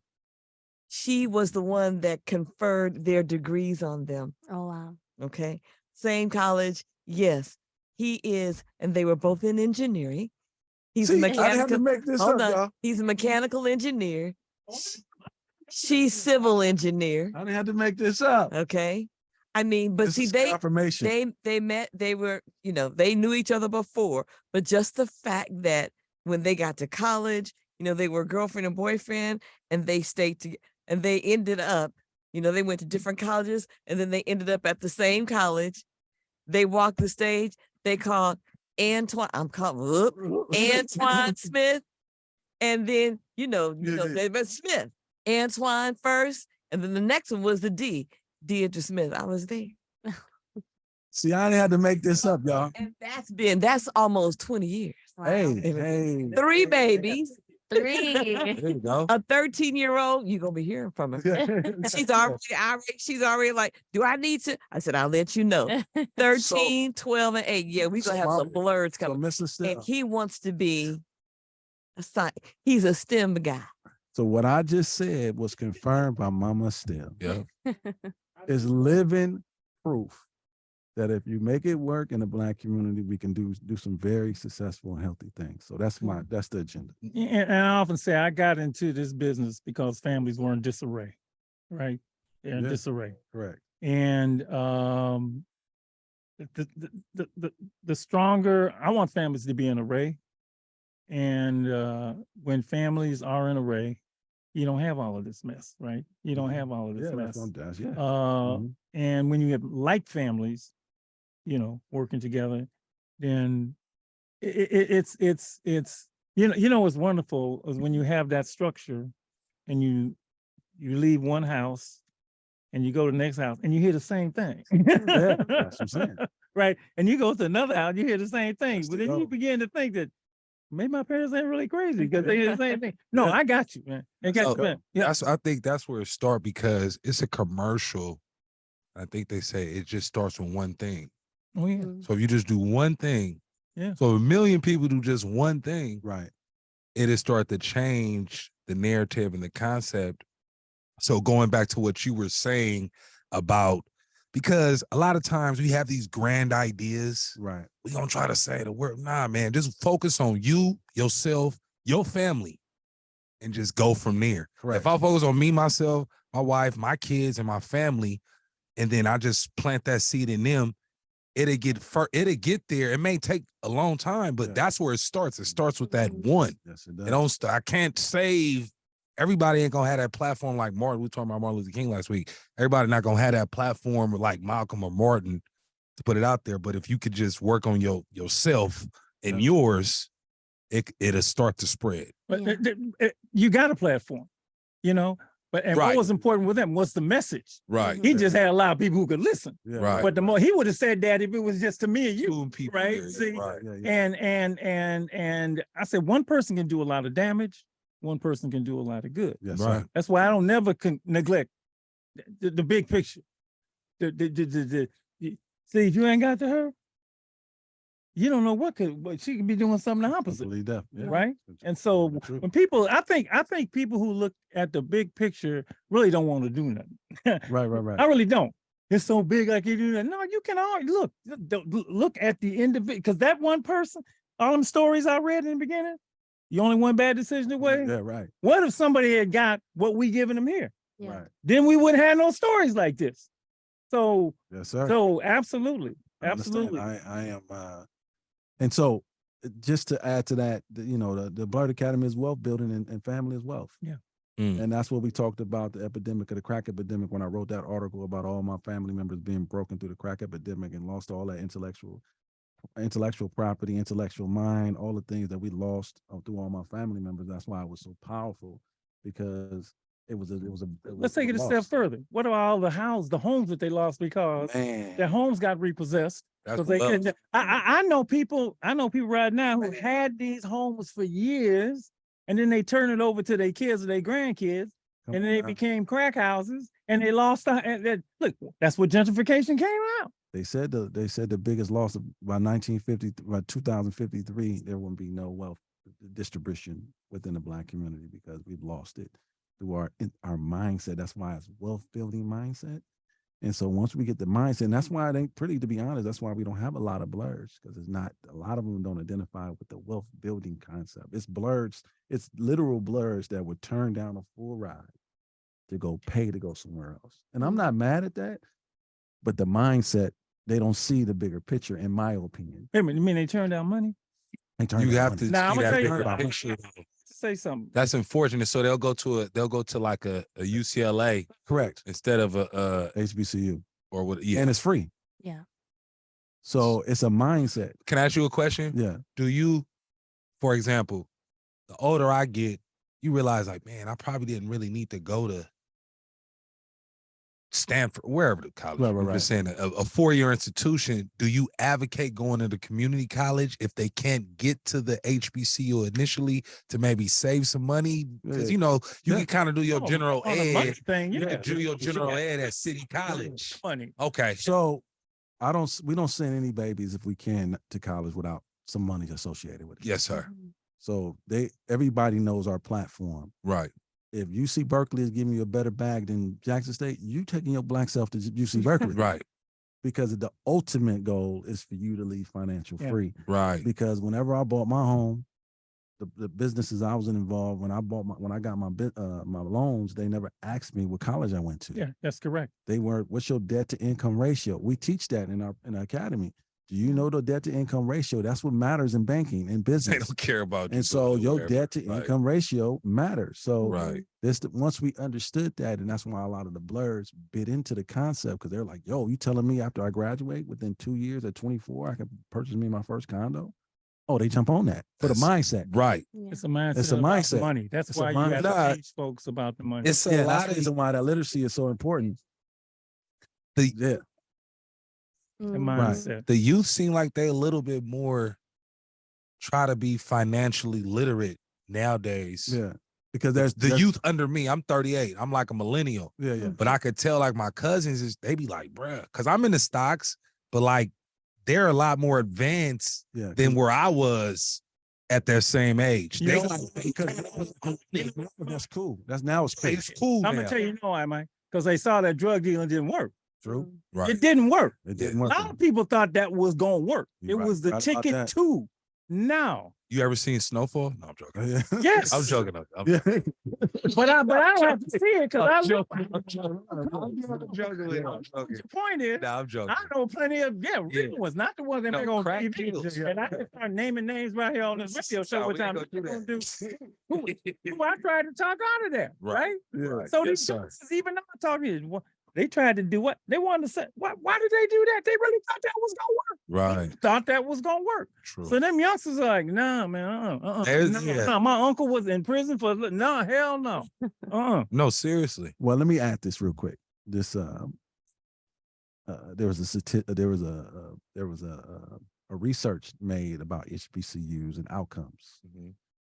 Speaker 7: She was the one that conferred their degrees on them.
Speaker 13: Oh, wow.
Speaker 7: Okay. Same college. Yes, he is. And they were both in engineering. He's a mechanical.
Speaker 4: I didn't have to make this up, y'all.
Speaker 7: He's a mechanical engineer. She's civil engineer.
Speaker 4: I didn't have to make this up.
Speaker 7: Okay. I mean, but
Speaker 4: This
Speaker 7: see,
Speaker 4: is
Speaker 7: they
Speaker 4: confirmation.
Speaker 7: they met, they were, they knew each other before, but just the fact that when they got to college, they were girlfriend and boyfriend, and they stayed together. And they ended up, they went to different colleges, and then they ended up at the same college. They walked the stage. They called Antoine. Antoine Smith, and then they were Smith. Antoine first, and then the next one was the Deidre Smith. I was there.
Speaker 4: See, I didn't have to make this up, y'all.
Speaker 7: And that's almost 20 years.
Speaker 13: Wow.
Speaker 4: Hey.
Speaker 7: 3 babies.
Speaker 13: 3.
Speaker 6: There you go.
Speaker 7: A 13-year-old, you're gonna be hearing from her. She's already like, do I need to? I said, I'll let you know. 13, 12, and 8. Yeah, we're gonna have some blerds coming. And he wants to be he's a STEM guy.
Speaker 4: So what I just said was confirmed by Mama Still.
Speaker 6: Yeah.
Speaker 4: It's living proof that if you make it work in the Black community, we can do some very successful and healthy things. So that's the agenda.
Speaker 3: And I often say I got into this business because families were in disarray, right? They're in disarray.
Speaker 4: Correct.
Speaker 3: And the stronger, I want families to be in array. And when families are in array, you don't have all of this mess, right? You don't have all of this mess. And when you have like families, working together, then it's what's wonderful is when you have that structure and you leave one house and you go to the next house and you hear the same thing.
Speaker 4: Yeah, that's what I'm saying.
Speaker 3: Right. And you go to another house, you hear the same thing. But then you begin to think that maybe my parents ain't really crazy because they hear the same thing. No, I got you, man. I
Speaker 6: think that's where it starts, because it's a commercial. I think they say it just starts with one thing.
Speaker 3: Oh, yeah.
Speaker 6: So if you just do one thing,
Speaker 3: yeah.
Speaker 6: So 1 million people do just one thing,
Speaker 4: right?
Speaker 6: It'll start to change the narrative and the concept. So going back to what you were saying about, because a lot of times we have these grand ideas,
Speaker 4: right?
Speaker 6: We gonna try to say the word, nah, man, just focus on you, yourself, your family, and just go from there.
Speaker 4: Correct.
Speaker 6: If I focus on me, myself, my wife, my kids, and my family, and then I just plant that seed in them, it'll get there. It may take a long time, but that's where it starts. It starts with that one.
Speaker 4: Yes, it does.
Speaker 6: I can't save. Everybody ain't gonna have that platform like Martin. We were talking about Martin Luther King last week. Everybody not gonna have that platform like Malcolm or Martin to put it out there. But if you could just work on yourself and yours, it'll start to spread.
Speaker 3: But you got a platform, But what was important with them was the message.
Speaker 6: Right.
Speaker 3: He just had a lot of people who could listen.
Speaker 4: Yeah.
Speaker 6: Right.
Speaker 3: But the more he would have said that if it was just to me and you,
Speaker 6: people
Speaker 3: right?
Speaker 6: there,
Speaker 3: See,
Speaker 6: right.
Speaker 3: And I said one person can do a lot of damage, one person can do a lot of good.
Speaker 4: Yes,
Speaker 6: Right.
Speaker 4: sir.
Speaker 3: That's why I don't never neglect the big picture. See, if you ain't got to her, you don't know what she could be doing something the opposite.
Speaker 4: Believe that. Yeah.
Speaker 3: Right. And so when people, I think people who look at the big picture really don't want to do nothing.
Speaker 4: Right.
Speaker 3: I really don't. It's so big, like you do that. No, you can always look at the individual, because that one person, all them stories I read in the beginning, you only one bad decision away.
Speaker 4: Yeah, right.
Speaker 3: What if somebody had got what we giving them here?
Speaker 4: Right.
Speaker 3: Then we wouldn't have no stories like this. So
Speaker 4: yes, sir.
Speaker 3: So absolutely. Absolutely.
Speaker 4: I am, and so just to add to that, you know, the Blerd Academy is wealth building and family is wealth.
Speaker 3: Yeah.
Speaker 4: And that's what we talked about, the epidemic of the crack epidemic, when I wrote that article about all my family members being broken through the crack epidemic and lost all that intellectual property, intellectual mind, all the things that we lost through all my family members. That's why it was so powerful, because
Speaker 3: Let's take it a step further. What about all the homes that they lost because their homes got repossessed?
Speaker 6: That's
Speaker 3: They
Speaker 6: wealth.
Speaker 3: couldn't. I know people right now who had these homes for years, and then they turn it over to their kids or their grandkids, and then they became crack houses, and they lost. Look, that's what gentrification came out.
Speaker 4: They said the biggest loss by 2053, there wouldn't be no wealth distribution within the Black community because we've lost it through our mindset. That's why it's wealth building mindset. And so once we get the mindset, and that's why it ain't pretty, to be honest, that's why we don't have a lot of blerds, because it's not, a lot of them don't identify with the wealth building concept. It's blerds, it's literal blerds that would turn down a full ride to go pay to go somewhere else. And I'm not mad at that, but the mindset, they don't see the bigger picture, in my opinion.
Speaker 3: Wait a minute, you mean they turn down money?
Speaker 4: They turn
Speaker 6: You
Speaker 4: down
Speaker 6: have
Speaker 4: money.
Speaker 6: to
Speaker 3: Now, I'm
Speaker 6: see
Speaker 3: gonna
Speaker 6: that
Speaker 3: tell
Speaker 6: bigger
Speaker 3: you,
Speaker 6: picture.
Speaker 3: say something.
Speaker 6: That's unfortunate. So they'll go to like a UCLA,
Speaker 4: correct,
Speaker 6: instead of a
Speaker 4: HBCU
Speaker 6: or what? Yeah,
Speaker 4: and it's free.
Speaker 13: Yeah.
Speaker 4: So it's a mindset.
Speaker 6: Can I ask you a question?
Speaker 4: Yeah.
Speaker 6: Do you, for example, the older I get, you realize like, man, I probably didn't really need to go to Stanford, wherever the college.
Speaker 4: Right,
Speaker 6: I'm just saying a four-year institution. Do you advocate going to the community college if they can't get to the HBCU initially to maybe save some money? Because you know you can kind of do your general
Speaker 3: on the money
Speaker 6: ed
Speaker 3: thing,
Speaker 6: You
Speaker 3: yeah.
Speaker 6: can do your general ed at City College.
Speaker 3: Money.
Speaker 6: Okay.
Speaker 4: So we don't send any babies, if we can, to college without some money associated with it.
Speaker 6: Yes, sir.
Speaker 4: So everybody knows our platform.
Speaker 6: Right.
Speaker 4: If UC Berkeley is giving you a better bag than Jackson State, you taking your Black self to UC Berkeley.
Speaker 6: Right.
Speaker 4: Because the ultimate goal is for you to leave financial free.
Speaker 6: Right.
Speaker 4: Because whenever I bought my home, the businesses I was involved, when I got my loans, they never asked me what college I went to.
Speaker 3: Yeah, that's correct.
Speaker 4: They weren't, what's your debt to income ratio? We teach that in our academy. Do you know the debt to income ratio? That's what matters in banking and business.
Speaker 6: They don't care about you.
Speaker 4: And so your
Speaker 6: whatever.
Speaker 4: debt to income ratio matters. So
Speaker 6: Right.
Speaker 4: Once we understood that, and that's why a lot of the blerds bit into the concept, because they're like, yo, you telling me after I graduate, within 2 years at 24, I can purchase me my first condo? Oh, they jump on that for the mindset.
Speaker 6: Right.
Speaker 3: It's a mindset.
Speaker 4: It's a
Speaker 3: about
Speaker 4: mindset.
Speaker 3: Money. That's
Speaker 4: It's
Speaker 3: why
Speaker 4: a
Speaker 3: you have
Speaker 4: mindset.
Speaker 3: to teach folks about the money.
Speaker 6: It's a
Speaker 4: That's
Speaker 6: lot
Speaker 4: the
Speaker 6: of
Speaker 4: reason why that literacy is so important.
Speaker 6: the
Speaker 3: The mindset.
Speaker 6: the youth seem like they a little bit more try to be financially literate nowadays.
Speaker 4: Yeah. Because
Speaker 6: The
Speaker 4: there's
Speaker 6: youth under me, I'm 38. I'm like a millennial.
Speaker 4: Yeah.
Speaker 6: But I could tell like my cousins they be like, bruh, because I'm in the stocks, but like they're a lot more advanced than where I was at their same age.
Speaker 3: You
Speaker 6: They
Speaker 3: know,
Speaker 4: that's cool. Now it's cool.
Speaker 6: It's cool.
Speaker 3: I'm
Speaker 6: now.
Speaker 3: gonna tell you why, Mike, because they saw that drug dealing didn't work.
Speaker 4: True.
Speaker 6: Right.
Speaker 3: It didn't work.
Speaker 4: It didn't
Speaker 3: A
Speaker 4: work.
Speaker 3: lot of people thought that was gonna work.
Speaker 4: You're
Speaker 3: It was the
Speaker 4: right about
Speaker 3: ticket
Speaker 4: that.
Speaker 3: to now.
Speaker 6: You ever seen Snowfall? No, I'm joking.
Speaker 3: Yes.
Speaker 6: I'm joking. I'm
Speaker 4: Yeah.
Speaker 3: But I don't have to see it because I look.
Speaker 6: joking.
Speaker 3: The point is,
Speaker 6: Nah, I'm joking.
Speaker 3: I know plenty of real ones, not the ones that
Speaker 6: No,
Speaker 3: make on
Speaker 6: crack
Speaker 3: TV.
Speaker 6: deals.
Speaker 3: And I can start naming names right here on this radio show.
Speaker 6: No,
Speaker 3: What
Speaker 6: we ain't
Speaker 3: time
Speaker 6: gonna do
Speaker 3: who I tried to talk out of there, right?
Speaker 4: Yeah.
Speaker 3: So
Speaker 6: Yes,
Speaker 3: these
Speaker 6: sir.
Speaker 3: youngsters, even not talking, they tried to do what they wanted to say. Why did they do that? They really thought that was gonna work.
Speaker 6: Right.
Speaker 3: Thought that was gonna work.
Speaker 6: True.
Speaker 3: So them youngsters are like, nah, man,
Speaker 6: There's-
Speaker 3: my uncle was in prison for hell no.
Speaker 6: No, seriously.
Speaker 4: Well, let me add this real quick. This there was a research made about HBCUs and outcomes,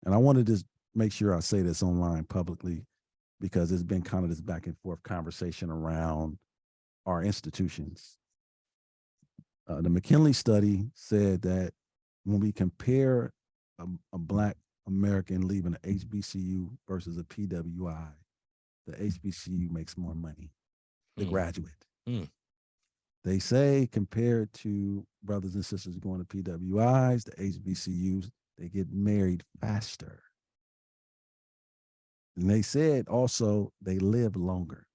Speaker 4: and I wanted to make sure I say this online publicly because there's been kind of this back and forth conversation around our institutions. The McKinley study said that when we compare a Black American leaving an HBCU versus a PWI, the HBCU makes more money, the graduate. They say compared to brothers and sisters going to PWIs, the HBCUs, they get married faster. And they said also they live longer.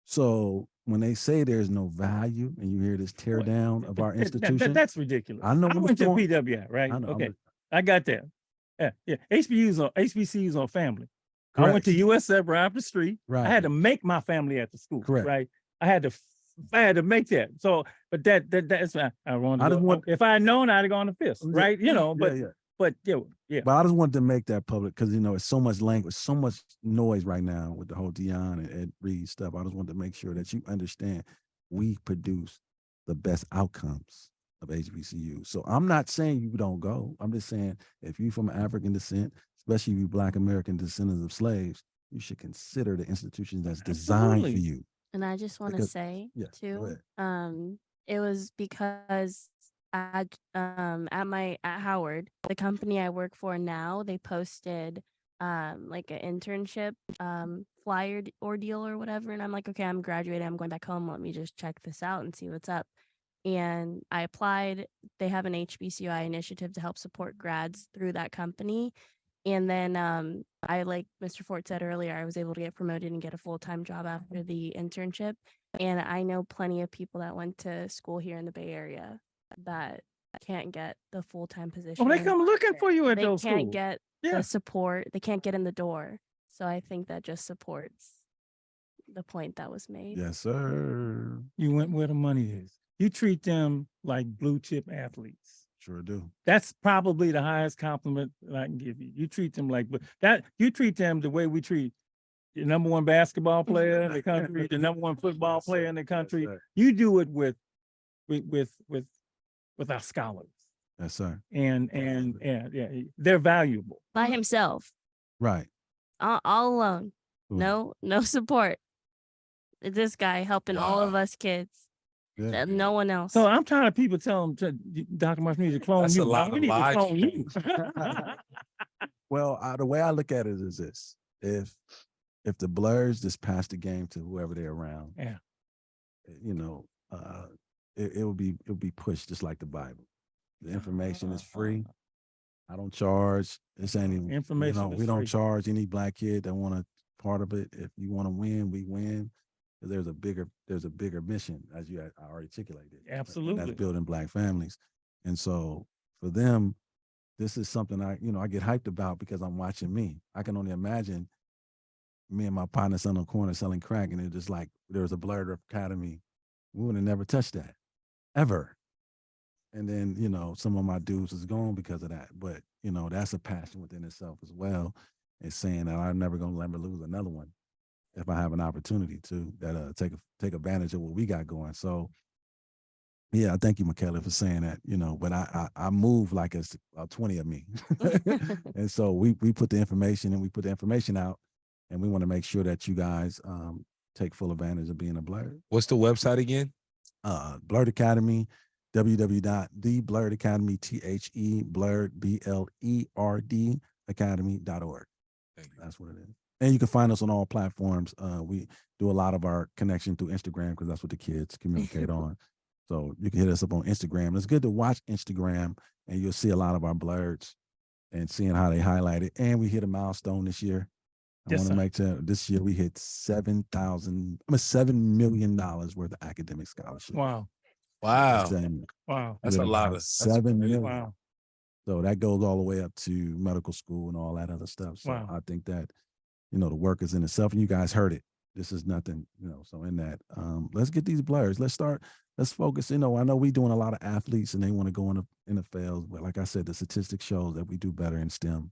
Speaker 4: So when they say there's no value and you hear this tear down of our institution,
Speaker 3: That's ridiculous.
Speaker 4: I know
Speaker 3: I
Speaker 4: what's
Speaker 3: went to
Speaker 4: going-
Speaker 3: PWI, right?
Speaker 4: I know,
Speaker 3: Okay, I got that. Yeah. HBCUs on family. I went
Speaker 4: Correct.
Speaker 3: to USF right up the street.
Speaker 4: Right.
Speaker 3: I had to make my family at the school.
Speaker 4: Correct.
Speaker 3: Right. I had to make that. So, but that's I wanted.
Speaker 4: I just want-
Speaker 3: if I had known, I'd have gone to fifth. Right. You know. But
Speaker 4: yeah.
Speaker 3: but yeah.
Speaker 4: But I just wanted to make that public because, you know, it's so much language, so much noise right now with the whole Dion and Ed Reed stuff. I just wanted to make sure that you understand we produce the best outcomes of HBCU. So I'm not saying you don't go. I'm just saying if you're from African descent, especially if you Black American descendants of slaves, you should consider the institutions that's designed for
Speaker 3: Absolutely.
Speaker 4: you.
Speaker 13: And I just want to
Speaker 4: Because-
Speaker 13: say
Speaker 4: yeah, go
Speaker 13: too,
Speaker 4: ahead.
Speaker 13: it was because at Howard, the company I work for now, they posted like an internship flyer ordeal or whatever, and I'm like, okay, I'm graduating, I'm going back home, let me just check this out and see what's up. And I applied. They have an HBCUI initiative to help support grads through that company. And then I, like Mr. Fort said earlier, I was able to get promoted and get a full-time job after the internship. And I know plenty of people that went to school here in the Bay Area that can't get the full-time position.
Speaker 3: Oh, they come looking for you at
Speaker 13: They
Speaker 3: those
Speaker 13: can't
Speaker 3: schools.
Speaker 13: get
Speaker 3: Yeah.
Speaker 13: the support. They can't get in the door. So I think that just supports the point that was made.
Speaker 4: Yes, sir.
Speaker 3: You went where the money is. You treat them like blue chip athletes.
Speaker 4: Sure do.
Speaker 3: That's probably the highest compliment that I can give you. You treat them like that. You treat them the way we treat the number one basketball player in the country, the number one football
Speaker 4: Yes, sir.
Speaker 3: player in the country.
Speaker 4: Yes, sir.
Speaker 3: You do it with our scholars,
Speaker 4: Yes, sir.
Speaker 3: and they're valuable.
Speaker 13: By himself,
Speaker 4: Right.
Speaker 13: all alone.
Speaker 4: Cool.
Speaker 13: No support. This guy helping all of us kids.
Speaker 4: Yeah.
Speaker 13: No one else.
Speaker 3: So I'm tired of people telling Dr. Martin we need to clone
Speaker 6: That's
Speaker 3: you.
Speaker 6: a lot
Speaker 3: We
Speaker 6: of
Speaker 3: need to
Speaker 6: lies.
Speaker 3: clone you.
Speaker 4: Well, the way I look at it is this: if the Blerds just pass the game to whoever they're around,
Speaker 3: Yeah.
Speaker 4: you know, it will be pushed just like the Bible. The information is free. I don't charge. This ain't even,
Speaker 3: Information
Speaker 4: You know,
Speaker 3: is
Speaker 4: we don't
Speaker 3: free.
Speaker 4: charge any Black kid that want a part of it. If you want to win, we win. There's a bigger mission, as I already articulated. and
Speaker 3: Absolutely.
Speaker 4: that's building Black families. And so for them, this is something I get hyped about because I'm watching me. I can only imagine me and my partner sitting on the corner selling crack, and it's just like there was a Blerd Academy. We would have never touched that, ever. And then, some of my dudes is gone because of that. But, that's a passion within itself as well. It's saying that I'm never going to let me lose another one if I have an opportunity to take advantage of what we got going. So, yeah, I thank you, Michaela, for saying that, but I move like it's 20 of me. And so we put the information out, and we want to make sure that you guys take full advantage of being a Blerd.
Speaker 6: What's the website again?
Speaker 4: Blerd Academy, www.theblerdacademy, Blerd, BLERD Academy.org. That's what it is. And you can find us on all platforms. We do a lot of our connection through Instagram because that's what the kids communicate on. So you can hit us up on Instagram. It's good to watch Instagram, and you'll see a lot of our Blerds and seeing how they highlight it. And we hit a milestone this year. I
Speaker 3: Yes,
Speaker 4: want to
Speaker 3: sir.
Speaker 4: make sure this year we hit $7 million worth of academic scholarship.
Speaker 3: Wow.
Speaker 6: Wow.
Speaker 3: Wow.
Speaker 6: That's a lot of
Speaker 4: $7 million.
Speaker 3: Wow.
Speaker 4: So that goes all the way up to medical school and all that other stuff. So
Speaker 3: Wow.
Speaker 4: I think that, the work is in itself, and you guys heard it. This is nothing, so in that, let's get these Blerds. Let's focus. I know we doing a lot of athletes and they want to go in the NFL, but like I said, the statistics shows that we do better in STEM.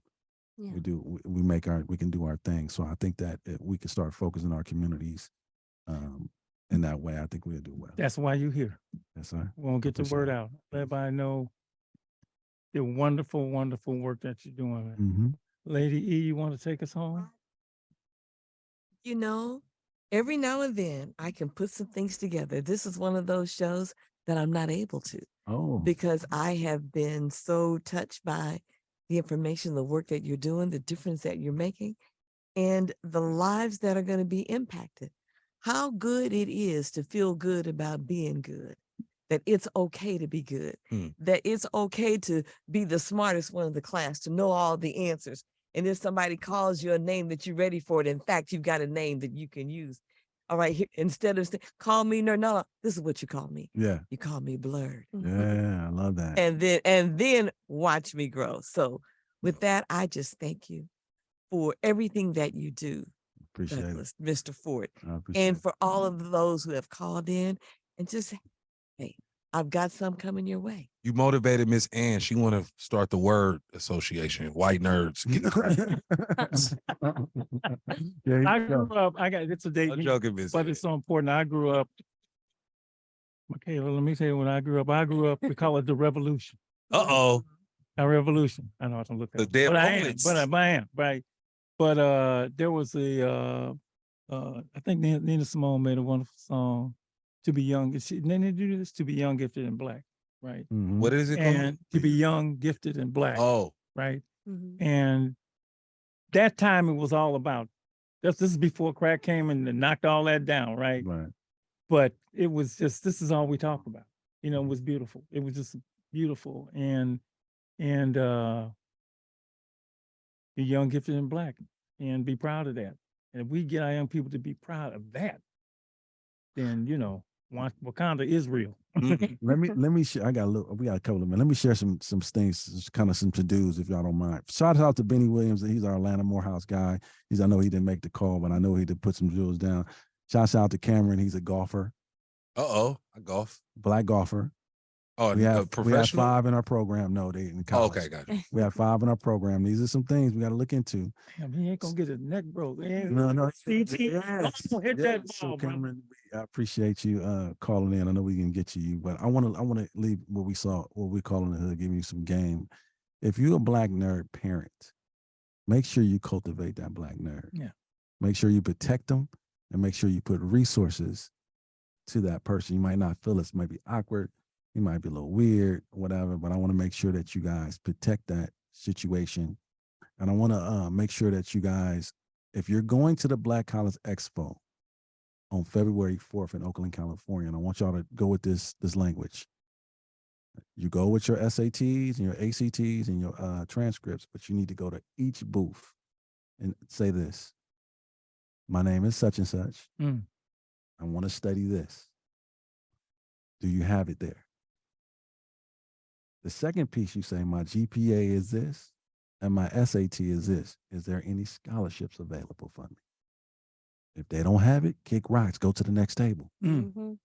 Speaker 13: Yeah.
Speaker 4: We can do our thing. So I think that if we can start focusing our communities in that way, I think we'll do well.
Speaker 3: That's why you're here.
Speaker 4: Yes, sir.
Speaker 3: We won't get the
Speaker 4: Appreciate
Speaker 3: word
Speaker 4: it.
Speaker 3: out. Let everybody know the wonderful, wonderful work that you're doing. Man.
Speaker 4: Mm-hmm.
Speaker 3: Lady E, you want to take us home?
Speaker 7: Every now and then I can put some things together. This is one of those shows that I'm not able to
Speaker 4: Oh,
Speaker 7: because I have been so touched by the information, the work that you're doing, the difference that you're making, and the lives that are going to be impacted. How good it is to feel good about being good, that it's okay to be good, that it's okay to be the smartest one in the class, to know all the answers. And if somebody calls you a name that you're ready for it, in fact, you've got a name that you can use. All right, instead of call me no, this is what you call me.
Speaker 4: Yeah.
Speaker 7: You call me Blerd.
Speaker 4: Yeah, I love that.
Speaker 7: And then watch me grow. So with that, I just thank you for everything that you do,
Speaker 4: Appreciate
Speaker 7: Douglas, Mr. Ford,
Speaker 4: it. I appreciate
Speaker 7: and for all of those who have called in and just, hey, I've got some coming your way.
Speaker 6: You motivated Miss Ann. She want to start the word association, white nerds.
Speaker 4: Yeah,
Speaker 3: I grew up, it's a date,
Speaker 6: I'm joking, Miss
Speaker 3: but
Speaker 6: Ann.
Speaker 3: it's so important. I grew up, Michaela, let me tell you when I grew up, we call it the revolution.
Speaker 6: Uh-oh.
Speaker 3: A revolution. I know I don't look
Speaker 6: The
Speaker 3: at
Speaker 6: dead
Speaker 3: but
Speaker 6: poets.
Speaker 3: I am, right. But there was I think Nina Simone made a wonderful song, To Be Young. Then they do this, To Be Young, Gifted, and Black, right?
Speaker 4: Mhm.
Speaker 6: What is it called?
Speaker 3: And to be young, gifted, and Black,
Speaker 6: Oh,
Speaker 3: right?
Speaker 13: Mhm.
Speaker 3: And that time it was all about, this is before crack came and knocked all that down, right?
Speaker 4: Right.
Speaker 3: But it was just, this is all we talk about. You know, it was beautiful. It was just beautiful. And be young, gifted, and Black, and be proud of that. And if we get our young people to be proud of that, then, you know, Wakanda is real.
Speaker 4: Let me share. We got a couple of minutes. Let me share some things, kind of some to-dos, if y'all don't mind. Shout out to Benny Williams. He's our Atlanta Morehouse guy. I know he didn't make the call, but I know he did put some jewels down. Shouts out to Cameron. He's a golfer,
Speaker 6: I golf.
Speaker 4: black golfer.
Speaker 6: Oh,
Speaker 4: We have
Speaker 6: professional.
Speaker 4: 5 in our program. No, they in
Speaker 6: Oh,
Speaker 4: college.
Speaker 6: okay, got you.
Speaker 4: We have 5 in our program. These are some things we got to look into.
Speaker 3: Damn, he ain't gonna get his neck broke.
Speaker 4: No.
Speaker 3: Hit
Speaker 4: Yes,
Speaker 3: that
Speaker 4: so
Speaker 3: ball, brother.
Speaker 4: Cameron, I appreciate you calling in. I know we can get to you, but I want to leave what we call in the hood, give you some game. If you're a black nerd parent, make sure you cultivate that black nerd.
Speaker 3: Yeah.
Speaker 4: Make sure you protect them, and make sure you put resources to that person. You might not feel it might be awkward, you might be a little weird, whatever, but I want to make sure that you guys protect that situation. And I want to make sure that you guys, if you're going to the Black College Expo on February 4th in Oakland, California, and I want y'all to go with this language. You go with your SATs and your ACTs and your transcripts, but you need to go to each booth and say this: my name is such and such.
Speaker 3: Mm.
Speaker 4: I want to study this. Do you have it there? The second piece, you say, my GPA is this and my SAT is this. Is there any scholarships available for me? If they don't have it, kick rocks, go to the next table.
Speaker 3: Mm.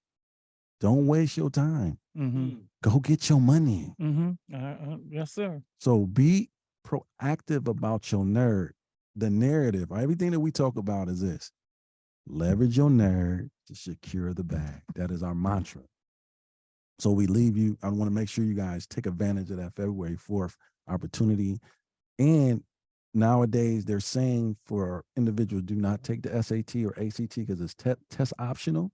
Speaker 4: Don't waste your time.
Speaker 3: Mm-hmm.
Speaker 4: Go get your money.
Speaker 3: Mm-hmm. Yes, sir.
Speaker 4: So be proactive about your nerd. The narrative, everything that we talk about is this: leverage your nerd to secure the bag. That is our mantra. So we leave you. I want to make sure you guys take advantage of that February 4th opportunity. And nowadays they're saying for individuals, do not take the SAT or ACT because it's test optional.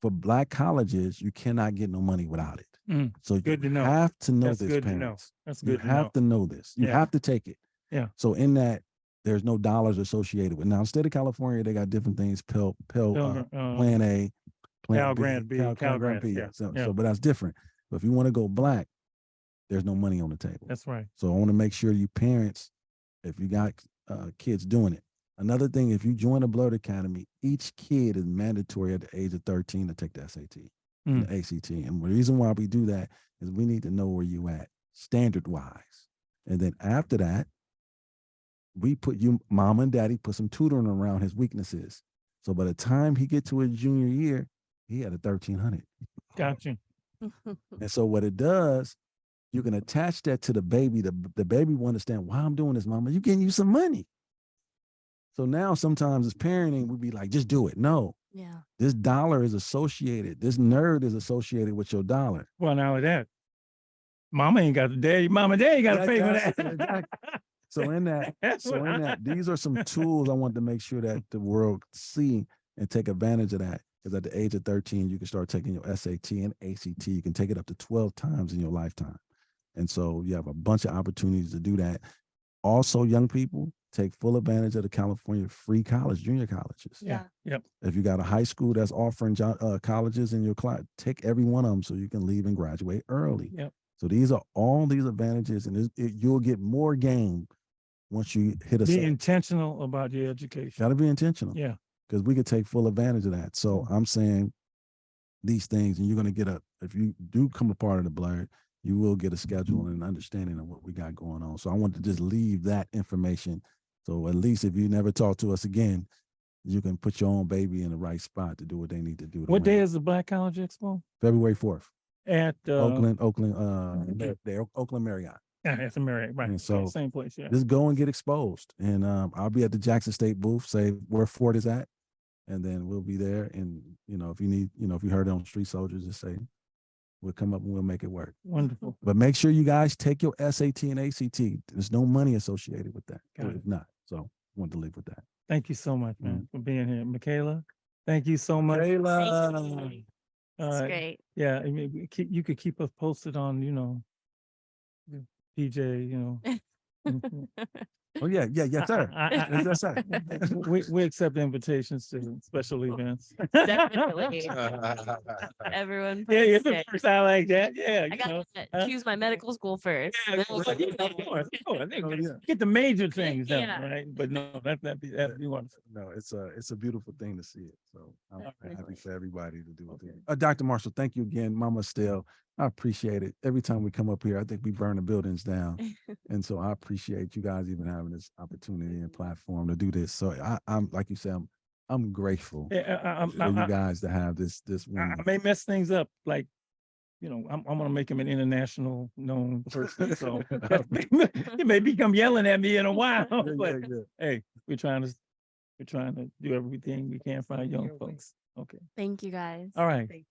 Speaker 4: For Black colleges, you cannot get no money without it.
Speaker 3: Mm.
Speaker 4: So
Speaker 3: Good
Speaker 4: you
Speaker 3: to know.
Speaker 4: have to know
Speaker 3: That's
Speaker 4: this,
Speaker 3: good to know.
Speaker 4: parents.
Speaker 3: That's
Speaker 4: You
Speaker 3: good to
Speaker 4: have
Speaker 3: know.
Speaker 4: to know this. You
Speaker 3: Yeah.
Speaker 4: have to take it.
Speaker 3: Yeah.
Speaker 4: So in that, there's no dollars associated with. Now, in the state of California, they got different things. Plan A, Plan
Speaker 3: Cal
Speaker 4: B,
Speaker 3: Grant B, Cal Grant,
Speaker 4: B.
Speaker 3: yeah,
Speaker 4: So,
Speaker 3: yeah.
Speaker 4: but that's different. But if you want to go Black, there's no money on the table.
Speaker 3: That's right.
Speaker 4: So I want to make sure you parents, if you got kids doing it. Another thing, if you join the Blerd Academy, each kid is mandatory at the age of 13 to take the SAT and the ACT. And the reason why we do that is we need to know where you at standard wise. And then after that, we put you, mom and daddy, put some tutoring around his weaknesses. So by the time he get to his junior year, he had a 1300.
Speaker 3: Gotcha.
Speaker 4: And so what it does, you can attach that to the baby. The baby will understand why I'm doing this, mama. You're getting you some money. So now sometimes as parenting, we'd be like, just do it. No.
Speaker 13: Yeah.
Speaker 4: This dollar is associated. This nerd is associated with your dollar.
Speaker 3: Well, not only that, mama ain't got the daddy. Mama and daddy got to pay for that.
Speaker 4: Exactly. So in that, these are some tools I want to make sure that the world see and take advantage of that. Because at the age of 13, you can start taking your SAT and ACT. You can take it up to 12 times in your lifetime. And so you have a bunch of opportunities to do that. Also, young people, take full advantage of the California free college, junior colleges.
Speaker 3: Yeah. Yep.
Speaker 4: If you got a high school that's offering colleges in your class, take every one of them so you can leave and graduate early.
Speaker 3: Yep.
Speaker 4: So these are all these advantages, and you'll get more game once you hit a.
Speaker 3: Be intentional about your education.
Speaker 4: Got to be intentional.
Speaker 3: Yeah.
Speaker 4: because we could take full advantage of that. So I'm saying these things, and you're going to get if you do come a part of the Blerd, you will get a schedule and an understanding of what we got going on. So I want to just leave that information. So at least if you never talk to us again, you can put your own baby in the right spot to do what they need to do.
Speaker 3: What day is the Black College Expo?
Speaker 4: February 4th.
Speaker 3: At
Speaker 4: Oakland, Oakland Marriott.
Speaker 3: Yeah, it's a Marriott, right?
Speaker 4: And so
Speaker 3: same place. Yeah.
Speaker 4: just go and get exposed. And I'll be at the Jackson State booth, say where Ford is at. And then we'll be there. And, if you need, if you heard it on Street Soldiers, just say, we'll come up and we'll make it work.
Speaker 3: Wonderful.
Speaker 4: But make sure you guys take your SAT and ACT. There's no money associated with that. If not. So I want to leave with that.
Speaker 3: Thank you so much, man, for being here. Michaela, thank you so much.
Speaker 4: Michaela.
Speaker 12: That's great.
Speaker 3: Yeah, I mean, you could keep us posted on, PJ,
Speaker 4: Oh yeah, yes sir. Yes sir.
Speaker 3: we accept invitations to special events.
Speaker 12: Definitely. Everyone.
Speaker 3: Yeah,
Speaker 12: post it.
Speaker 3: first I like that. Yeah,
Speaker 12: I gotta choose my medical school first.
Speaker 3: Yeah,
Speaker 12: then we'll
Speaker 3: of
Speaker 12: go from
Speaker 3: course,
Speaker 12: there.
Speaker 3: of course. Get the major things done,
Speaker 12: Yeah.
Speaker 3: right? But no, that'd be wonderful.
Speaker 4: No, it's a beautiful thing to see it. So I'm happy for everybody to do it. Dr. Marshall, thank you again, Mama Estelle. I appreciate it. Every time we come up here, I think we burn the buildings down. And so I appreciate you guys even having this opportunity and platform to do this. So I'm like you said, I'm grateful
Speaker 3: Yeah,
Speaker 4: for you guys to have this
Speaker 3: I may mess things up, like, I'm gonna make him an international known person. So he may become yelling at me in a while. But hey, we're trying to do everything we can for our young folks. Okay.
Speaker 13: Thank you guys.
Speaker 3: All right.
Speaker 7: Thank